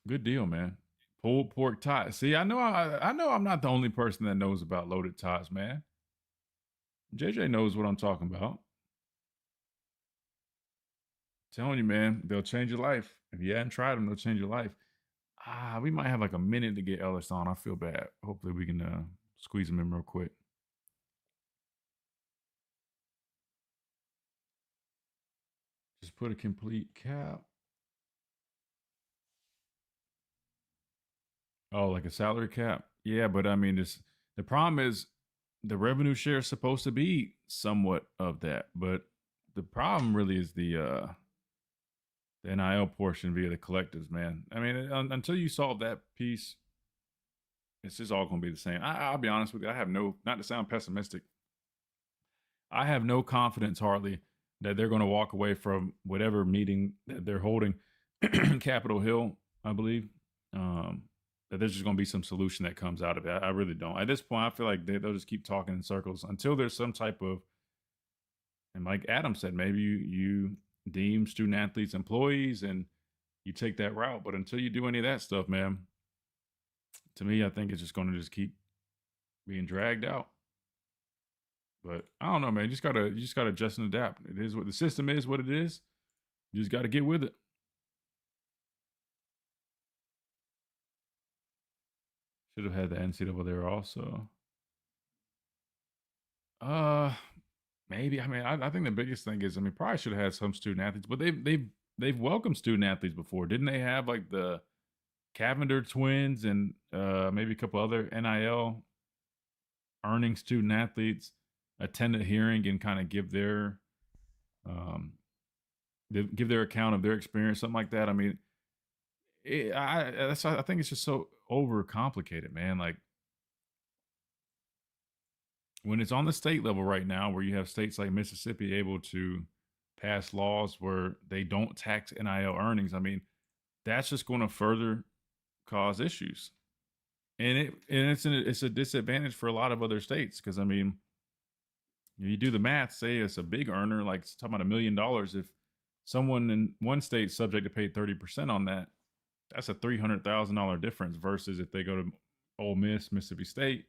[SPEAKER 3] Good deal, man. Pulled pork tots. See, I know I'm not the only person that knows about loaded tots, man. JJ knows what I'm talking about. Telling you, man, they'll change your life. If you hadn't tried them, they'll change your life. We might have like a minute to get Ellis on. I feel bad. Hopefully we can squeeze him in real quick. Just put a complete cap. Oh, like a salary cap? Yeah, but I mean, the problem is the revenue share is supposed to be somewhat of that, but the problem really is the NIL portion via the collectives, man. I mean, until you solve that piece, it's just all going to be the same. I'll be honest with you. I have not to sound pessimistic, I have no confidence hardly that they're going to walk away from whatever meeting that they're holding, Capitol Hill, I believe, that there's just going to be some solution that comes out of it. I really don't. At this point, I feel like they'll just keep talking in circles until there's some type of, and like Adam said, maybe you deem student athletes employees and you take that route. But until you do any of that stuff, man, to me, I think it's just going to just keep being dragged out. But I don't know, man. You just gotta adjust and adapt. It is what the system is, what it is. You just got to get with it. Should have had the NCAA there also. Maybe. I mean, I think the biggest thing is, I mean, probably should have had some student athletes, but they've welcomed student athletes before, didn't they? Have like the Cavender twins and maybe a couple other NIL earning student athletes attend a hearing and kind of give their account of their experience, something like that. I mean, I think it's just so overcomplicated, man. Like when it's on the state level right now, where you have states like Mississippi able to pass laws where they don't tax NIL earnings, I mean, that's just going to further cause issues, and it's a disadvantage for a lot of other states because I mean, you do the math. Say it's a big earner, like it's talking about $1 million. If someone in one state is subject to pay 30% on that, that's a $300,000 difference versus if they go to Ole Miss, Mississippi State,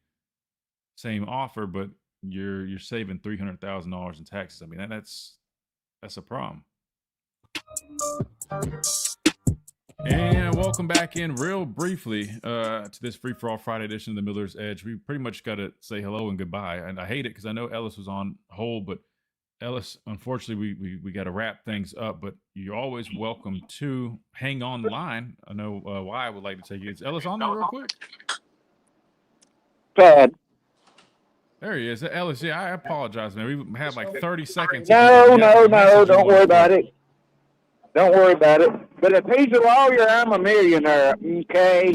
[SPEAKER 3] same offer, but you're saving $300,000 in taxes. I mean, that's a problem. And welcome back in real briefly to this Free For All Friday edition of the Miller's Edge. We pretty much got to say hello and goodbye. And I hate it because I know Ellis was on hold, but Ellis, unfortunately, we got to wrap things up. But you're always welcome to hang on the line. I know why I would like to take you. Is Ellis on there real quick?
[SPEAKER 13] Bad.
[SPEAKER 3] There he is. Ellis, yeah, I apologize, man. We had like 30 seconds.
[SPEAKER 13] No, don't worry about it. Don't worry about it. But if he's a lawyer, I'm a millionaire. Okay.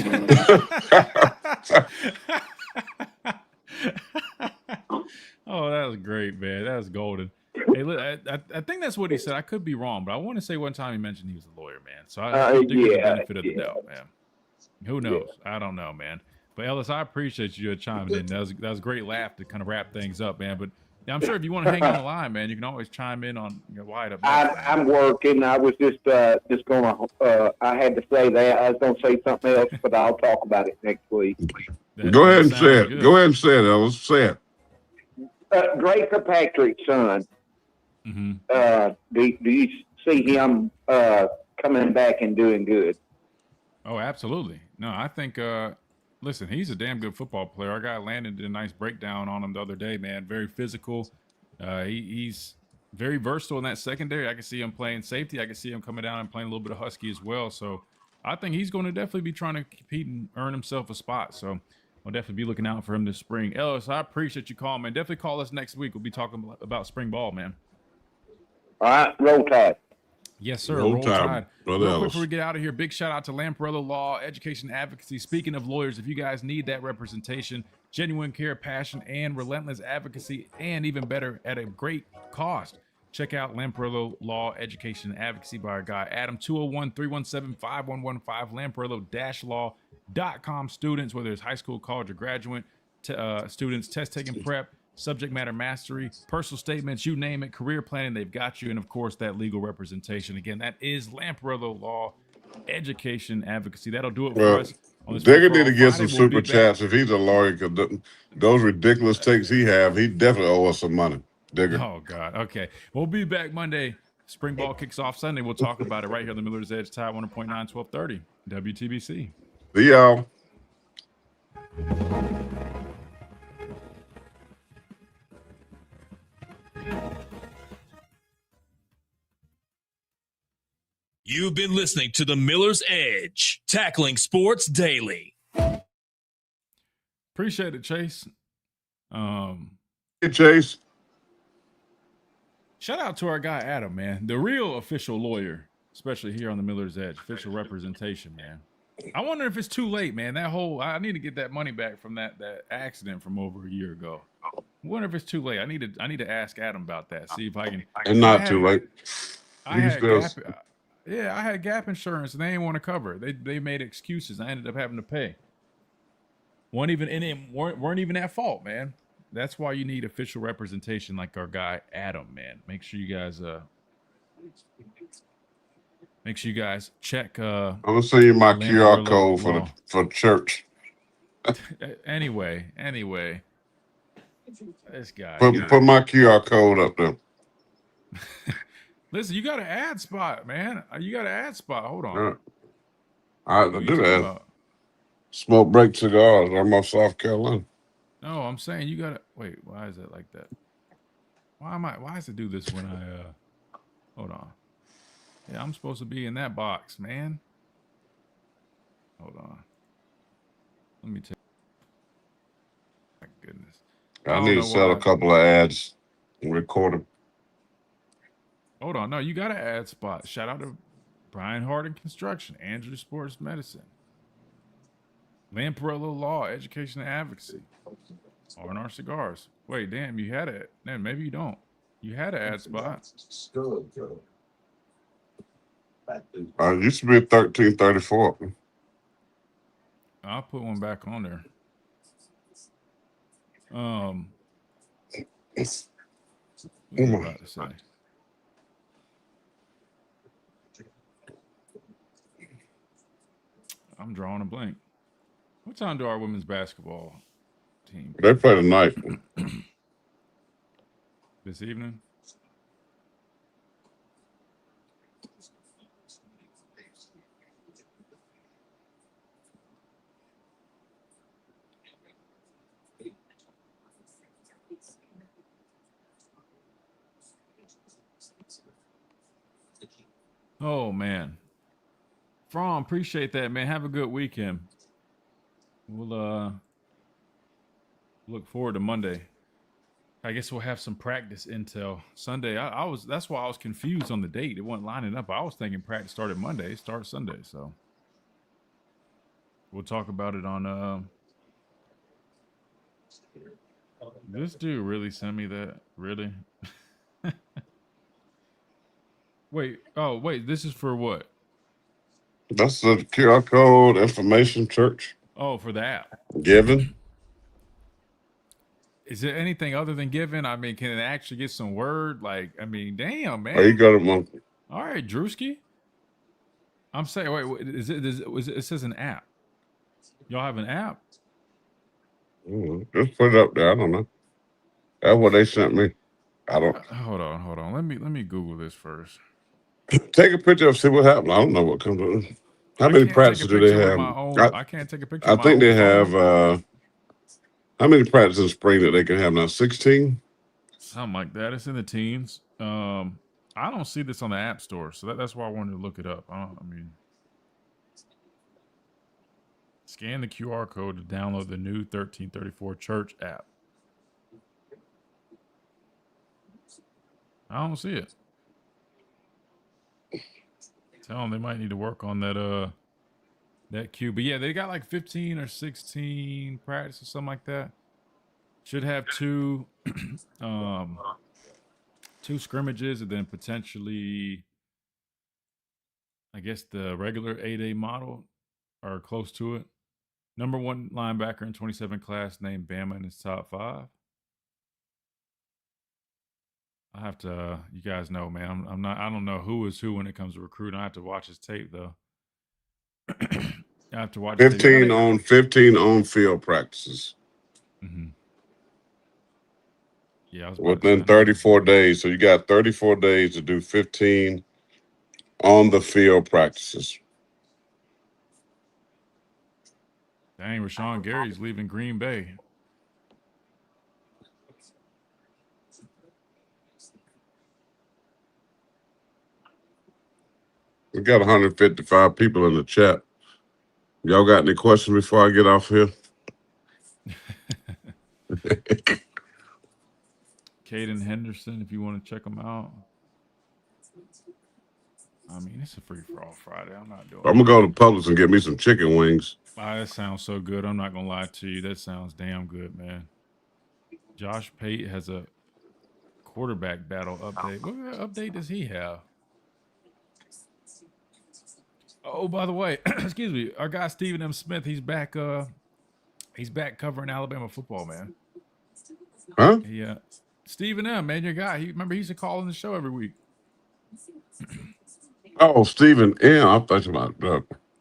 [SPEAKER 3] Oh, that was great, man. That was golden. Hey, look, I think that's what he said. I could be wrong, but I want to say one time he mentioned he was a lawyer, man. So I give you the benefit of the doubt, man. Who knows? I don't know, man. But Ellis, I appreciate you chiming in. That was a great laugh to kind of wrap things up, man. But yeah, I'm sure if you want to hang on the line, man, you can always chime in on Wide Up.
[SPEAKER 13] I'm working. I was just going to, I had to say that. I was going to say something else, but I'll talk about it next week.
[SPEAKER 4] Go ahead and say it. Go ahead and say it, Ellis. Say it.
[SPEAKER 13] Drake Kirkpatrick's son.
[SPEAKER 3] Mm-hmm.
[SPEAKER 13] Do you see him coming back and doing good?
[SPEAKER 3] Oh, absolutely. No, I think, listen, he's a damn good football player. Our guy Landon did a nice breakdown on him the other day, man. Very physical. He's very versatile in that secondary. I can see him playing safety. I can see him coming down and playing a little bit of Husky as well. So I think he's going to definitely be trying to compete and earn himself a spot. So I'll definitely be looking out for him this spring. Ellis, I appreciate you calling, man. Definitely call us next week. We'll be talking about spring ball, man.
[SPEAKER 13] All right, roll tide.
[SPEAKER 3] Yes, sir.
[SPEAKER 4] Roll
[SPEAKER 3] Tide.
[SPEAKER 4] Tide.
[SPEAKER 3] Real quick before we get out of here, big shout out to Lamparello Law, Education Advocacy. Speaking of lawyers, if you guys need that representation, genuine care, passion, and relentless advocacy, and even better, at a great cost, check out Lamparello Law, Education Advocacy by our guy Adam, 201-317-5115, lamparello-law.com. Students, whether it's high school, college, or graduate students, test taking prep, subject matter mastery, personal statements, you name it, career planning, they've got you. And of course, that legal representation. Again, that is Lamparello Law, Education Advocacy. That'll do it for us.
[SPEAKER 4] Digger need to get some super chats if he's a lawyer, because those ridiculous takes he definitely owe us some money. Digger.
[SPEAKER 3] Oh, God. Okay. We'll be back Monday. Spring ball kicks off Sunday. We'll talk about it right here on the Miller's Edge, Tide 100.9, 1230, WTBC.
[SPEAKER 4] See y'all.
[SPEAKER 14] You've been listening to the Miller's Edge, tackling sports daily.
[SPEAKER 3] Appreciate it, Chase.
[SPEAKER 4] Hey, Chase.
[SPEAKER 3] Shout out to our guy, Adam, man. The real official lawyer, especially here on the Miller's Edge. Official representation, man. I wonder if it's too late, man. I need to get that money back from that accident from over a year ago. I wonder if it's too late. I need to ask Adam about that. See if I can.
[SPEAKER 4] And not too late.
[SPEAKER 3] I had gap insurance and they didn't want to cover it. They made excuses. I ended up having to pay. weren't even at fault, man. That's why you need official representation like our guy Adam, man. Make sure you guys Make sure you guys check.
[SPEAKER 4] I'm gonna send you my QR code
[SPEAKER 3] Law.
[SPEAKER 4] for church.
[SPEAKER 3] Anyway, this guy.
[SPEAKER 4] Put my QR code up there.
[SPEAKER 3] Listen, you got an ad spot, man. You got an ad spot. Hold on.
[SPEAKER 4] I do that. Smoke Break Cigars. I'm off South Carolina.
[SPEAKER 3] No, I'm saying you got to wait. Why is it like that? Why does it do this when I hold on? Yeah, I'm supposed to be in that box, man. Hold on. Let me take. My goodness.
[SPEAKER 4] I need to sell a couple of ads and record them.
[SPEAKER 3] Hold on. No, you got an ad spot. Shout out to Brian Harding Construction, Andrew Sports Medicine, Lamparello Law, Education and Advocacy, R&R Cigars. Wait, damn, you had it. Man, maybe you don't. You had an ad spot.
[SPEAKER 4] It used to be at 1334.
[SPEAKER 3] I'll put one back on there. What was I about to say? I'm drawing a blank. What time do our women's basketball team?
[SPEAKER 4] They play tonight.
[SPEAKER 3] This evening? Oh, man. From, appreciate that, man. Have a good weekend. We'll look forward to Monday. I guess we'll have some practice intel Sunday. That's why I was confused on the date. It wasn't lining up. I was thinking practice started Monday, starts Sunday. So we'll talk about it on this dude really sent me that. Really? Wait, this is for what?
[SPEAKER 4] That's the QR code information church.
[SPEAKER 3] Oh, for the app.
[SPEAKER 4] Given.
[SPEAKER 3] Is it anything other than giving? I mean, can it actually get some word? Like, I mean, damn, man.
[SPEAKER 4] Oh, you got it, monkey.
[SPEAKER 3] All right, Drewski. I'm saying, wait, it says an app. Y'all have an app?
[SPEAKER 4] Just put it up there. I don't know. That's what they sent me. I don't.
[SPEAKER 3] Hold on. Let me Google this first.
[SPEAKER 4] Take a picture of see what happens. I don't know what comes up. How many practices do they have?
[SPEAKER 3] I can't take a picture.
[SPEAKER 4] I think they have. How many practices in spring that they can have now? 16.
[SPEAKER 3] Something like that. It's in the teens. I don't see this on the App Store, so that's why I wanted to look it up. I mean, scan the QR code to download the new 1334 Church app. I don't see it. Tell them they might need to work on that queue. But yeah, they got like 15 or 16 practice or something like that. Should have two scrimmages and then potentially, I guess, the regular 8A model or close to it. Number 1 linebacker in 27 class named Bama in his top 5. I have to, you guys know, man, I don't know who is who when it comes to recruiting. I have to watch his tape though. I have to watch
[SPEAKER 4] 15 on field practices.
[SPEAKER 3] Mm-hmm. Yeah,
[SPEAKER 4] within 34 days. So you got 34 days to do 15 on the field practices.
[SPEAKER 3] Dang, Rashawn Gary's leaving Green Bay.
[SPEAKER 4] We got 155 people in the chat. Y'all got any questions before I get off here?
[SPEAKER 3] Caden Henderson, if you want to check them out. I mean, it's a free-for-all Friday. I'm not doing
[SPEAKER 4] I'm going to go to Publix and get me some chicken wings.
[SPEAKER 3] That sounds so good. I'm not going to lie to you. That sounds damn good, man. Josh Pate has a quarterback battle update. What update does he have? Oh, by the way, excuse me, our guy Stephen M. Smith, he's back covering Alabama football, man.
[SPEAKER 4] Huh?
[SPEAKER 3] Stephen M., man, your guy. Remember he used to call in the show every week.
[SPEAKER 4] Oh, Stephen M. I'm thinking about.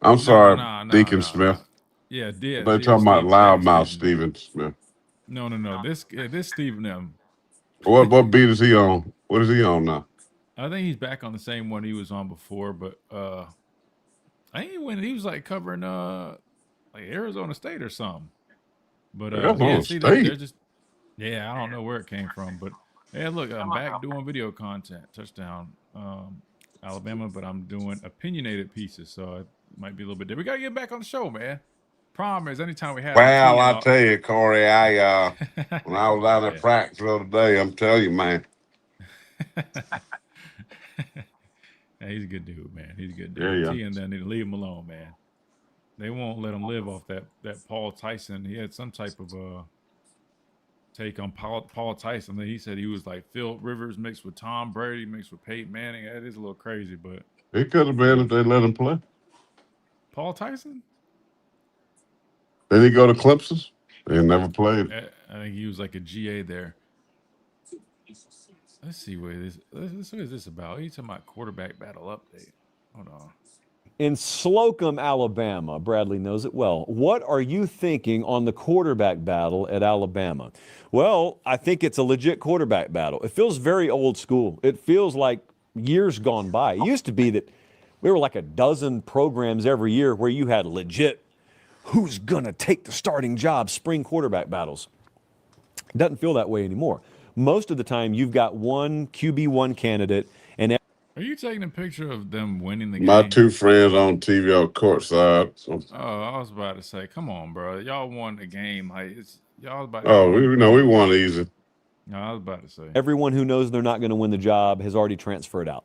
[SPEAKER 4] I'm sorry, Deacon Smith.
[SPEAKER 3] Yeah,
[SPEAKER 4] They
[SPEAKER 3] yeah,
[SPEAKER 4] talking about loudmouth
[SPEAKER 3] Stephen.
[SPEAKER 4] Stephen Smith.
[SPEAKER 3] No. This Stephen M.
[SPEAKER 4] What beat is he on? What is he on now?
[SPEAKER 3] I think he's back on the same one he was on before, but I think when he was like covering like Arizona State or something. But
[SPEAKER 4] Arizona
[SPEAKER 3] see,
[SPEAKER 4] State.
[SPEAKER 3] they're just I don't know where it came from, but yeah, look, I'm back doing video content. Touchdown, Alabama, but I'm doing opinionated pieces, so it might be a little bit different. We gotta get back on the show, man. Problem is, anytime we have
[SPEAKER 4] Well, I tell you, Corey, I when I was out at practice the other day, I'm telling you, man.
[SPEAKER 3] Hey, he's a good dude, man. He's a good dude.
[SPEAKER 4] Yeah.
[SPEAKER 3] T and then need to leave him alone, man. They won't let him live off that Paul Tyson. He had some type of take on Paul Tyson. Then he said he was like Phil Rivers mixed with Tom Brady mixed with Peyton Manning. That is a little crazy, but
[SPEAKER 4] It could have been if they let him play.
[SPEAKER 3] Paul Tyson?
[SPEAKER 4] Then he go to Clemson and never played.
[SPEAKER 3] I think he was like a GA there. Let's see what is this about? He's talking about quarterback battle update. Hold on.
[SPEAKER 15] In Slocum, Alabama, Bradley knows it well. What are you thinking on the quarterback battle at Alabama? Well, I think it's a legit quarterback battle. It feels very old school. It feels like years gone by. It used to be that we were like a dozen programs every year where you had legit who's going to take the starting job spring quarterback battles. It doesn't feel that way anymore. Most of the time, you've got one QB1 candidate. And
[SPEAKER 3] are you taking a picture of them winning the game?
[SPEAKER 4] My two friends on TV on courtside. So.
[SPEAKER 3] Oh, I was about to say, come on, bro. Y'all won the game. Like y'all about.
[SPEAKER 4] We won easy.
[SPEAKER 3] No, I was about to say.
[SPEAKER 15] Everyone who knows they're not going to win the job has already transferred out.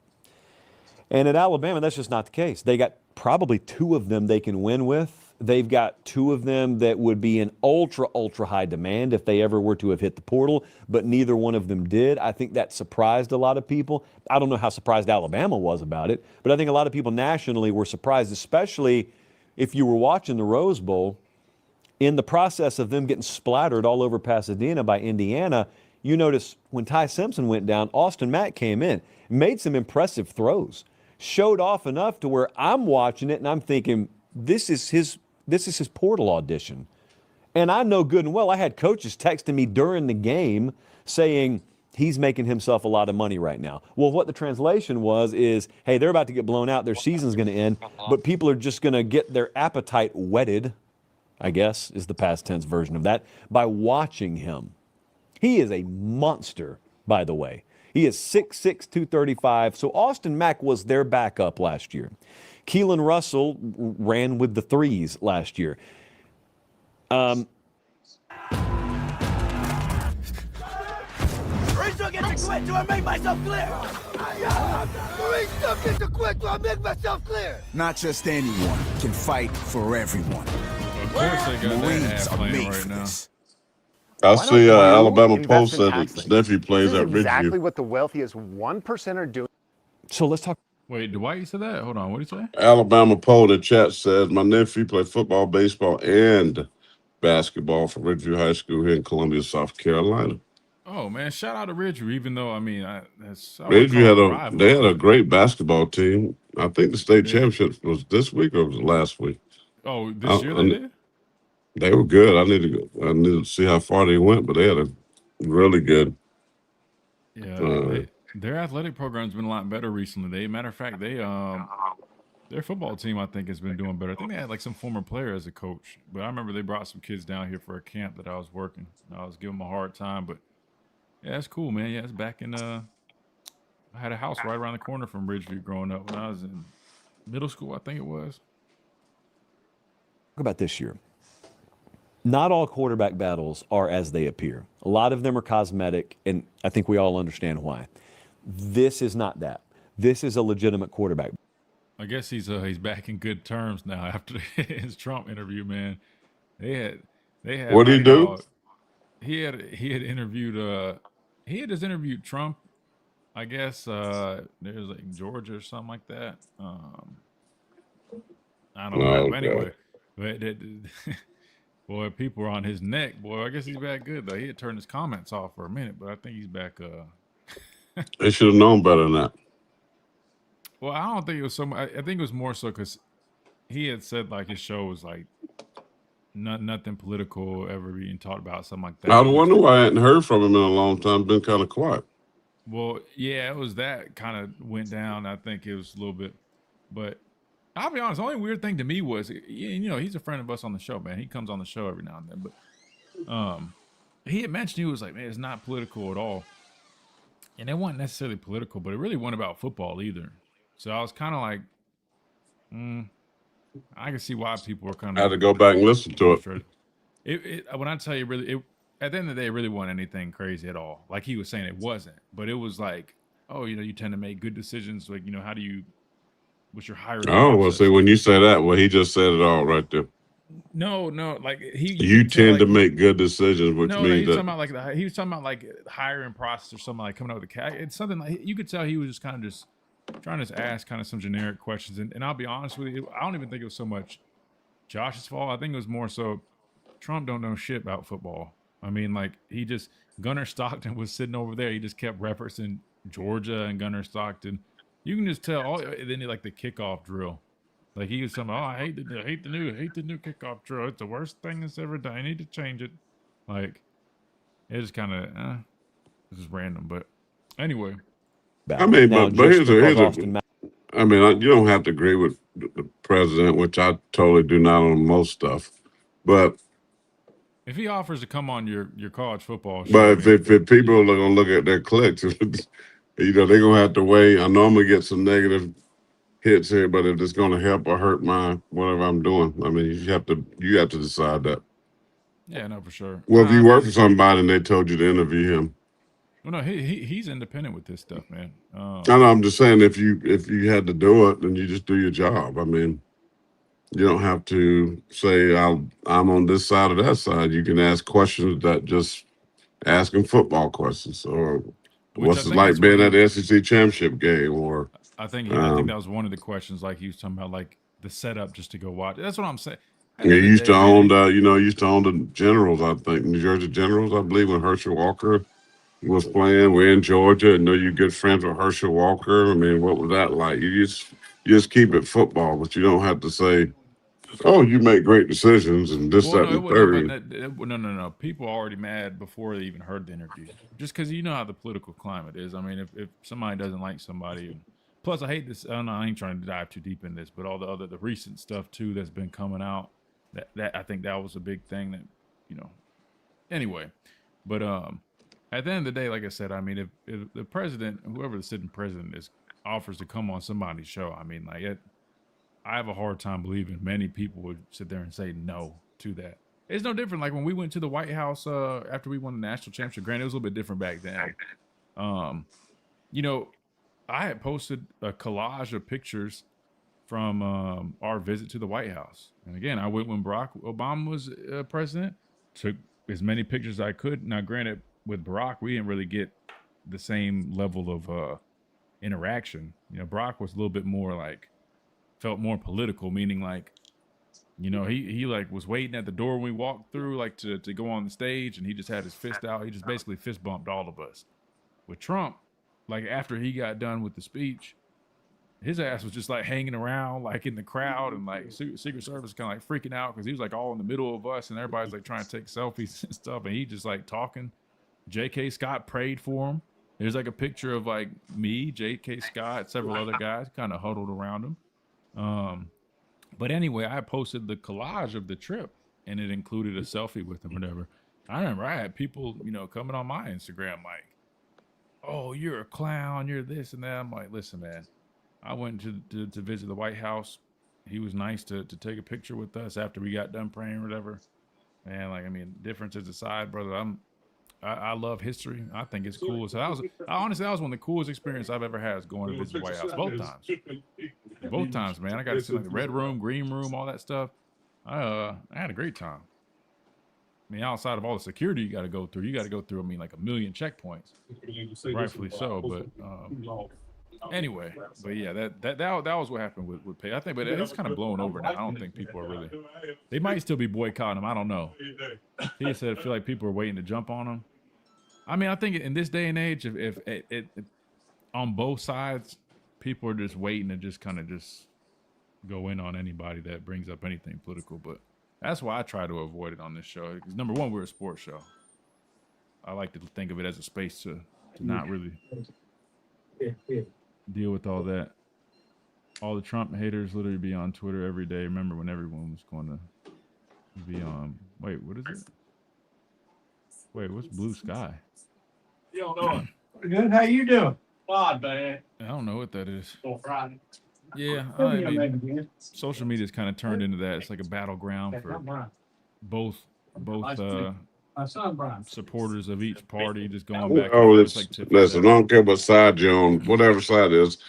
[SPEAKER 15] And at Alabama, that's just not the case. They got probably two of them they can win with. They've got two of them that would be in ultra high demand if they ever were to have hit the portal, but neither one of them did. I think that surprised a lot of people. I don't know how surprised Alabama was about it, but I think a lot of people nationally were surprised, especially if you were watching the Rose Bowl. In the process of them getting splattered all over Pasadena by Indiana, you notice when Ty Simpson went down, Austin Mack came in, made some impressive throws, showed off enough to where I'm watching it and I'm thinking, this is his portal audition. And I know good and well, I had coaches texting me during the game saying he's making himself a lot of money right now. Well, what the translation was is, hey, they're about to get blown out. Their season's going to end, but people are just going to get their appetite whetted, I guess is the past tense version of that, by watching him. He is a monster, by the way. He is 6'6", 235. So Austin Mack was their backup last year. Keelan Russell ran with the threes last year.
[SPEAKER 16] Rachel gets to quit. Do I make myself clear? Rachel gets to quit. Do I make myself clear?
[SPEAKER 17] Not just anyone can fight for everyone.
[SPEAKER 3] Of course they got
[SPEAKER 17] Marines
[SPEAKER 3] that
[SPEAKER 17] are
[SPEAKER 3] playing
[SPEAKER 17] made
[SPEAKER 3] right
[SPEAKER 17] for
[SPEAKER 3] now.
[SPEAKER 17] this.
[SPEAKER 4] I see Alabama Post said
[SPEAKER 18] invest
[SPEAKER 4] that
[SPEAKER 18] in
[SPEAKER 4] his nephew plays
[SPEAKER 18] This
[SPEAKER 4] at
[SPEAKER 18] is exactly
[SPEAKER 4] Ridgeview.
[SPEAKER 18] what the wealthiest 1% are doing.
[SPEAKER 15] So let's talk.
[SPEAKER 3] Wait, Dwight, you said that? Hold on, what did you say?
[SPEAKER 4] Alabama poll in chat says my nephew played football, baseball, and basketball for Ridgeview High School here in Columbia, South Carolina.
[SPEAKER 3] Oh man, shout out to Ridgeview. Even though
[SPEAKER 4] Ridgeview they had a great basketball team. I think the state championship was this week or was it last week?
[SPEAKER 3] Oh, this year they did?
[SPEAKER 4] They were good. I need to see how far they went, but they had a really good.
[SPEAKER 3] Yeah, their athletic program's been a lot better recently. Matter of fact, their football team I think has been doing better. I think they had like some former player as a coach, but I remember they brought some kids down here for a camp that I was working. I was giving them a hard time, but yeah, that's cool, man. Yeah, it's back in. I had a house right around the corner from Ridgeview growing up when I was in middle school. I think it was.
[SPEAKER 15] Talk about this year. Not all quarterback battles are as they appear. A lot of them are cosmetic, and I think we all understand why. This is not that. This is a legitimate quarterback.
[SPEAKER 3] I guess he's back in good terms now after his Trump interview, man. They had
[SPEAKER 4] What did he do?
[SPEAKER 3] He had interviewed he had just interviewed Trump, I guess. There's like Georgia or something like that. I don't know. But anyway, boy, people are on his neck. Boy, I guess he's back good though. He had turned his comments off for a minute, but I think he's back.
[SPEAKER 4] They should have known better than that.
[SPEAKER 3] Well, I don't think it was so much. I think it was more so because he had said like his show was like nothing political ever being talked about, something like that.
[SPEAKER 4] I wonder why I hadn't heard from him in a long time. Been kind of quiet.
[SPEAKER 3] Well, yeah, it was that kind of went down. I think it was a little bit, but I'll be honest. The only weird thing to me was, you know, he's a friend of us on the show, man. He comes on the show every now and then, but he had mentioned, he was like, man, it's not political at all, and it wasn't necessarily political, but it really wasn't about football either. So I was kind of like, I can see why people were kind of.
[SPEAKER 4] I had to go back and listen to it.
[SPEAKER 3] When I tell you, really, at the end of the day, it really wasn't anything crazy at all. Like he was saying, it wasn't, but it was like, oh, you know, you tend to make good decisions. Like, you know, what's your hiring?
[SPEAKER 4] Oh, well, see, when you say that, well, he just said it all right there.
[SPEAKER 3] No, like
[SPEAKER 4] you tend to make good decisions, which means
[SPEAKER 3] that he was talking about like hiring process or something, like coming up with a cat. It's something like you could tell he was just kind of just trying to ask kind of some generic questions. And I'll be honest with you, I don't even think it was so much Josh's fault. I think it was more so Trump don't know shit about football. I mean, like Gunnar Stockton was sitting over there. He just kept referencing Georgia and Gunnar Stockton. You can just tell. Then like the kickoff drill, like he was talking. Oh, I hate the new kickoff drill. It's the worst thing that's ever done. I need to change it. Like it was kind of this is random, but anyway.
[SPEAKER 4] I mean, but here's I mean, you don't have to agree with the president, which I totally do not on most stuff, but.
[SPEAKER 3] If he offers to come on your college football show,
[SPEAKER 4] but if people are going to look at their clicks, you know, they're going to have to weigh. I normally get some negative hits here, but if it's going to help or hurt whatever I'm doing, I mean, you have to decide that.
[SPEAKER 3] Yeah, no, for sure.
[SPEAKER 4] Well, if you work for somebody and they told you to interview him.
[SPEAKER 3] Well, no, he's independent with this stuff, man.
[SPEAKER 4] I know. I'm just saying, if you had to do it, then you just do your job. I mean. You don't have to say I'm on this side or that side. You can ask questions that just asking football questions, or what's it like being at the SEC championship game, or
[SPEAKER 3] I think that was one of the questions. Like he was talking about, like the setup just to go watch. That's what I'm saying.
[SPEAKER 4] Yeah, used to own the Generals. I think New Jersey Generals. I believe when Herschel Walker was playing, we're in Georgia. I know you're good friends with Herschel Walker. I mean, what was that like? You just keep it football, but you don't have to say. Oh, you make great decisions and this, that, and the third.
[SPEAKER 3] No. People are already mad before they even heard the interview. Just because you know how the political climate is. I mean, if somebody doesn't like somebody, plus I hate this. I ain't trying to dive too deep in this, but all the recent stuff too that's been coming out. That I think that was a big thing that, you know. Anyway, but at the end of the day, like I said, I mean, if the president, whoever the sitting president is, offers to come on somebody's show, I mean, like I have a hard time believing many people would sit there and say no to that. It's no different. Like when we went to the White House after we won the national championship, granted, it was a little bit different back then. You know, I had posted a collage of pictures from our visit to the White House. And again, I went when Barack Obama was president, took as many pictures as I could. Now, granted, with Barack, we didn't really get the same level of interaction. You know, Barack was a little bit more like, felt more political, meaning like, you know, he like was waiting at the door when we walked through, like to go on the stage, and he just had his fist out. He just basically fist bumped all of us. With Trump, like after he got done with the speech, his ass was just like hanging around like in the crowd, and like Secret Service kind of like freaking out because he was like all in the middle of us, and everybody's like trying to take selfies and stuff, and he just like talking. J.K. Scott prayed for him. There's like a picture of like me, J.K. Scott, several other guys kind of huddled around him. But anyway, I posted the collage of the trip, and it included a selfie with him, whatever. I remember I had people, you know, coming on my Instagram like, "Oh, you're a clown, you're this and that." I'm like, listen, man, I went to visit the White House. He was nice to take a picture with us after we got done praying or whatever. Man, like, I mean, differences aside, brother, I love history. I think it's cool. So honestly, that was one of the coolest experiences I've ever had, is going to visit the White House. Both times, man. I got to see like the red room, green room, all that stuff. I had a great time. I mean, outside of all the security you got to go through, I mean, like a million checkpoints. Rightfully so, but anyway, but yeah, that was what happened with Pay. I think, but it's kind of blown over now. I don't think people are really. They might still be boycotting him. I don't know. He said, I feel like people are waiting to jump on him. I mean, I think in this day and age, if on both sides, people are just waiting to just kind of just go in on anybody that brings up anything political. But that's why I try to avoid it on this show. Because number one, we're a sports show. I like to think of it as a space to not really deal with all that. All the Trump haters literally be on Twitter every day. Remember when everyone was going to be on? Wait, what is it? Wait, what's blue sky?
[SPEAKER 1] You don't know it. Good. How you doing? Odd, man.
[SPEAKER 3] I don't know what that is.
[SPEAKER 1] On Friday.
[SPEAKER 3] Yeah, I mean, social media's kind of turned into that. It's like a battleground for both supporters of each party, just going back.
[SPEAKER 4] Oh,
[SPEAKER 3] and
[SPEAKER 4] it's
[SPEAKER 3] forth. Like
[SPEAKER 4] listen. I don't care what side you're on, whatever side it is.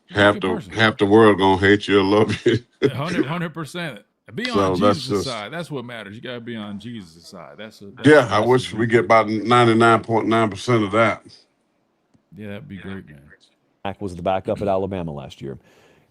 [SPEAKER 4] Half the world gonna hate you or love you.
[SPEAKER 3] 100%. Be on Jesus' side. That's what matters. You gotta be on Jesus' side. That's
[SPEAKER 4] I wish we get about 99.9% of that.
[SPEAKER 3] Yeah, that'd be great, man.
[SPEAKER 15] Mack was the backup at Alabama last year.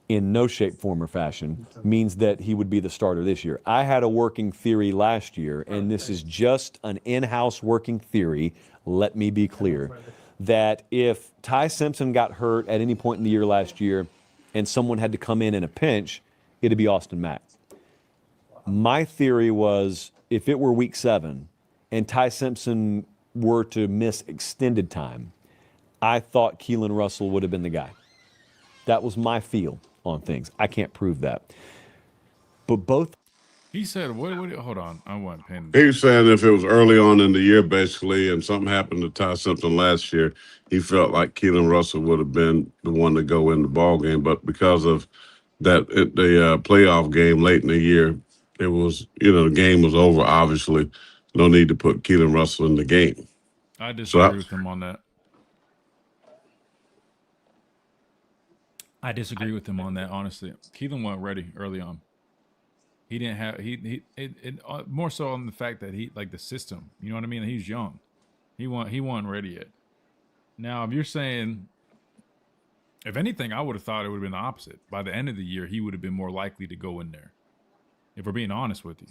[SPEAKER 15] In no shape, form, or fashion means that he would be the starter this year. I had a working theory last year, and this is just an in-house working theory. Let me be clear that if Ty Simpson got hurt at any point in the year last year and someone had to come in a pinch, it'd be Austin Mack. My theory was if it were week 7 and Ty Simpson were to miss extended time, I thought Keelan Russell would have been the guy. That was my feel on things. I can't prove that. But both.
[SPEAKER 3] He said, what hold on. I wasn't paying.
[SPEAKER 4] He was saying if it was early on in the year, basically, and something happened to Ty Simpson last year, he felt like Keelan Russell would have been the one to go in the ball game. But because of that, the playoff game late in the year, it was, the game was over, obviously. No need to put Keelan Russell in the game.
[SPEAKER 3] I disagree with him on that. I disagree with him on that, honestly. Keelan wasn't ready early on. He didn't have more so on the fact that he like the system. You know what I mean? He's young. He wasn't ready yet. Now, if you're saying, if anything, I would have thought it would have been the opposite. By the end of the year, he would have been more likely to go in there. If we're being honest with you,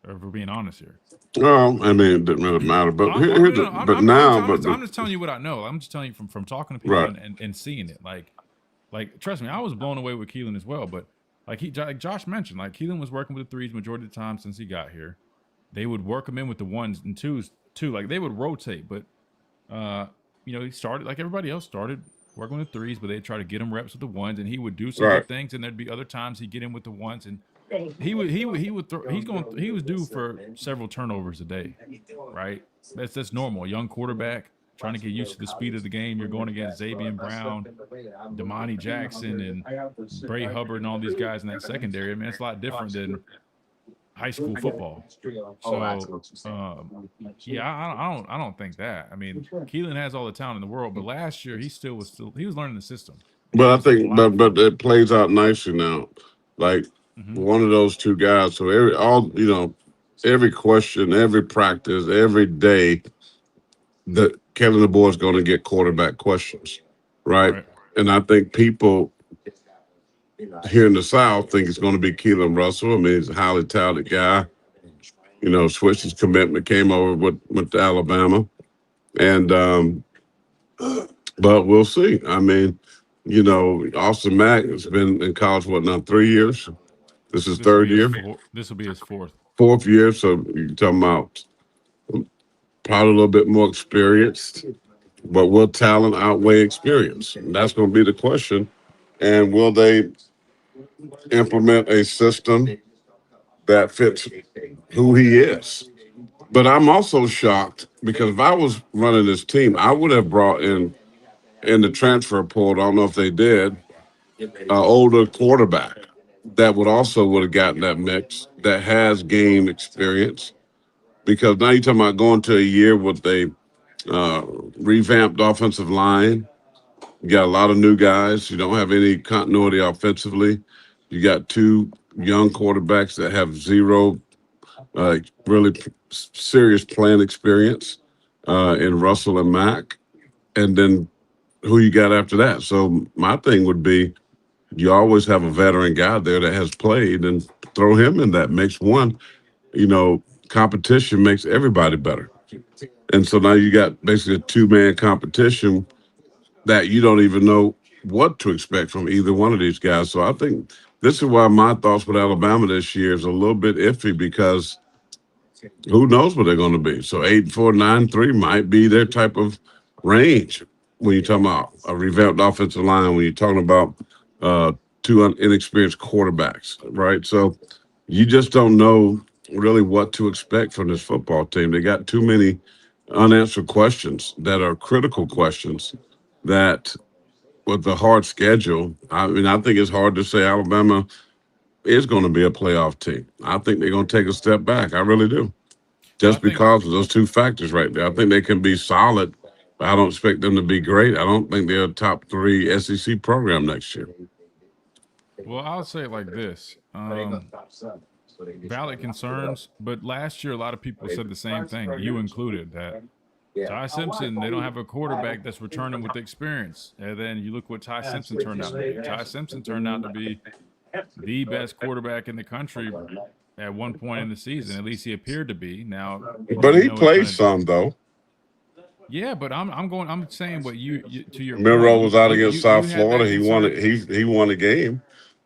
[SPEAKER 3] or if we're being honest here.
[SPEAKER 4] Well, I mean, it didn't really matter. But
[SPEAKER 3] I'm just telling you what I know. I'm just telling you from talking to people and seeing it. Like, trust me, I was blown away with Keelan as well. But like Josh mentioned, like Keelan was working with the threes majority of the time since he got here. They would work him in with the ones and twos too. Like they would rotate, but he started like everybody else started working with the threes, but they'd try to get him reps with the ones, and he would do some good things, and there'd be other times he'd get in with the ones, and he was due for several turnovers a day, right? That's normal. A young quarterback trying to get used to the speed of the game. You're going against Xavier Brown, Damani Jackson, and Bray Hubbard, and all these guys in that secondary. I mean, it's a lot different than high school football. So, I don't think that. I mean, Keelan has all the talent in the world, but last year he was learning the system.
[SPEAKER 4] But I think, but it plays out nicely now. Like one of those two guys. So every question, every practice, every day, that Kevin the boy is going to get quarterback questions, right? And I think people here in the South think it's going to be Keelan Russell. I mean, he's a highly talented guy. Switched his commitment, came over went to Alabama, and but we'll see. I mean, Austin Mack has been in college 3 years. This is third year.
[SPEAKER 3] This will be his
[SPEAKER 4] fourth year. So you're talking about probably a little bit more experienced, but will talent outweigh experience? And that's going to be the question. And will they implement a system that fits who he is? But I'm also shocked because if I was running this team, I would have brought in the transfer portal, I don't know if they did, an older quarterback that would have gotten that mix, that has game experience. Because now you're talking about going to a year with a revamped offensive line. You got a lot of new guys. You don't have any continuity offensively. You got two young quarterbacks that have zero really serious playing experience in Russell and Mack. And then who you got after that? So my thing would be you always have a veteran guy there that has played and throw him in that mix. One, competition makes everybody better. And so now you got basically a two-man competition that you don't even know what to expect from either one of these guys. So I think this is why my thoughts with Alabama this year is a little bit iffy because who knows what they're going to be. So 8-4, 9-3 might be their type of range when you're talking about a revamped offensive line, when you're talking about two inexperienced quarterbacks, right? So you just don't know really what to expect from this football team. They got too many unanswered questions that are critical questions that with the hard schedule, I mean, I think it's hard to say Alabama is going to be a playoff team. I think they're going to take a step back. I really do. Just because of those two factors right there. I think they can be solid, but I don't expect them to be great. I don't think they're a top 3 SEC program next year.
[SPEAKER 3] Well, I'll say it like this. Valid concerns, but last year a lot of people said the same thing, you included, that Ty Simpson, they don't have a quarterback that's returning with the experience. And then you look what Ty Simpson turned out to be. Ty Simpson turned out to be the best quarterback in the country at one point in the season. At least he appeared to be. Now,
[SPEAKER 4] but he played some though.
[SPEAKER 3] Yeah, but I'm saying what you to your
[SPEAKER 4] Milroe
[SPEAKER 3] point,
[SPEAKER 4] was out against South
[SPEAKER 3] had
[SPEAKER 4] Florida.
[SPEAKER 3] that
[SPEAKER 4] He won a game.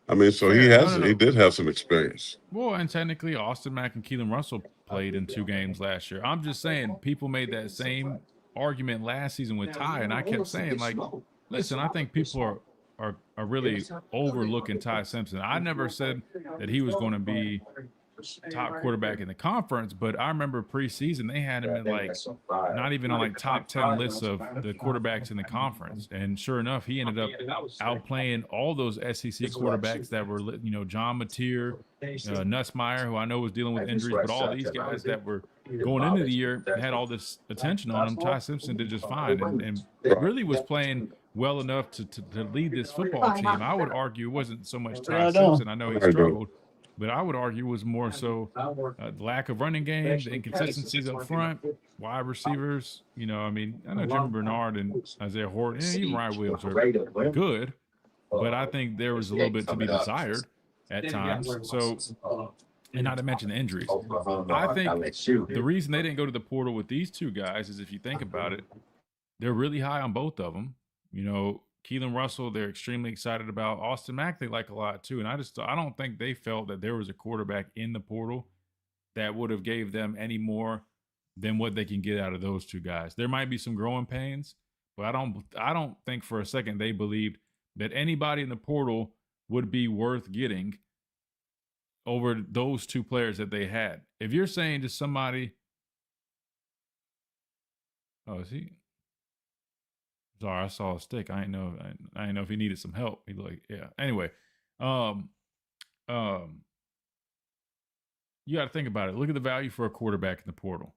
[SPEAKER 4] I mean, so
[SPEAKER 3] Fair.
[SPEAKER 4] he did have some experience.
[SPEAKER 3] Well, and technically Austin Mack and Keelan Russell played in 2 games last year. I'm just saying people made that same argument last season with Ty, and I kept saying, like, listen, I think people are really overlooking Ty Simpson. I never said that he was going to be top quarterback in the conference, but I remember preseason they had him in like not even on like top 10 lists of the quarterbacks in the conference, and sure enough he ended up outplaying all those SEC quarterbacks that were, you know, John Mateer, Nussmeier, who I know was dealing with injuries, but all these guys that were going into the year had all this attention on him. Ty Simpson did just fine and really was playing well enough to lead this football team. I would argue it wasn't so much Ty Simpson. I know he struggled, but I would argue it was more so the lack of running game, the inconsistencies up front, wide receivers. You know, I mean, I know Jimmy Bernard and Isaiah Horton, and even Ryan Williams are good, but I think there was a little bit to be desired at times. So, and not to mention the injuries. I think the reason they didn't go to the portal with these two guys is, if you think about it, they're really high on both of them. You know, Keelan Russell, they're extremely excited about. Austin Mack, they like a lot too. And I don't think they felt that there was a quarterback in the portal that would have gave them any more than what they can get out of those two guys. There might be some growing pains, but I don't think for a second they believed that anybody in the portal would be worth getting over those two players that they had. If you're saying to somebody, oh, is he? Sorry, I saw a stick. I didn't know if he needed some help. He like, yeah. Anyway, you got to think about it. Look at the value for a quarterback in the portal.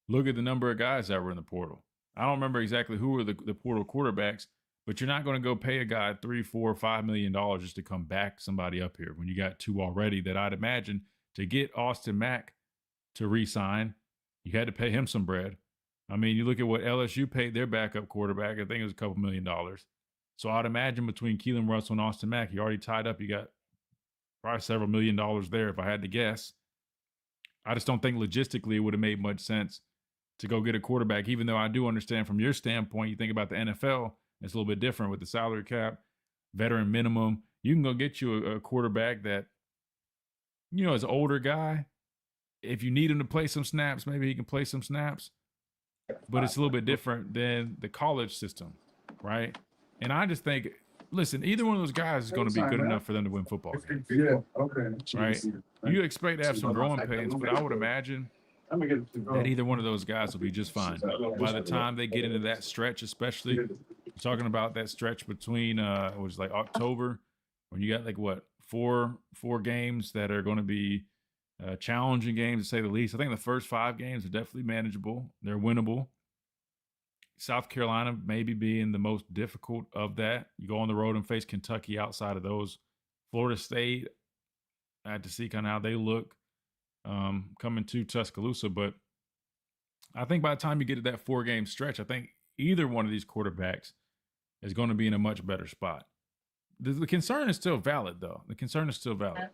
[SPEAKER 3] Look at the number of guys that were in the portal. I don't remember exactly who were the portal quarterbacks, but you're not going to go pay a guy $3, $4, $5 million just to come back somebody up here when you got 2 already. That I'd imagine to get Austin Mack to re-sign, you had to pay him some bread. I mean, you look at what LSU paid their backup quarterback. I think it was a couple $1 million. So I'd imagine between Keelan Russell and Austin Mack, you already tied up. You got probably several $1 million there if I had to guess. I just don't think logistically it would have made much sense to go get a quarterback, even though I do understand from your standpoint, you think about the NFL, it's a little bit different with the salary cap, veteran minimum. You can go get you a quarterback that, you know, is an older guy. If you need him to play some snaps, maybe he can play some snaps. But it's a little bit different than the college system, right? And I just think, listen, either one of those guys is going to be good enough for them to win football games. Yeah, okay. Right? You expect to have some growing pains, but I would imagine that either one of those guys will be just fine. By the time they get into that stretch, especially, I'm talking about that stretch between, it was like October, when you got like, what, four games that are going to be challenging games, to say the least. I think the first 5 games are definitely manageable. They're winnable. South Carolina maybe being the most difficult of that. You go on the road and face Kentucky outside of those. Florida State, I had to see kind of how they look coming to Tuscaloosa. But I think by the time you get to that 4-game stretch, I think either one of these quarterbacks is going to be in a much better spot. The concern is still valid, though. The concern is still valid.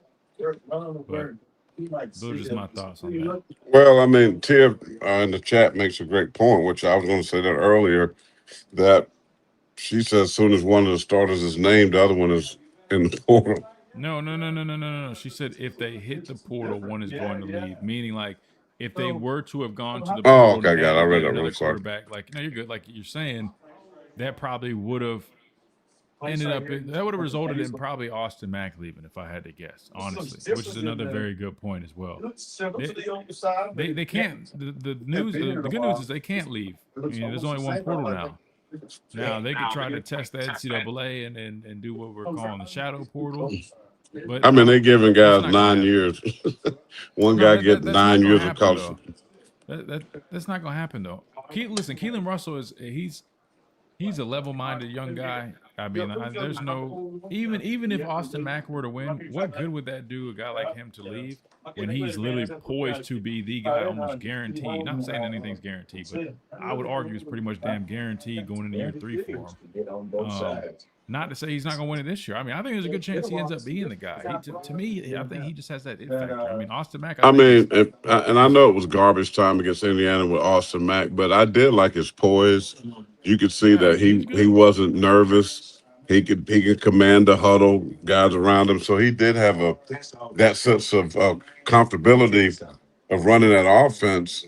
[SPEAKER 3] But those are just my thoughts on that.
[SPEAKER 4] Well, I mean, Tiff in the chat makes a great point, which I was going to say that earlier, that She said as soon as one of the starters is named, the other one is in the portal.
[SPEAKER 3] No. She said if they hit the portal, one is going to leave. Meaning, like, if they were to have gone to the
[SPEAKER 4] Oh,
[SPEAKER 3] portal
[SPEAKER 4] okay,
[SPEAKER 3] and
[SPEAKER 4] got it.
[SPEAKER 3] had
[SPEAKER 4] I
[SPEAKER 3] to
[SPEAKER 4] read
[SPEAKER 3] get
[SPEAKER 4] that
[SPEAKER 3] another
[SPEAKER 4] wrong. Sorry.
[SPEAKER 3] quarterback, like, no, you're good. Like you're saying, that probably would have that would have resulted in probably Austin Mack leaving, if I had to guess, honestly, which is another very good point as well. They can't. The good news is they can't leave. I mean, there's only one portal now. Now they could try to test the NCAA and do what we're calling the shadow portal. But
[SPEAKER 4] I mean, they're giving guys
[SPEAKER 3] that's not
[SPEAKER 4] 9 years. One
[SPEAKER 3] No,
[SPEAKER 4] guy gets
[SPEAKER 3] that's
[SPEAKER 4] 9
[SPEAKER 3] not gonna
[SPEAKER 4] years of
[SPEAKER 3] happen
[SPEAKER 4] college.
[SPEAKER 3] though. That's not gonna happen though. Listen, Keelan Russell he's a level-minded young guy. I mean, there's no even if Austin Mack were to win, what good would that do a guy like him to leave when he's literally poised to be the guy, almost guaranteed? Not saying anything's guaranteed, but I would argue it's pretty much damn guaranteed going into year 3 for him. Not to say he's not going to win it this year. I mean, I think there's a good chance he ends up being the guy. To me, I think he just has that it factor. I mean, Austin Mack.
[SPEAKER 4] I mean, and I know it was garbage time against Indiana with Austin Mack, but I did like his poise. You could see that he wasn't nervous. He could command the huddle, guys around him. So he did have that sense of comfortability of running that offense.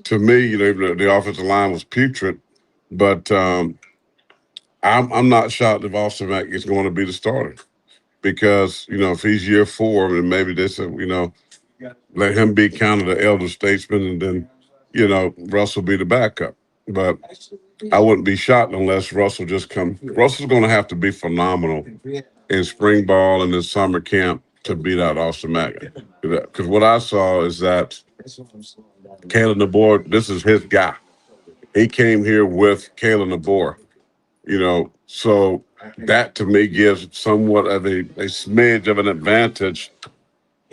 [SPEAKER 4] To me, even the offensive line was putrid, but I'm not shocked if Austin Mack is going to be the starter because if he's year 4, then maybe they said let him be kind of the elder statesman, and then Russell be the backup. But I wouldn't be shocked unless Russell just come. Russell's going to have to be phenomenal in spring ball and in summer camp to beat out Austin Mack. Because what I saw is that Kalen DeBoer, this is his guy. He came here with Kalen DeBoer. So that to me gives somewhat of a smidge of an advantage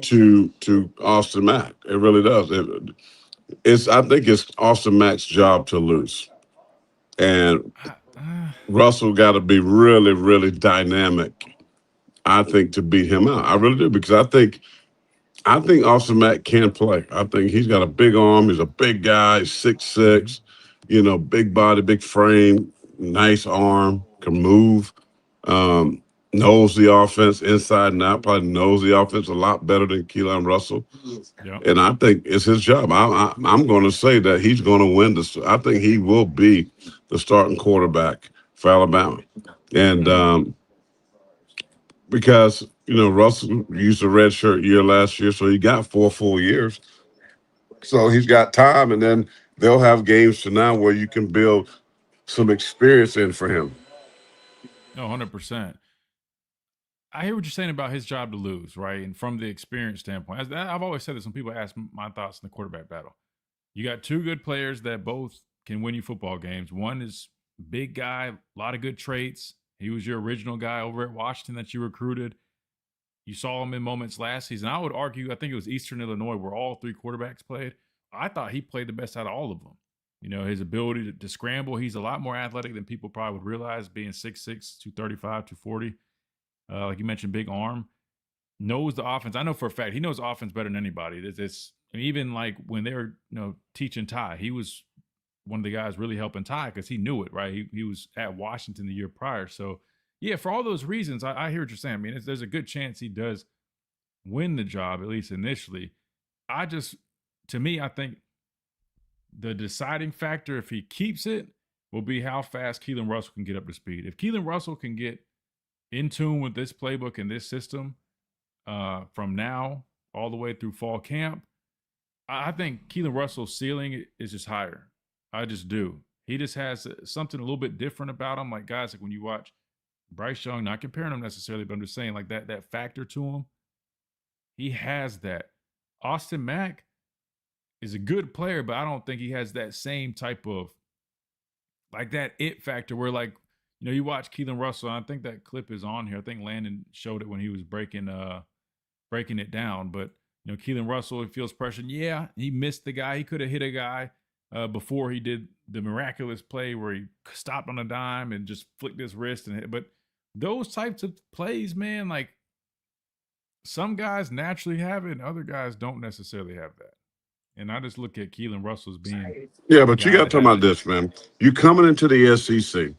[SPEAKER 4] to Austin Mack. It really does. I think it's Austin Mack's job to lose. And Russell got to be really, really dynamic, I think, to beat him out. I really do, because I think Austin Mack can play. I think he's got a big arm. He's a big guy, 6'6", big body, big frame, nice arm, can move, knows the offense inside and out, probably knows the offense a lot better than Keelan Russell.
[SPEAKER 3] Yep.
[SPEAKER 4] And I think it's his job. I'm going to say that he's going to win this. I think he will be the starting quarterback for Alabama. And because, Russell used a redshirt year last year, so he got 4 full years. So he's got time, and then they'll have games to now where you can build some experience in for him.
[SPEAKER 3] No, 100%. I hear what you're saying about his job to lose, right? And from the experience standpoint, I've always said this when people ask my thoughts in the quarterback battle. You got 2 good players that both can win you football games. One is big guy, a lot of good traits. He was your original guy over at Washington that you recruited. You saw him in moments last season. I would argue, I think it was Eastern Illinois where all 3 quarterbacks played. I thought he played the best out of all of them. His ability to scramble. He's a lot more athletic than people probably would realize, being 6'6", 235, 240. Like you mentioned, big arm. Knows the offense. I know for a fact he knows offense better than anybody. Even like when they were teaching Ty, he was one of the guys really helping Ty because he knew it, right? He was at Washington the year prior. So, yeah, for all those reasons, I hear what you're saying. I mean, there's a good chance he does win the job, at least initially. To me, I think the deciding factor, if he keeps it, will be how fast Keelan Russell can get up to speed. If Keelan Russell can get in tune with this playbook and this system from now all the way through fall camp, I think Keelan Russell's ceiling is just higher. I just do. He just has something a little bit different about him. Like guys, like when you watch Bryce Young, not comparing him necessarily, but I'm just saying like that factor to him, he has that. Austin Mack is a good player, but I don't think he has that same type of like that it factor where like, you watch Keelan Russell, and I think that clip is on here. I think Landon showed it when he was breaking it down. But, Keelan Russell, he feels pressure. Yeah, he missed the guy. He could have hit a guy before he did the miraculous play where he stopped on a dime and just flicked his wrist and hit. But those types of plays, man, like some guys naturally have it and other guys don't necessarily have that. And I just look at Keelan Russell as being.
[SPEAKER 4] Yeah, but you got to talk about this, man. You coming into the SEC.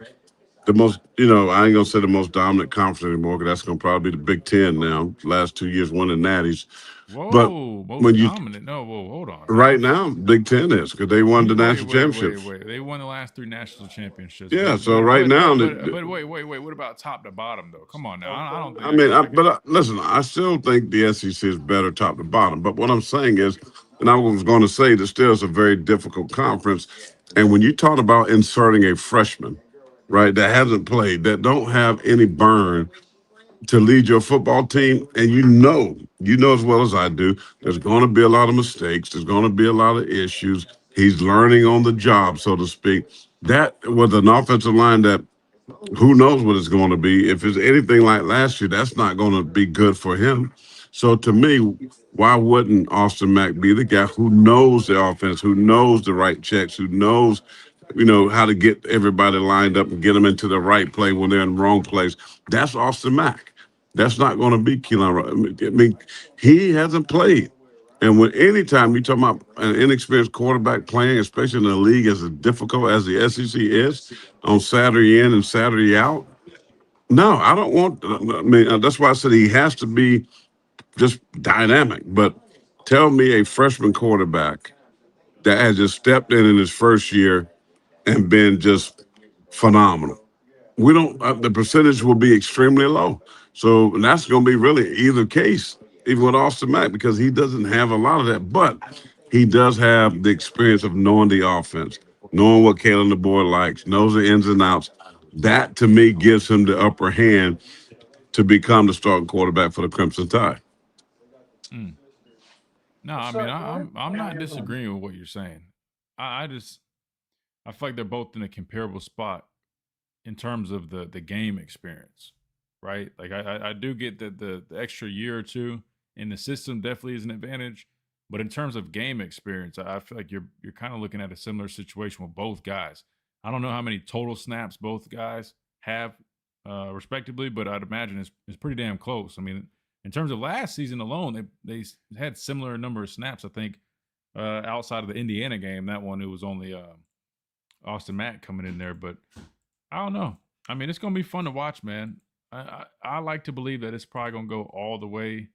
[SPEAKER 4] the most, I ain't gonna say the most dominant conference anymore, because that's gonna probably be the Big Ten now. Last 2 years winning natties. But
[SPEAKER 3] Whoa, most
[SPEAKER 4] when you
[SPEAKER 3] dominant. No, whoa, hold on.
[SPEAKER 4] right now, Big Ten is, because they won the national championships.
[SPEAKER 3] Wait. They won the last 3 national championships.
[SPEAKER 4] Yeah, so right now,
[SPEAKER 3] but wait. What about top to bottom though? Come on now. I don't think.
[SPEAKER 4] Listen, I still think the SEC is better top to bottom. But what I'm saying is, and I was going to say, that still is a very difficult conference. And when you talk about inserting a freshman, right, that hasn't played, that don't have any burn to lead your football team, and you know as well as I do, there's going to be a lot of mistakes. There's going to be a lot of issues. He's learning on the job, so to speak. That with an offensive line that who knows what it's going to be. If it's anything like last year, that's not going to be good for him. So to me, why wouldn't Austin Mack be the guy who knows the offense, who knows the right checks, who knows, how to get everybody lined up and get them into the right play when they're in the wrong place? That's Austin Mack. That's not going to be Keelan. I mean, he hasn't played. And when anytime you talk about an inexperienced quarterback playing, especially in a league as difficult as the SEC is, on Saturday in and Saturday out, no, I don't want. I mean, that's why I said he has to be just dynamic. But tell me a freshman quarterback that has just stepped in his first year and been just phenomenal. We don't. The percentage will be extremely low. So that's going to be really either case, even with Austin Mack, because he doesn't have a lot of that. But he does have the experience of knowing the offense, knowing what Kalen DeBoer likes, knows the ins and outs. That, to me, gives him the upper hand to become the starting quarterback for the Crimson Tide.
[SPEAKER 3] No, I mean, I'm not disagreeing with what you're saying. I feel like they're both in a comparable spot in terms of the game experience, right? Like I do get that the extra year or two in the system definitely is an advantage, but in terms of game experience, I feel like you're kind of looking at a similar situation with both guys. I don't know how many total snaps both guys have, respectively, but I'd imagine it's pretty damn close. I mean, in terms of last season alone, they had similar number of snaps. I think outside of the Indiana game, that one it was only Austin Mack coming in there, but I don't know. I mean, it's gonna be fun to watch, man. I like to believe that it's probably gonna go all the way.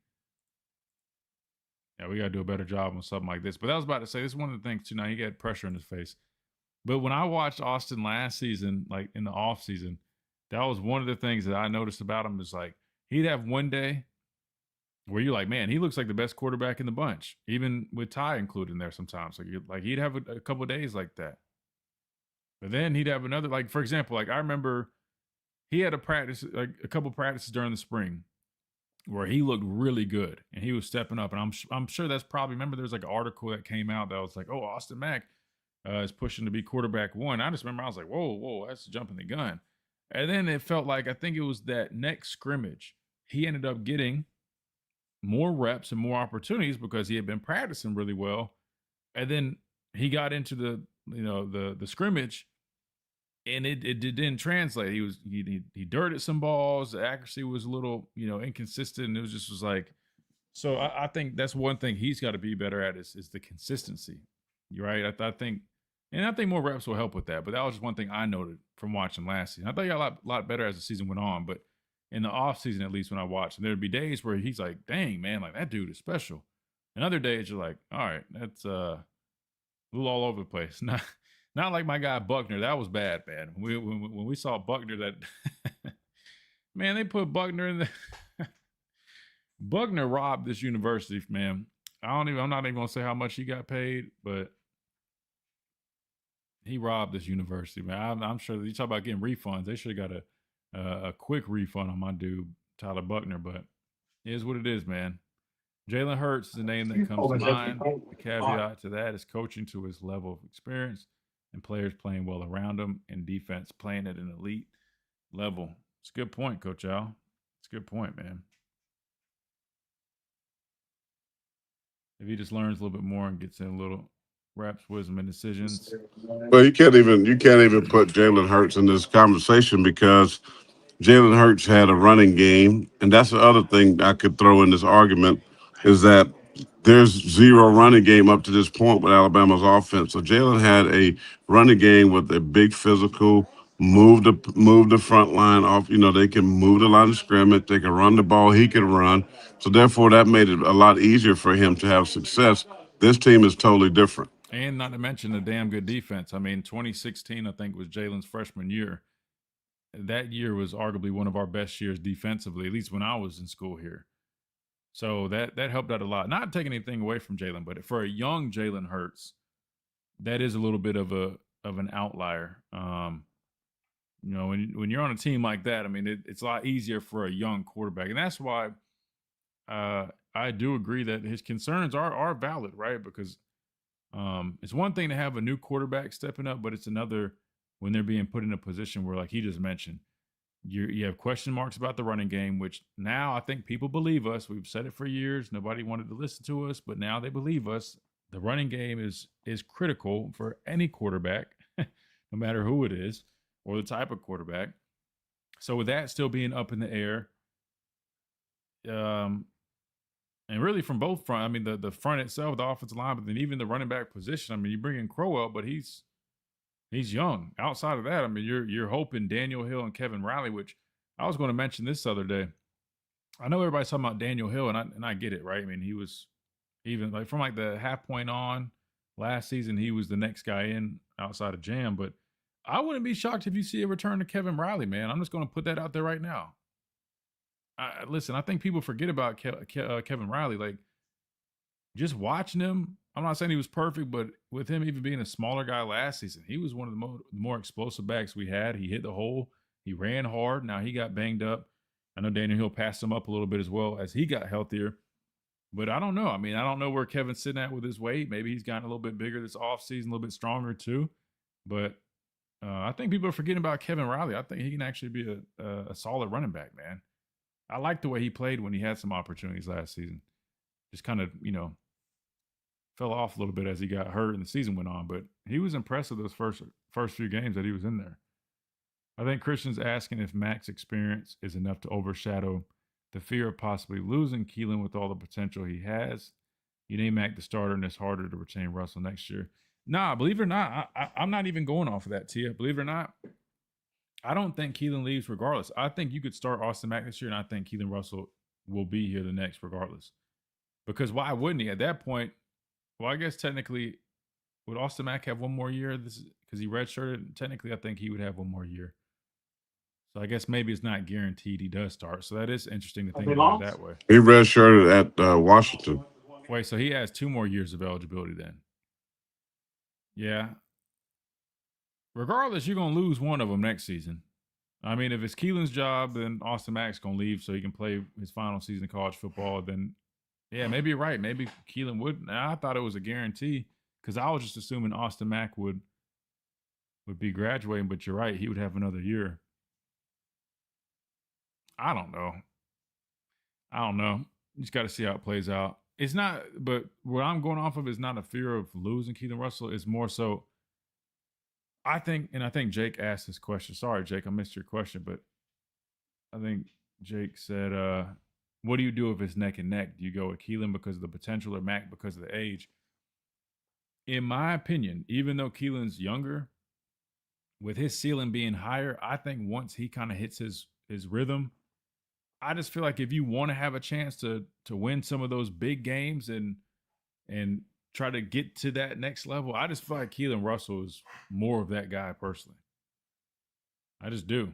[SPEAKER 3] Yeah, we gotta do a better job on something like this. But I was about to say, this is one of the things too. Now he got pressure in his face. But when I watched Austin last season, like in the off season, that was one of the things that I noticed about him is like he'd have one day where you're like, man, he looks like the best quarterback in the bunch, even with Ty included in there sometimes. Like he'd have a couple of days like that. But then he'd have another, like, for example, like I remember he had a couple practices during the spring where he looked really good and he was stepping up. And I'm sure that's probably, remember there's like an article that came out that was like, oh, Austin Mack is pushing to be quarterback one. I just remember I was like, whoa, that's jumping the gun. And then it felt like, I think it was that next scrimmage, he ended up getting more reps and more opportunities because he had been practicing really well. And then he got into the scrimmage and it didn't translate. He dirted some balls. The accuracy was a little, inconsistent. And it was like, so I think that's one thing he's got to be better at is the consistency. Right. I think more reps will help with that. But that was just one thing I noted from watching last season. I thought he got a lot better as the season went on, but in the off season, at least when I watched, and there'd be days where he's like, dang, man, like that dude is special. And other days you're like, all right, that's a little all over the place. Not like my guy Buckner. That was bad, man. When we saw Buckner, that man, they put Buckner in the Buckner robbed this university, man. I'm not even gonna say how much he got paid, but he robbed this university, man. I'm sure you talk about getting refunds. They should have got a quick refund on my dude Tyler Buckner, but it is what it is, man. Jalen Hurts is the name that comes to mind. The caveat to that is coaching to his level of experience and players playing well around him and defense playing at an elite level. It's a good point, Coach Al. It's a good point, man. If he just learns a little bit more and gets in a little reps, wisdom, and decisions.
[SPEAKER 4] Well, you can't even put Jalen Hurts in this conversation because Jalen Hurts had a running game, and that's the other thing I could throw in this argument is that there's zero running game up to this point with Alabama's offense. So Jalen had a running game with a big physical, move the front line off. You know, they can move the line of scrimmage. They can run the ball. He can run. So therefore, that made it a lot easier for him to have success. This team is totally different.
[SPEAKER 3] And not to mention the damn good defense. I mean, 2016, I think, was Jalen's freshman year. That year was arguably one of our best years defensively, at least when I was in school here. So that helped out a lot. Not taking anything away from Jalen, but for a young Jalen Hurts, that is a little bit of an outlier. You know, when you're on a team like that, I mean, it's a lot easier for a young quarterback, and that's why I do agree that his concerns are valid, right? Because it's one thing to have a new quarterback stepping up, but it's another when they're being put in a position where, like he just mentioned, you have question marks about the running game, which now I think people believe us. We've said it for years. Nobody wanted to listen to us, but now they believe us. The running game is critical for any quarterback, no matter who it is or the type of quarterback. So with that still being up in the air, and really from both front, I mean, the front itself, the offensive line, but then even the running back position. I mean, you bring in Crowell, but he's young. Outside of that, I mean, you're hoping Daniel Hill and Kevin Riley, which I was going to mention this other day. I know everybody's talking about Daniel Hill, and I get it, right? I mean, he was even like from like the half point on last season, he was the next guy in outside of Jam. But I wouldn't be shocked if you see a return to Kevin Riley, man. I'm just going to put that out there right now. Listen, I think people forget about Kevin Riley. Like, just watching him, I'm not saying he was perfect, but with him even being a smaller guy last season, he was one of the more explosive backs we had. He hit the hole. He ran hard. Now he got banged up. I know Daniel Hill passed him up a little bit as well as he got healthier. But I don't know. I mean, I don't know where Kevin's sitting at with his weight. Maybe he's gotten a little bit bigger this offseason, a little bit stronger too. But I think people are forgetting about Kevin Riley. I think he can actually be a solid running back, man. I like the way he played when he had some opportunities last season. Just kind of, fell off a little bit as he got hurt and the season went on, but he was impressive those first few games that he was in there. I think Christian's asking if Mac's experience is enough to overshadow the fear of possibly losing Keelan with all the potential he has. You name Mac the starter, and it's harder to retain Russell next year. Nah, believe it or not, I'm not even going off of that, Tia. Believe it or not, I don't think Keelan leaves regardless. I think you could start Austin Mack this year, and I think Keelan Russell will be here the next regardless. Because why wouldn't he? At that point, well, I guess technically, would Austin Mack have one more year? This because he redshirted. Technically, I think he would have one more year. So I guess maybe it's not guaranteed he does start. So that is interesting to think about it that way.
[SPEAKER 4] He redshirted at Washington.
[SPEAKER 3] Wait, so he has 2 more years of eligibility then? Yeah. Regardless, you're going to lose one of them next season. I mean, if it's Keelan's job, then Austin Mack's going to leave so he can play his final season of college football. Then, yeah, maybe you're right. Maybe Keelan would. I thought it was a guarantee because I was just assuming Austin Mack would be graduating, but you're right. He would have another year. I don't know. You just got to see how it plays out. It's not, but what I'm going off of is not a fear of losing Keelan Russell. It's more so, I think Jake asked this question. Sorry, Jake, I missed your question, but I think Jake said, what do you do if it's neck and neck? Do you go with Keelan because of the potential or Mac because of the age? In my opinion, even though Keelan's younger, with his ceiling being higher, I think once he kind of hits his rhythm, I just feel like if you want to have a chance to win some of those big games and try to get to that next level, I just feel like Keelan Russell is more of that guy personally. I just do.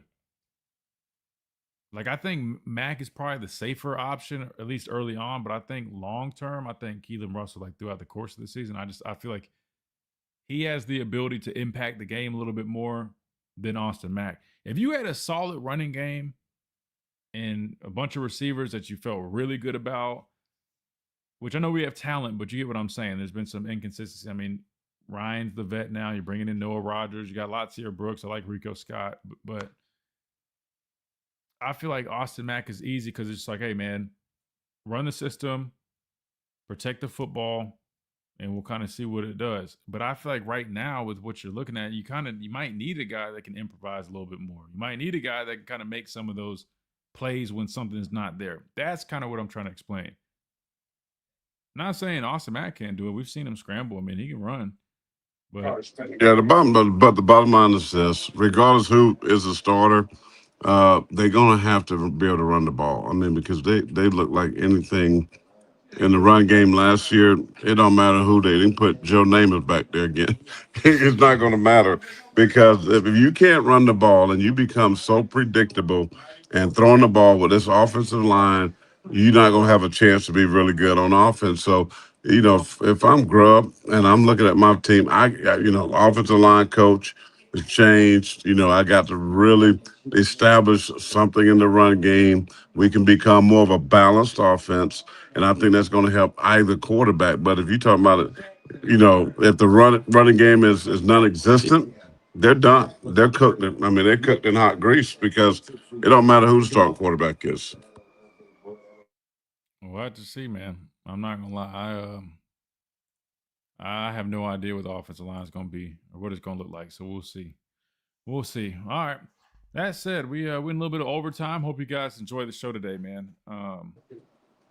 [SPEAKER 3] Like, I think Mac is probably the safer option, at least early on, but I think long term, I think Keelan Russell, like throughout the course of the season, I feel like he has the ability to impact the game a little bit more than Austin Mack. If you had a solid running game and a bunch of receivers that you felt really good about, which I know we have talent, but you get what I'm saying. There's been some inconsistency. I mean, Ryan's the vet now. You're bringing in Noah Rogers. You got Latsier Brooks. I like Rico Scott. But I feel like Austin Mack is easy because it's just like, hey, man, run the system, protect the football, and we'll kind of see what it does. But I feel like right now with what you're looking at, you might need a guy that can improvise a little bit more. You might need a guy that can kind of make some of those plays when something's not there. That's kind of what I'm trying to explain. Not saying Austin Mack can't do it. We've seen him scramble. I mean, he can run. But
[SPEAKER 4] Yeah, but the bottom line is this: regardless who is the starter, they're gonna have to be able to run the ball. I mean, because they look like anything in the run game last year. It don't matter who they didn't put Joe Namath back there again. It's not going to matter because if you can't run the ball and you become so predictable and throwing the ball with this offensive line, you're not going to have a chance to be really good on offense. So, if I'm Grubb and I'm looking at my team, offensive line coach has changed. I got to really establish something in the run game. We can become more of a balanced offense, and I think that's going to help either quarterback. But if you're talking about it, if the running game is non-existent, they're done. They're cooked. I mean, they're cooked in hot grease because it don't matter who the starting quarterback is.
[SPEAKER 3] we'll have to see, man. I'm not gonna lie. I have no idea what the offensive line is gonna be or what it's gonna look like. So we'll see. We'll see. All right. That said, we went a little bit of overtime. Hope you guys enjoy the show today, man.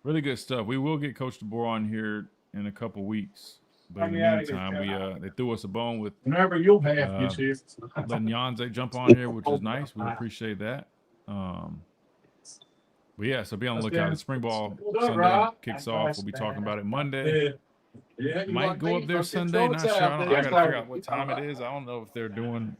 [SPEAKER 3] Really good stuff. We will get Coach DeBoer on here in a couple weeks. But in the meantime, they threw us a bone with
[SPEAKER 1] Whenever you'll have you
[SPEAKER 3] letting Yhonzae jump on here, which is nice. We appreciate that. But yeah, so be on the lookout. The spring ball Sunday kicks off. We'll be talking about it Monday. Might go up there Sunday. Not sure. I got to figure out what time it is. I don't know if they're doing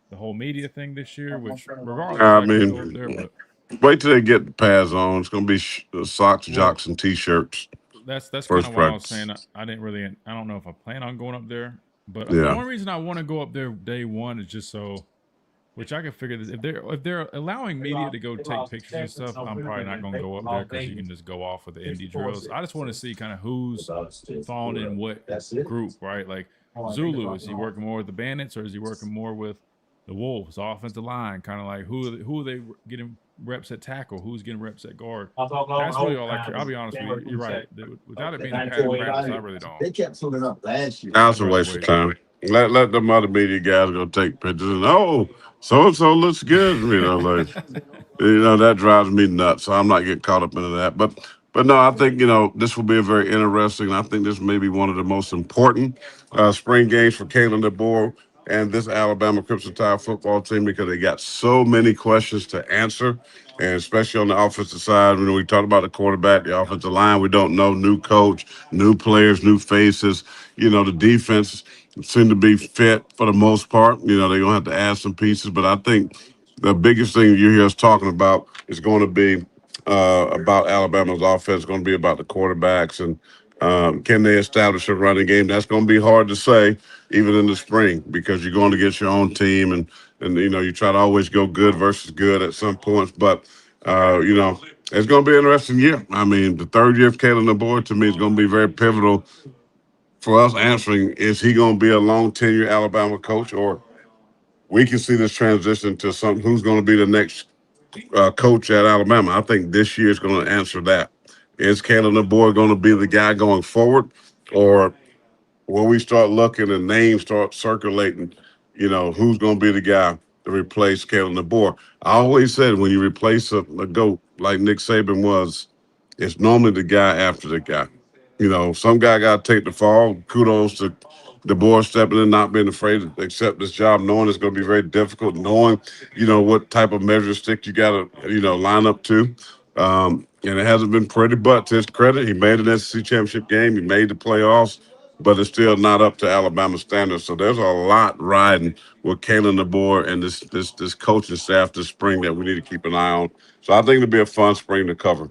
[SPEAKER 3] the whole media thing this year, which regardless,
[SPEAKER 4] I
[SPEAKER 3] I can go up
[SPEAKER 4] mean,
[SPEAKER 3] there. But
[SPEAKER 4] wait till they get the pads on. It's going to be socks, jocks, and T-shirts.
[SPEAKER 3] that's kind
[SPEAKER 4] First
[SPEAKER 3] of why I was
[SPEAKER 4] practice.
[SPEAKER 3] saying I didn't really. I don't know if I plan on going up there. But the
[SPEAKER 4] Yeah.
[SPEAKER 3] only reason I want to go up there day one is just so, which I can figure this. If they're allowing media to go take pictures and stuff, I'm probably not going to go up there because you can just go off with the indie drills. I just want to see kind of who's falling in what group, right? Like Zulu, is he working more with the Bandits or is he working more with the Wolves, offensive line? Kind of like who are they getting reps at tackle? Who's getting reps at guard? That's really all I care. I'll be honest with you. You're right. Without it being a padded practice, I really don't.
[SPEAKER 16] They kept tuning up last year.
[SPEAKER 4] That's a waste of time. Let them other media guys go take pictures and so and so looks good. That drives me nuts. So I'm not getting caught up into that. But no, I think this will be a very interesting. I think this may be one of the most important spring games for Kalen DeBoer and this Alabama Crimson Tide football team because they got so many questions to answer, and especially on the offensive side. We talked about the quarterback, the offensive line. We don't know, new coach, new players, new faces. The defense seem to be fit for the most part. They're going to have to add some pieces, but I think the biggest thing you hear us talking about is going to be about Alabama's offense, going to be about the quarterbacks and can they establish a running game? That's going to be hard to say even in the spring because you're going to get your own team and you try to always go good versus good at some points. But, it's going to be an interesting year. I mean, the third year of Kalen DeBoer to me is going to be very pivotal for us answering, is he going to be a long tenure Alabama coach, or we can see this transition to who's going to be the next coach at Alabama? I think this year is going to answer that. Is Kalen DeBoer going to be the guy going forward, or will we start looking and names start circulating, who's going to be the guy to replace Kalen DeBoer? I always said when you replace a GOAT like Nick Saban was, it's normally the guy after the guy. Some guy got to take the fall. Kudos to DeBoer stepping in, not being afraid to accept this job, knowing it's going to be very difficult, knowing, what type of measure stick you got to, line up to. And it hasn't been pretty, but to his credit, he made an SEC championship game. He made the playoffs, but it's still not up to Alabama standards. So there's a lot riding with Kalen DeBoer and this coaching staff this spring that we need to keep an eye on. So I think it'll be a fun spring to cover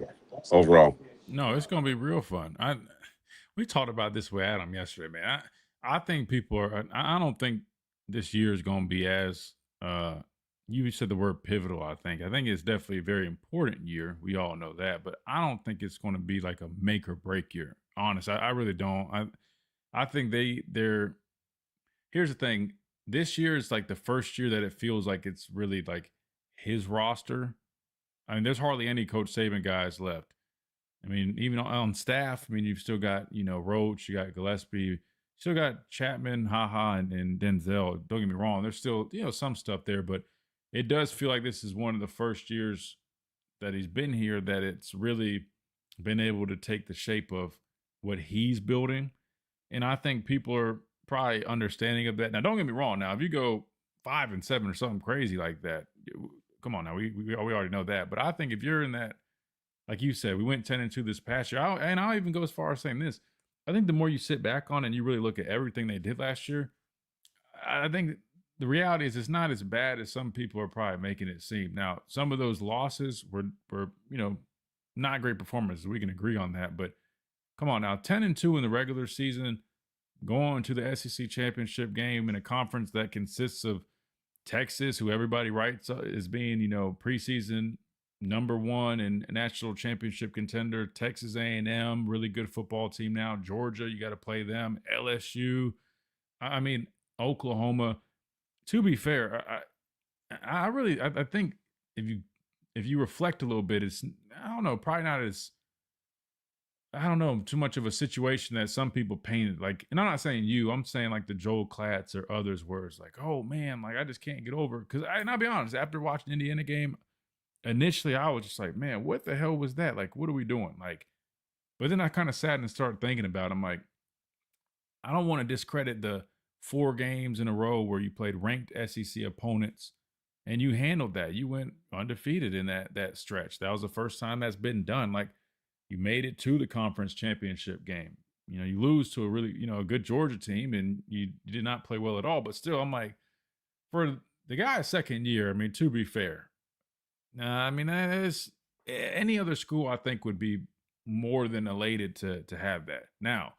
[SPEAKER 4] overall.
[SPEAKER 3] No, it's going to be real fun. We talked about this with Adam yesterday, man. I think people are. I don't think this year is going to be as. You said the word pivotal. I think it's definitely a very important year. We all know that, but I don't think it's going to be like a make or break year. Honest, I really don't. I think they're. Here's the thing. This year is like the first year that it feels like it's really like his roster. I mean, there's hardly any Coach Saban guys left. I mean, even on staff, you've still got, Roach, you got Gillespie, still got Chapman, HaHa, and Denzel. Don't get me wrong. There's still, some stuff there, but it does feel like this is one of the first years that he's been here that it's really been able to take the shape of what he's building. And I think people are probably understanding of that. Now, don't get me wrong. Now, if you go 5-7 or something crazy like that, come on now, we already know that. But I think if you're in that, like you said, we went 10-2 this past year, and I'll even go as far as saying this. I think the more you sit back on and you really look at everything they did last year, I think the reality is it's not as bad as some people are probably making it seem. Now, some of those losses were not great performances. We can agree on that. But come on now, 10-2 in the regular season, going to the SEC championship game in a conference that consists of Texas, who everybody writes as being, preseason number one and national championship contender. Texas A&M, really good football team now. Georgia, you got to play them. LSU, I mean, Oklahoma. To be fair, I think if you reflect a little bit, it's, I don't know, probably not as, I don't know, too much of a situation that some people painted. Like, and I'm not saying you, I'm saying like the Joel Klatz or others where it's like, oh man, like I just can't get over. Because I'll be honest, after watching the Indiana game, initially I was just like, man, what the hell was that? Like, what are we doing? Like, but then I kind of sat and started thinking about it. I'm like, I don't want to discredit the 4 games in a row where you played ranked SEC opponents and you handled that. You went undefeated in that stretch. That was the first time that's been done. Like, you made it to the conference championship game. You lose to a really, a good Georgia team, and you did not play well at all. But still, I'm like, for the guy's second year, I mean, to be fair, I mean, that is, any other school I think would be more than elated to have that. Now,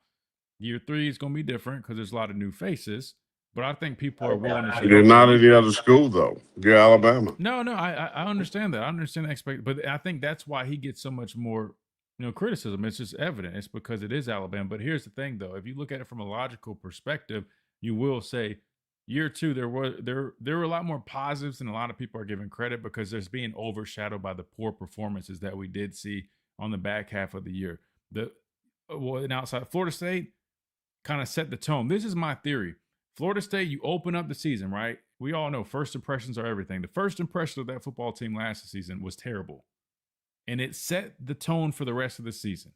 [SPEAKER 3] year 3 is going to be different because there's a lot of new faces, but I think people are willing to.
[SPEAKER 4] You're not any other school though. You're Alabama.
[SPEAKER 3] No, I understand that. I understand the expect, but I think that's why he gets so much more, criticism. It's just evident. It's because it is Alabama. But here's the thing, though: if you look at it from a logical perspective, you will say year 2 there were a lot more positives than a lot of people are giving credit, because there's being overshadowed by the poor performances that we did see on the back half of the year. And outside Florida State kind of set the tone. This is my theory. Florida State, you open up the season, right? We all know first impressions are everything. The first impression of that football team last season was terrible. And it set the tone for the rest of the season.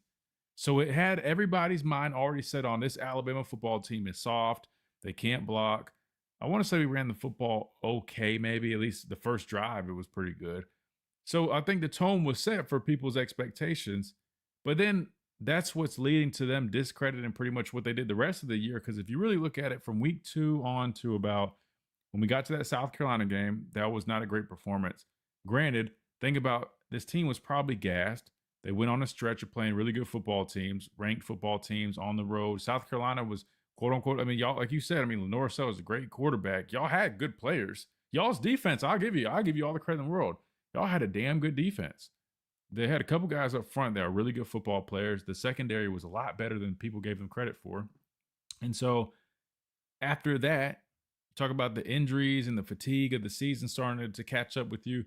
[SPEAKER 3] So it had everybody's mind already set on this Alabama football team is soft. They can't block. I want to say we ran the football okay, maybe. At least the first drive, it was pretty good. So I think the tone was set for people's expectations. But then that's what's leading to them discrediting pretty much what they did the rest of the year. Because if you really look at it from week 2 on to about when we got to that South Carolina game, that was not a great performance. Granted, think about this team was probably gassed. They went on a stretch of playing really good football teams, ranked football teams on the road. South Carolina was, quote unquote, I mean, y'all, like you said, I mean, Lenore Sell is a great quarterback. Y'all had good players. Y'all's defense, I'll give you all the credit in the world. Y'all had a damn good defense. They had a couple guys up front that are really good football players. The secondary was a lot better than people gave them credit for. And so after that, talk about the injuries and the fatigue of the season starting to catch up with you.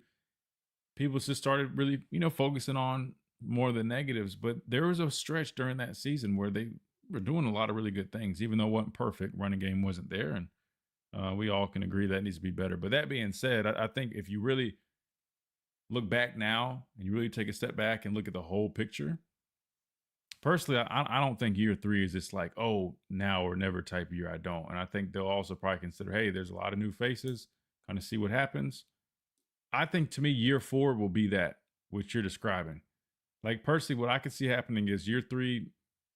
[SPEAKER 3] People just started really, focusing on more of the negatives. But there was a stretch during that season where they were doing a lot of really good things, even though it wasn't perfect. Running game wasn't there. And we all can agree that needs to be better. But that being said, I think if you really look back now and you really take a step back and look at the whole picture, personally, I don't think year 3 is just like, oh, now or never type of year. I don't. And I think they'll also probably consider, hey, there's a lot of new faces, kind of see what happens. I think to me, year 4 will be that, which you're describing. Like personally, what I could see happening is year 3,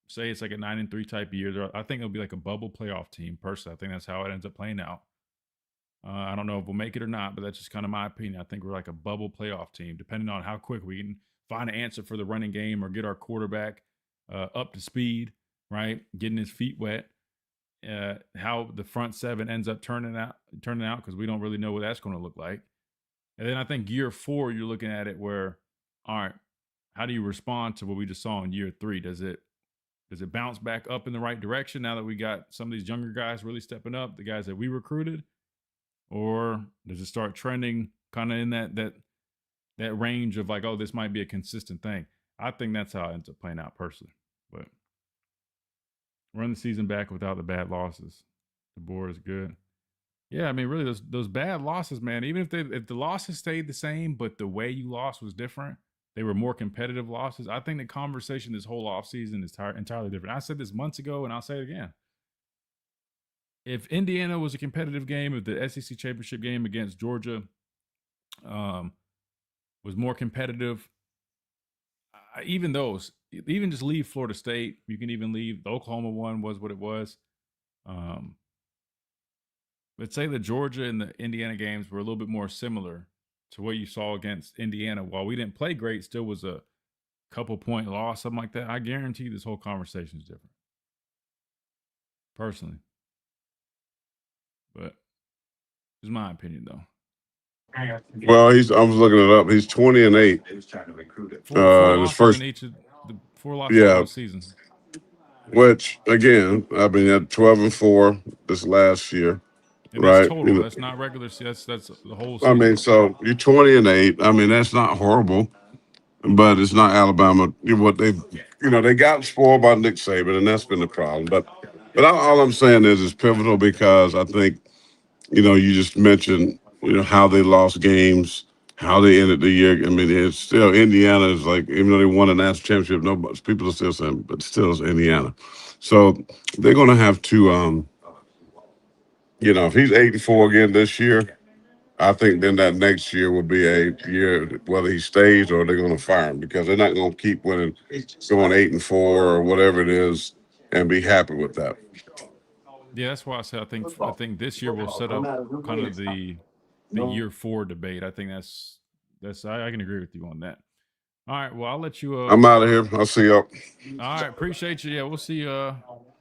[SPEAKER 3] say it's like a 9-3 type of year. I think it'll be like a bubble playoff team. Personally, I think that's how it ends up playing out. I don't know if we'll make it or not, but that's just kind of my opinion. I think we're like a bubble playoff team, depending on how quick we can find an answer for the running game or get our quarterback up to speed, right? Getting his feet wet. How the front 7 ends up turning out because we don't really know what that's going to look like. And then I think year 4, you're looking at it where, all right, how do you respond to what we just saw in year 3? Does it bounce back up in the right direction now that we got some of these younger guys really stepping up, the guys that we recruited? Or does it start trending kind of in that range of like, oh, this might be a consistent thing? I think that's how it ends up playing out personally. But run the season back without the bad losses. The board is good. Yeah, I mean, really, those bad losses, man, even if the losses stayed the same, but the way you lost was different, they were more competitive losses, I think the conversation this whole offseason is entirely different. I said this months ago, and I'll say it again. if Indiana was a competitive game, if the SEC championship game against Georgia was more competitive, even those, even just leave Florida State. You can even leave the Oklahoma one was what it was. Let's say the Georgia and the Indiana games were a little bit more similar to what you saw against Indiana. While we didn't play great, still was a couple point loss, something like that. I guarantee you this whole conversation is different. Personally. But it's my opinion though.
[SPEAKER 4] Well, I was looking it up. He's 20-8.
[SPEAKER 3] Four
[SPEAKER 4] His
[SPEAKER 3] losses
[SPEAKER 4] first,
[SPEAKER 3] in each of the 4 losses
[SPEAKER 4] yeah.
[SPEAKER 3] both seasons.
[SPEAKER 4] Which again, I mean, at 12-4 this last year,
[SPEAKER 3] And
[SPEAKER 4] right?
[SPEAKER 3] that's total. That's not regular. That's the whole season.
[SPEAKER 4] I mean, so you're 20-8. I mean, that's not horrible, but it's not Alabama. What they got spoiled by Nick Saban, and that's been the problem. But all I'm saying is it's pivotal because I think, you just mentioned, how they lost games, how they ended the year. I mean, it's still Indiana is like, even though they won a national championship, nobody, people are still saying, but still it's Indiana. So they're going to have to, if he's 8-4 again this year, I think then that next year will be a year whether he stays or they're going to fire him because they're not going to keep winning, going 8-4 or whatever it is, and be happy with that.
[SPEAKER 3] Yeah, that's why I said I think this year will set up kind of the year 4 debate. I think that's I can agree with you on that. All right, well I'll let you.
[SPEAKER 4] I'm out of here. I'll see y'all.
[SPEAKER 3] All right, appreciate you. Yeah, we'll see you.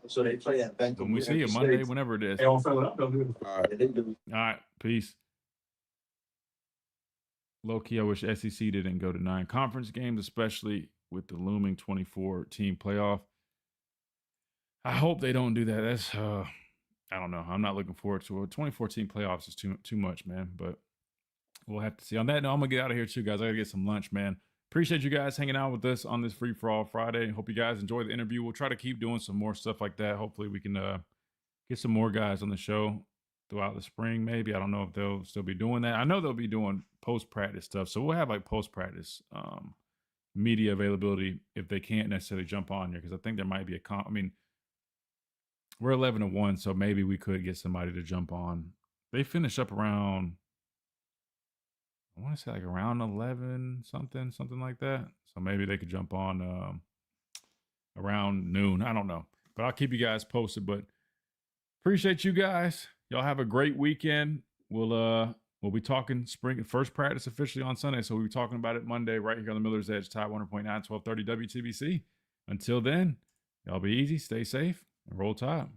[SPEAKER 19] So they play at Bank
[SPEAKER 3] when we see you Monday, whenever it is.
[SPEAKER 19] All
[SPEAKER 3] right, peace. Low key, I wish SEC didn't go to 9 conference games, especially with the looming 24-team playoff. I hope they don't do that. That's I don't know. I'm not looking forward to it. 24-team playoffs is too much, man. But we'll have to see. On that note, I'm gonna get out of here too, guys. I gotta get some lunch, man. Appreciate you guys hanging out with us on this Free for All Friday. Hope you guys enjoy the interview. We'll try to keep doing some more stuff like that. Hopefully, we can get some more guys on the show throughout the spring. Maybe I don't know if they'll still be doing that. I know they'll be doing post-practice stuff, so we'll have like post-practice media availability if they can't necessarily jump on here because I think there might be I mean. We're 11-1, so maybe we could get somebody to jump on. They finish up around, I want to say like around 11, something like that. So maybe they could jump on around noon. I don't know, but I'll keep you guys posted. But appreciate you guys. Y'all have a great weekend. We'll be talking spring first practice officially on Sunday, so we'll be talking about it Monday right here on the Miller's Edge, Tide 100.9, 1230 WTBC. Until then, y'all be easy, stay safe. And roll Tide.